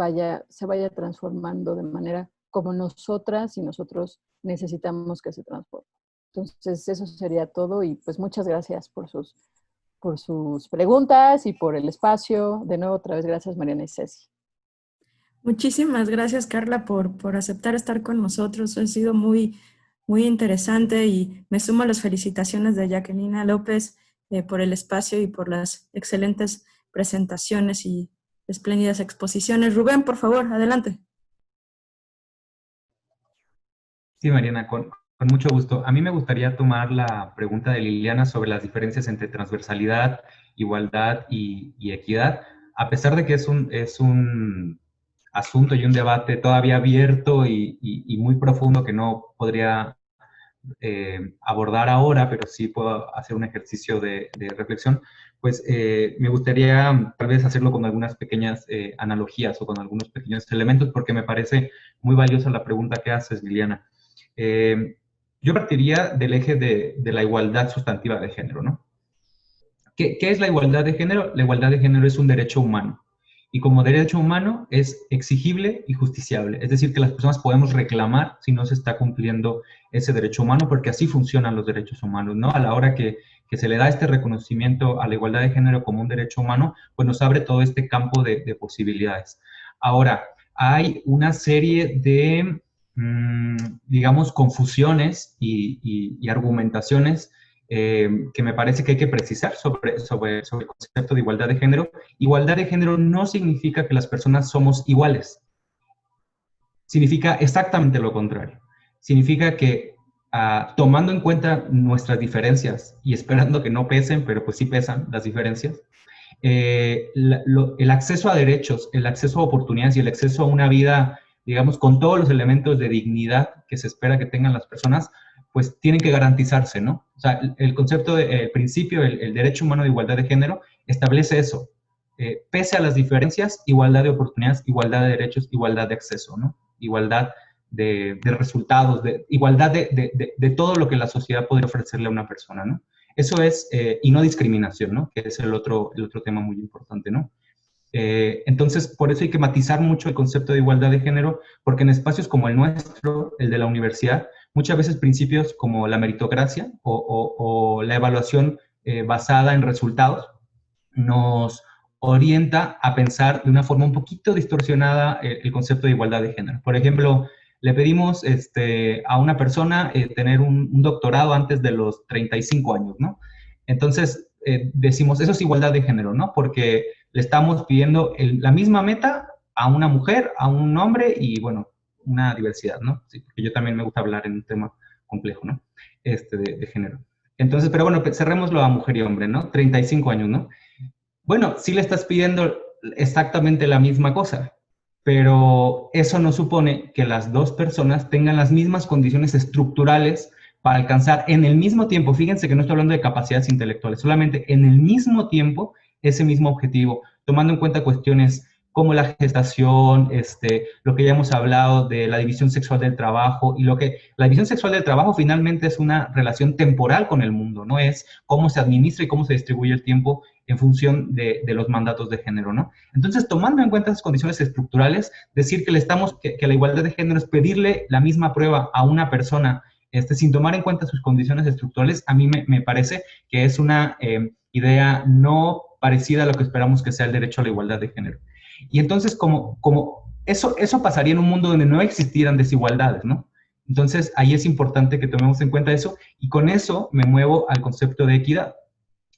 se vaya transformando de manera como nosotras y nosotros necesitamos que se transforme. Entonces, eso sería todo y pues muchas gracias por sus preguntas y por el espacio. De nuevo, otra vez, gracias Mariana y Ceci. Muchísimas gracias, Carla, por aceptar estar con nosotros. Ha sido muy, muy interesante y me sumo a las felicitaciones de Jacqueline López por el espacio y por las excelentes presentaciones y espléndidas exposiciones. Rubén, por favor, adelante. Sí, Mariana, con mucho gusto. A mí me gustaría tomar la pregunta de Liliana sobre las diferencias entre transversalidad, igualdad y equidad, a pesar de que es un asunto y un debate todavía abierto y muy profundo que no podría abordar ahora, pero sí puedo hacer un ejercicio de reflexión, pues me gustaría tal vez hacerlo con algunas pequeñas analogías o con algunos pequeños elementos, porque me parece muy valiosa la pregunta que haces, Liliana. Yo partiría del eje de la igualdad sustantiva de género, ¿no? ¿qué es la igualdad de género? La igualdad de género es un derecho humano. Y como derecho humano es exigible y justiciable. Es decir, que las personas podemos reclamar si no se está cumpliendo ese derecho humano, porque así funcionan los derechos humanos, ¿no? A la hora que se le da este reconocimiento a la igualdad de género como un derecho humano, pues nos abre todo este campo de posibilidades. Ahora, hay una serie de, digamos, confusiones y argumentaciones que me parece que hay que precisar sobre el concepto de igualdad de género. Igualdad de género no significa que las personas somos iguales. Significa exactamente lo contrario. Significa que tomando en cuenta nuestras diferencias y esperando que no pesen, pero pues sí pesan las diferencias, el acceso a derechos, el acceso a oportunidades y el acceso a una vida, digamos, con todos los elementos de dignidad que se espera que tengan las personas, pues tienen que garantizarse, ¿no? O sea, el concepto, el principio, el derecho humano de igualdad de género establece eso. Pese a las diferencias, igualdad de oportunidades, igualdad de derechos, igualdad de acceso, ¿no? Igualdad de resultados, igualdad de todo lo que la sociedad podría ofrecerle a una persona, ¿no? Eso es, y no discriminación, ¿no? Que es el otro tema muy importante, ¿no? Entonces, por eso hay que matizar mucho el concepto de igualdad de género, porque en espacios como el nuestro, el de la universidad, muchas veces principios como la meritocracia o la evaluación basada en resultados nos orienta a pensar de una forma un poquito distorsionada el concepto de igualdad de género. Por ejemplo, le pedimos a una persona tener un doctorado antes de los 35 años, ¿no? Entonces, decimos, eso es igualdad de género, ¿no? Porque le estamos pidiendo la misma meta a una mujer, a un hombre y, bueno, una diversidad, ¿no? Sí, porque yo también me gusta hablar en un tema complejo, ¿no? De género. Entonces, pero bueno, cerrémoslo a mujer y hombre, ¿no? 35 años, ¿no? Bueno, sí le estás pidiendo exactamente la misma cosa, pero eso no supone que las dos personas tengan las mismas condiciones estructurales para alcanzar en el mismo tiempo, fíjense que no estoy hablando de capacidades intelectuales, solamente en el mismo tiempo ese mismo objetivo, tomando en cuenta cuestiones como la gestación, lo que ya hemos hablado de la división sexual del trabajo, y la división sexual del trabajo finalmente es una relación temporal con el mundo, no es cómo se administra y cómo se distribuye el tiempo en función de los mandatos de género, ¿no? Entonces, tomando en cuenta esas condiciones estructurales, decir que la igualdad de género es pedirle la misma prueba a una persona sin tomar en cuenta sus condiciones estructurales, a mí me parece que es una idea no parecida a lo que esperamos que sea el derecho a la igualdad de género. Y entonces, como eso pasaría en un mundo donde no existieran desigualdades, ¿no? Entonces, ahí es importante que tomemos en cuenta eso, y con eso me muevo al concepto de equidad.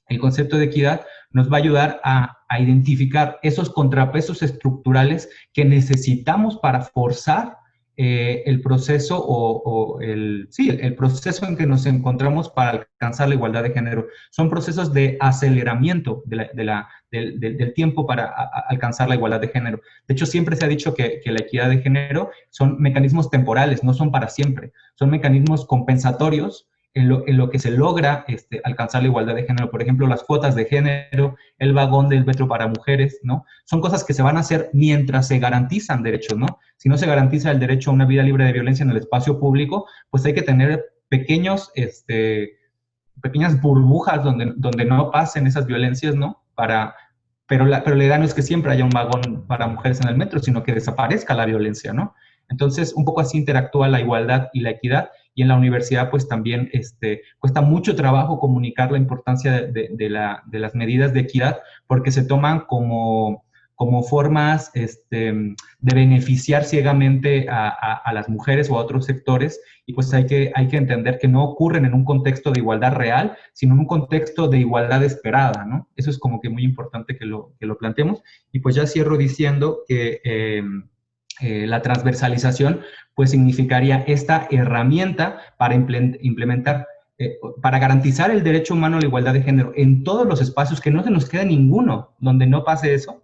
El concepto de equidad nos va a ayudar a identificar esos contrapesos estructurales que necesitamos para forzar el proceso el proceso en que nos encontramos para alcanzar la igualdad de género. Son procesos de aceleramiento del tiempo para alcanzar la igualdad de género. De hecho, siempre se ha dicho que la equidad de género son mecanismos temporales, no son para siempre. Son mecanismos compensatorios en lo que se logra alcanzar la igualdad de género. Por ejemplo, las cuotas de género, el vagón del metro para mujeres, ¿no? Son cosas que se van a hacer mientras se garantizan derechos, ¿no? Si no se garantiza el derecho a una vida libre de violencia en el espacio público, pues hay que tener pequeñas burbujas donde no pasen esas violencias, ¿no? Pero la idea no es que siempre haya un vagón para mujeres en el metro, sino que desaparezca la violencia, ¿no? Entonces, un poco así interactúa la igualdad y la equidad, y en la universidad pues también cuesta mucho trabajo comunicar la importancia de las medidas de equidad, porque se toman como formas de beneficiar ciegamente a las mujeres o a otros sectores, y pues hay que entender que no ocurren en un contexto de igualdad real, sino en un contexto de igualdad esperada, ¿no? Eso es como que muy importante que lo planteemos. Y pues ya cierro diciendo que la transversalización pues significaría esta herramienta para implementar, para garantizar el derecho humano a la igualdad de género en todos los espacios, que no se nos quede ninguno donde no pase eso,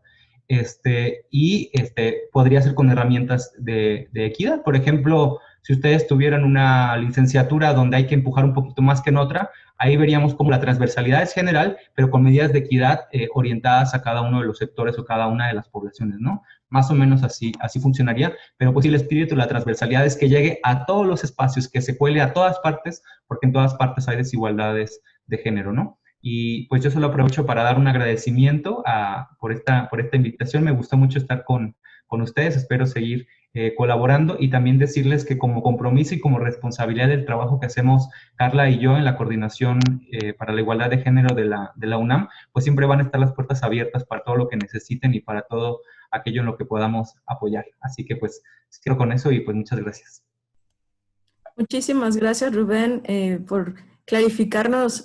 podría ser con herramientas de equidad. Por ejemplo, si ustedes tuvieran una licenciatura donde hay que empujar un poquito más que en otra, ahí veríamos como la transversalidad es general, pero con medidas de equidad orientadas a cada uno de los sectores o cada una de las poblaciones, ¿no? Más o menos así funcionaría, pero pues sí, el espíritu de la transversalidad es que llegue a todos los espacios, que se cuele a todas partes, porque en todas partes hay desigualdades de género, ¿no? Y pues yo solo aprovecho para dar un agradecimiento por esta invitación. Me gustó mucho estar con ustedes, espero seguir colaborando y también decirles que como compromiso y como responsabilidad del trabajo que hacemos Carla y yo en la coordinación para la igualdad de género de la UNAM, pues siempre van a estar las puertas abiertas para todo lo que necesiten y para todo aquello en lo que podamos apoyar. Así que pues quiero con eso y pues muchas gracias. Muchísimas gracias, Rubén, por clarificarnos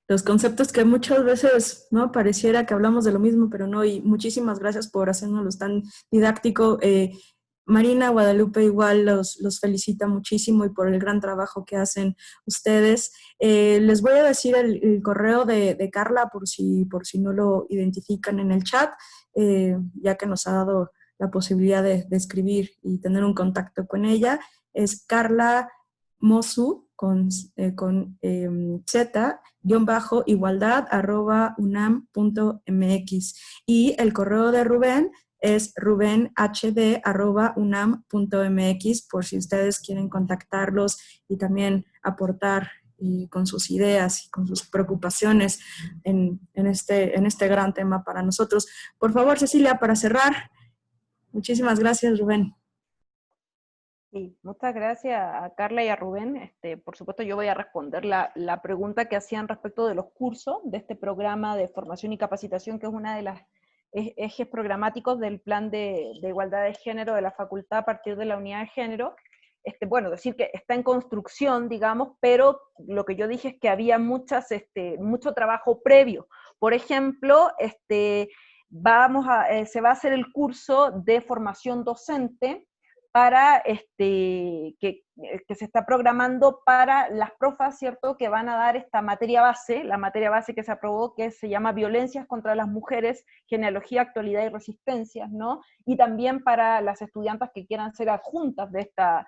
los conceptos que muchas veces no pareciera que hablamos de lo mismo, pero no, y muchísimas gracias por hacernos tan didáctico. Marina, Guadalupe igual los felicita muchísimo y por el gran trabajo que hacen ustedes. Les voy a decir el correo de Carla por si no lo identifican en el chat, ya que nos ha dado la posibilidad de escribir y tener un contacto con ella. Es Carla Mosu con Z, _igualdad@unam.mx. Y el correo de Rubén es rubenhd@unam.mx, por si ustedes quieren contactarlos y también aportar y con sus ideas y con sus preocupaciones en este gran tema para nosotros. Por favor, Cecilia, para cerrar. Muchísimas gracias, Rubén. Sí, muchas gracias a Carla y a Rubén. Por supuesto, yo voy a responder la pregunta que hacían respecto de los cursos de este programa de formación y capacitación, que es una de las ejes programáticos del plan de igualdad de género de la facultad a partir de la unidad de género. Bueno, decir que está en construcción, digamos, pero lo que yo dije es que había mucho trabajo previo. Por ejemplo, se va a hacer el curso de formación docente para que se está programando para las profas, ¿cierto?, que van a dar esta materia base, la materia base que se aprobó, que se llama Violencias contra las Mujeres, Genealogía, Actualidad y Resistencias, ¿no? Y también para las estudiantes que quieran ser adjuntas de esta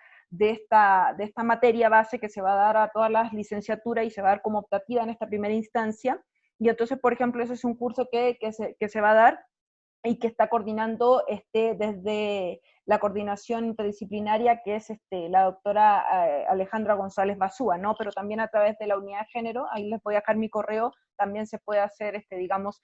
materia base que se va a dar a todas las licenciaturas y se va a dar como optativa en esta primera instancia. Y entonces, por ejemplo, ese es un curso que se va a dar y que está coordinando desde la coordinación interdisciplinaria, que es la doctora Alejandra González Basúa, ¿no? Pero también a través de la unidad de género, ahí les voy a dejar mi correo, también se puede hacer digamos,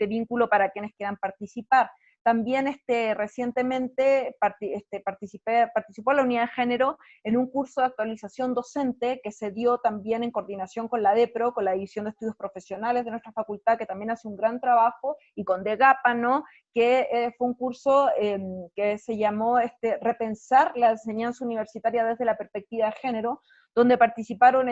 vínculo para quienes quieran participar. También recientemente participó la unidad de género en un curso de actualización docente que se dio también en coordinación con la DEPRO, con la División de Estudios Profesionales de nuestra facultad, que también hace un gran trabajo, y con DEGAPA, ¿no?, que fue un curso que se llamó Repensar la enseñanza universitaria desde la perspectiva de género, donde participaron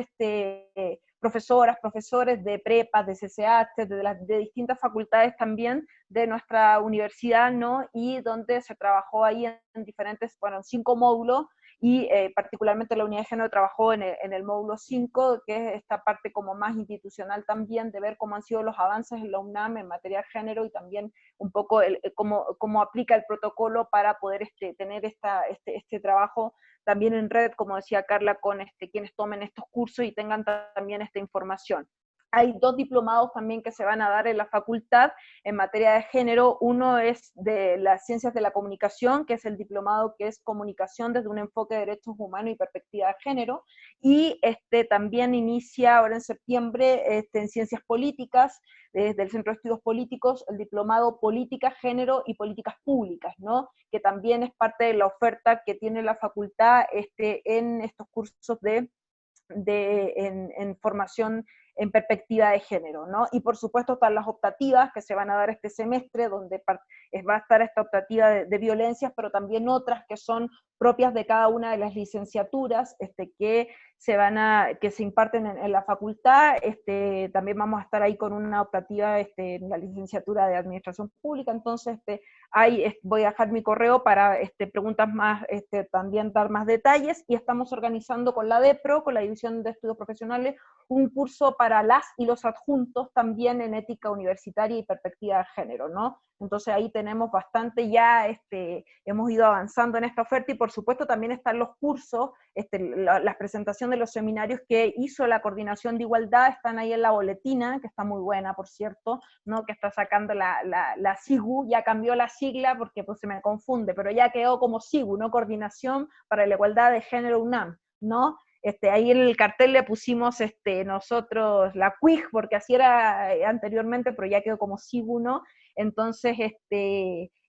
profesoras, profesores de prepa, de CCH, de distintas facultades también de nuestra universidad, ¿no? Y donde se trabajó ahí en diferentes, bueno, en 5 módulos, y particularmente la unidad de género trabajó en el módulo 5, que es esta parte como más institucional también, de ver cómo han sido los avances en la UNAM en materia de género y también un poco cómo aplica el protocolo para poder tener este trabajo también en red, como decía Carla, con quienes tomen estos cursos y tengan también esta información. Hay 2 diplomados también que se van a dar en la facultad en materia de género. Uno es de las ciencias de la comunicación, que es el diplomado que es comunicación desde un enfoque de derechos humanos y perspectiva de género. Y también inicia ahora en septiembre en ciencias políticas, desde el Centro de Estudios Políticos, el diplomado Política, Género y Políticas Públicas, ¿no?, que también es parte de la oferta que tiene la facultad en estos cursos en formación en perspectiva de género, ¿no? Y por supuesto están las optativas que se van a dar este semestre, donde va a estar esta optativa de violencias, pero también otras que son propias de cada una de las licenciaturas que se imparten en la facultad. También vamos a estar ahí con una optativa en la licenciatura de Administración Pública. Entonces ahí voy a dejar mi correo para preguntas más, también dar más detalles, y estamos organizando con la DEPRO, con la División de Estudios Profesionales, un curso para las y los adjuntos también en ética universitaria y perspectiva de género, ¿no? Entonces ahí tenemos bastante ya, hemos ido avanzando en esta oferta, y por supuesto también están los cursos, las presentaciones de los seminarios que hizo la Coordinación de Igualdad, están ahí en la boletina, que está muy buena, por cierto, ¿no?, que está sacando la SIGU, ya cambió la sigla porque pues se me confunde, pero ya quedó como SIGU, ¿no?, Coordinación para la Igualdad de Género UNAM, ¿no? ahí en el cartel le pusimos nosotros la CUIG, porque así era anteriormente, pero ya quedó como SIGU, ¿no? Entonces,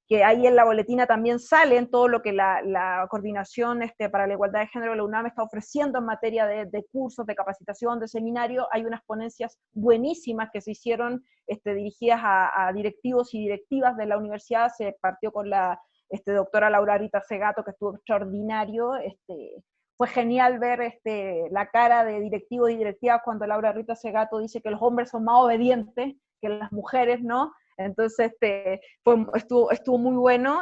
que ahí en la boletina también sale en todo lo que la coordinación para la igualdad de género de la UNAM está ofreciendo en materia de cursos, de capacitación, de seminario. Hay unas ponencias buenísimas que se hicieron dirigidas a directivos y directivas de la universidad. Se partió con la doctora Laura Rita Segato, que estuvo extraordinario. Fue genial ver la cara de directivos y directivas cuando Laura Rita Segato dice que los hombres son más obedientes que las mujeres, ¿no? Entonces, estuvo muy bueno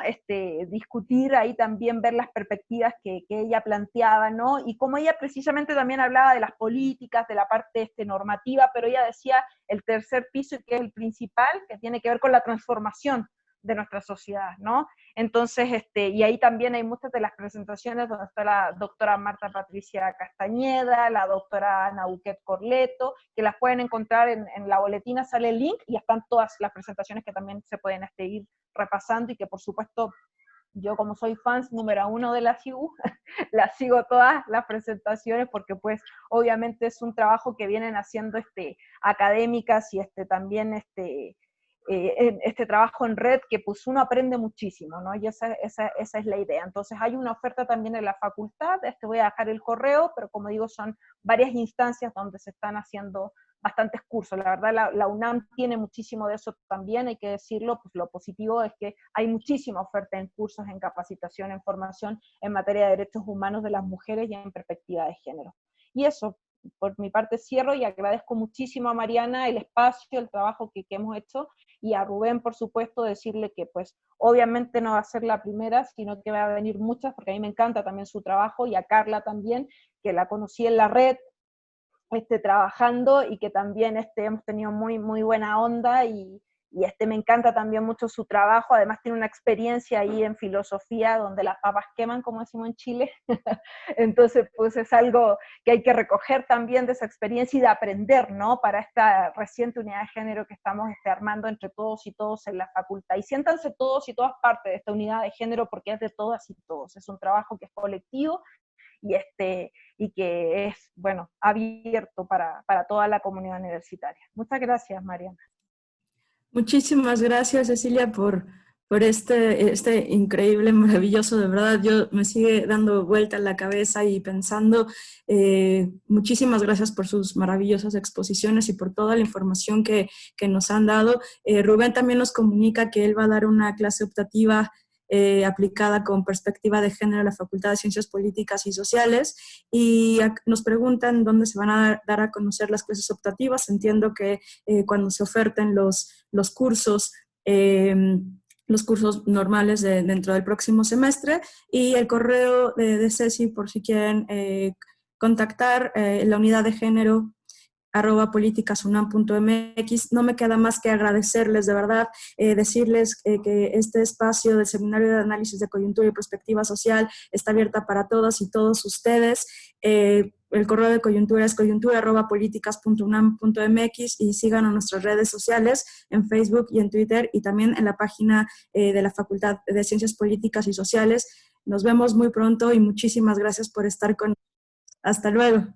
discutir ahí también, ver las perspectivas que ella planteaba, ¿no? Y como ella precisamente también hablaba de las políticas, de la parte normativa, pero ella decía el tercer piso, que es el principal, que tiene que ver con la transformación de nuestra sociedad, ¿no? Entonces, y ahí también hay muchas de las presentaciones donde está la doctora Marta Patricia Castañeda, la doctora Ana Buquet Corleto, que las pueden encontrar en la boletina, sale el link, y están todas las presentaciones que también se pueden ir repasando, y que por supuesto, yo como soy fans número 1 de la SIGU, las sigo todas las presentaciones, porque pues obviamente es un trabajo que vienen haciendo académicas, y también este trabajo en red, que pues uno aprende muchísimo, ¿no? Y esa es la idea. Entonces hay una oferta también en la facultad, voy a dejar el correo, pero como digo, son varias instancias donde se están haciendo bastantes cursos. La verdad, la UNAM tiene muchísimo de eso también, hay que decirlo. Pues lo positivo es que hay muchísima oferta en cursos, en capacitación, en formación, en materia de derechos humanos de las mujeres y en perspectiva de género. Y eso, por mi parte cierro, y agradezco muchísimo a Mariana el espacio, el trabajo que hemos hecho, y a Rubén, por supuesto, decirle que pues obviamente no va a ser la primera, sino que va a venir muchas, porque a mí me encanta también su trabajo, y a Carla también, que la conocí en la red, trabajando, y que también hemos tenido muy, muy buena onda, y me encanta también mucho su trabajo. Además tiene una experiencia ahí en filosofía, donde las papas queman, como decimos en Chile. Entonces, pues es algo que hay que recoger también de esa experiencia, y de aprender, ¿no? Para esta reciente unidad de género que estamos armando entre todos y todos en la facultad. Y siéntanse todos y todas parte de esta unidad de género, porque es de todas y todos. Es un trabajo que es colectivo, y que es, bueno, abierto para toda la comunidad universitaria. Muchas gracias, Mariana. Muchísimas gracias, Cecilia, por este increíble, maravilloso, de verdad. Yo me sigue dando vuelta en la cabeza y pensando. Muchísimas gracias por sus maravillosas exposiciones y por toda la información que nos han dado. Rubén también nos comunica que él va a dar una clase optativa aplicada con perspectiva de género en la Facultad de Ciencias Políticas y Sociales, y nos preguntan dónde se van a dar a conocer las clases optativas. Entiendo que cuando se oferten los cursos normales dentro del próximo semestre, y el correo de Ceci, por si quieren contactar la unidad de género @politicasunam.mx. No me queda más que agradecerles, de verdad, decirles que este espacio del Seminario de Análisis de Coyuntura y Perspectiva Social está abierta para todas y todos ustedes. El correo de coyuntura es coyuntura@politicas.unam.mx, y sigan a nuestras redes sociales en Facebook y en Twitter, y también en la página de la Facultad de Ciencias Políticas y Sociales. Nos vemos muy pronto, y muchísimas gracias por estar con nosotros. Hasta luego.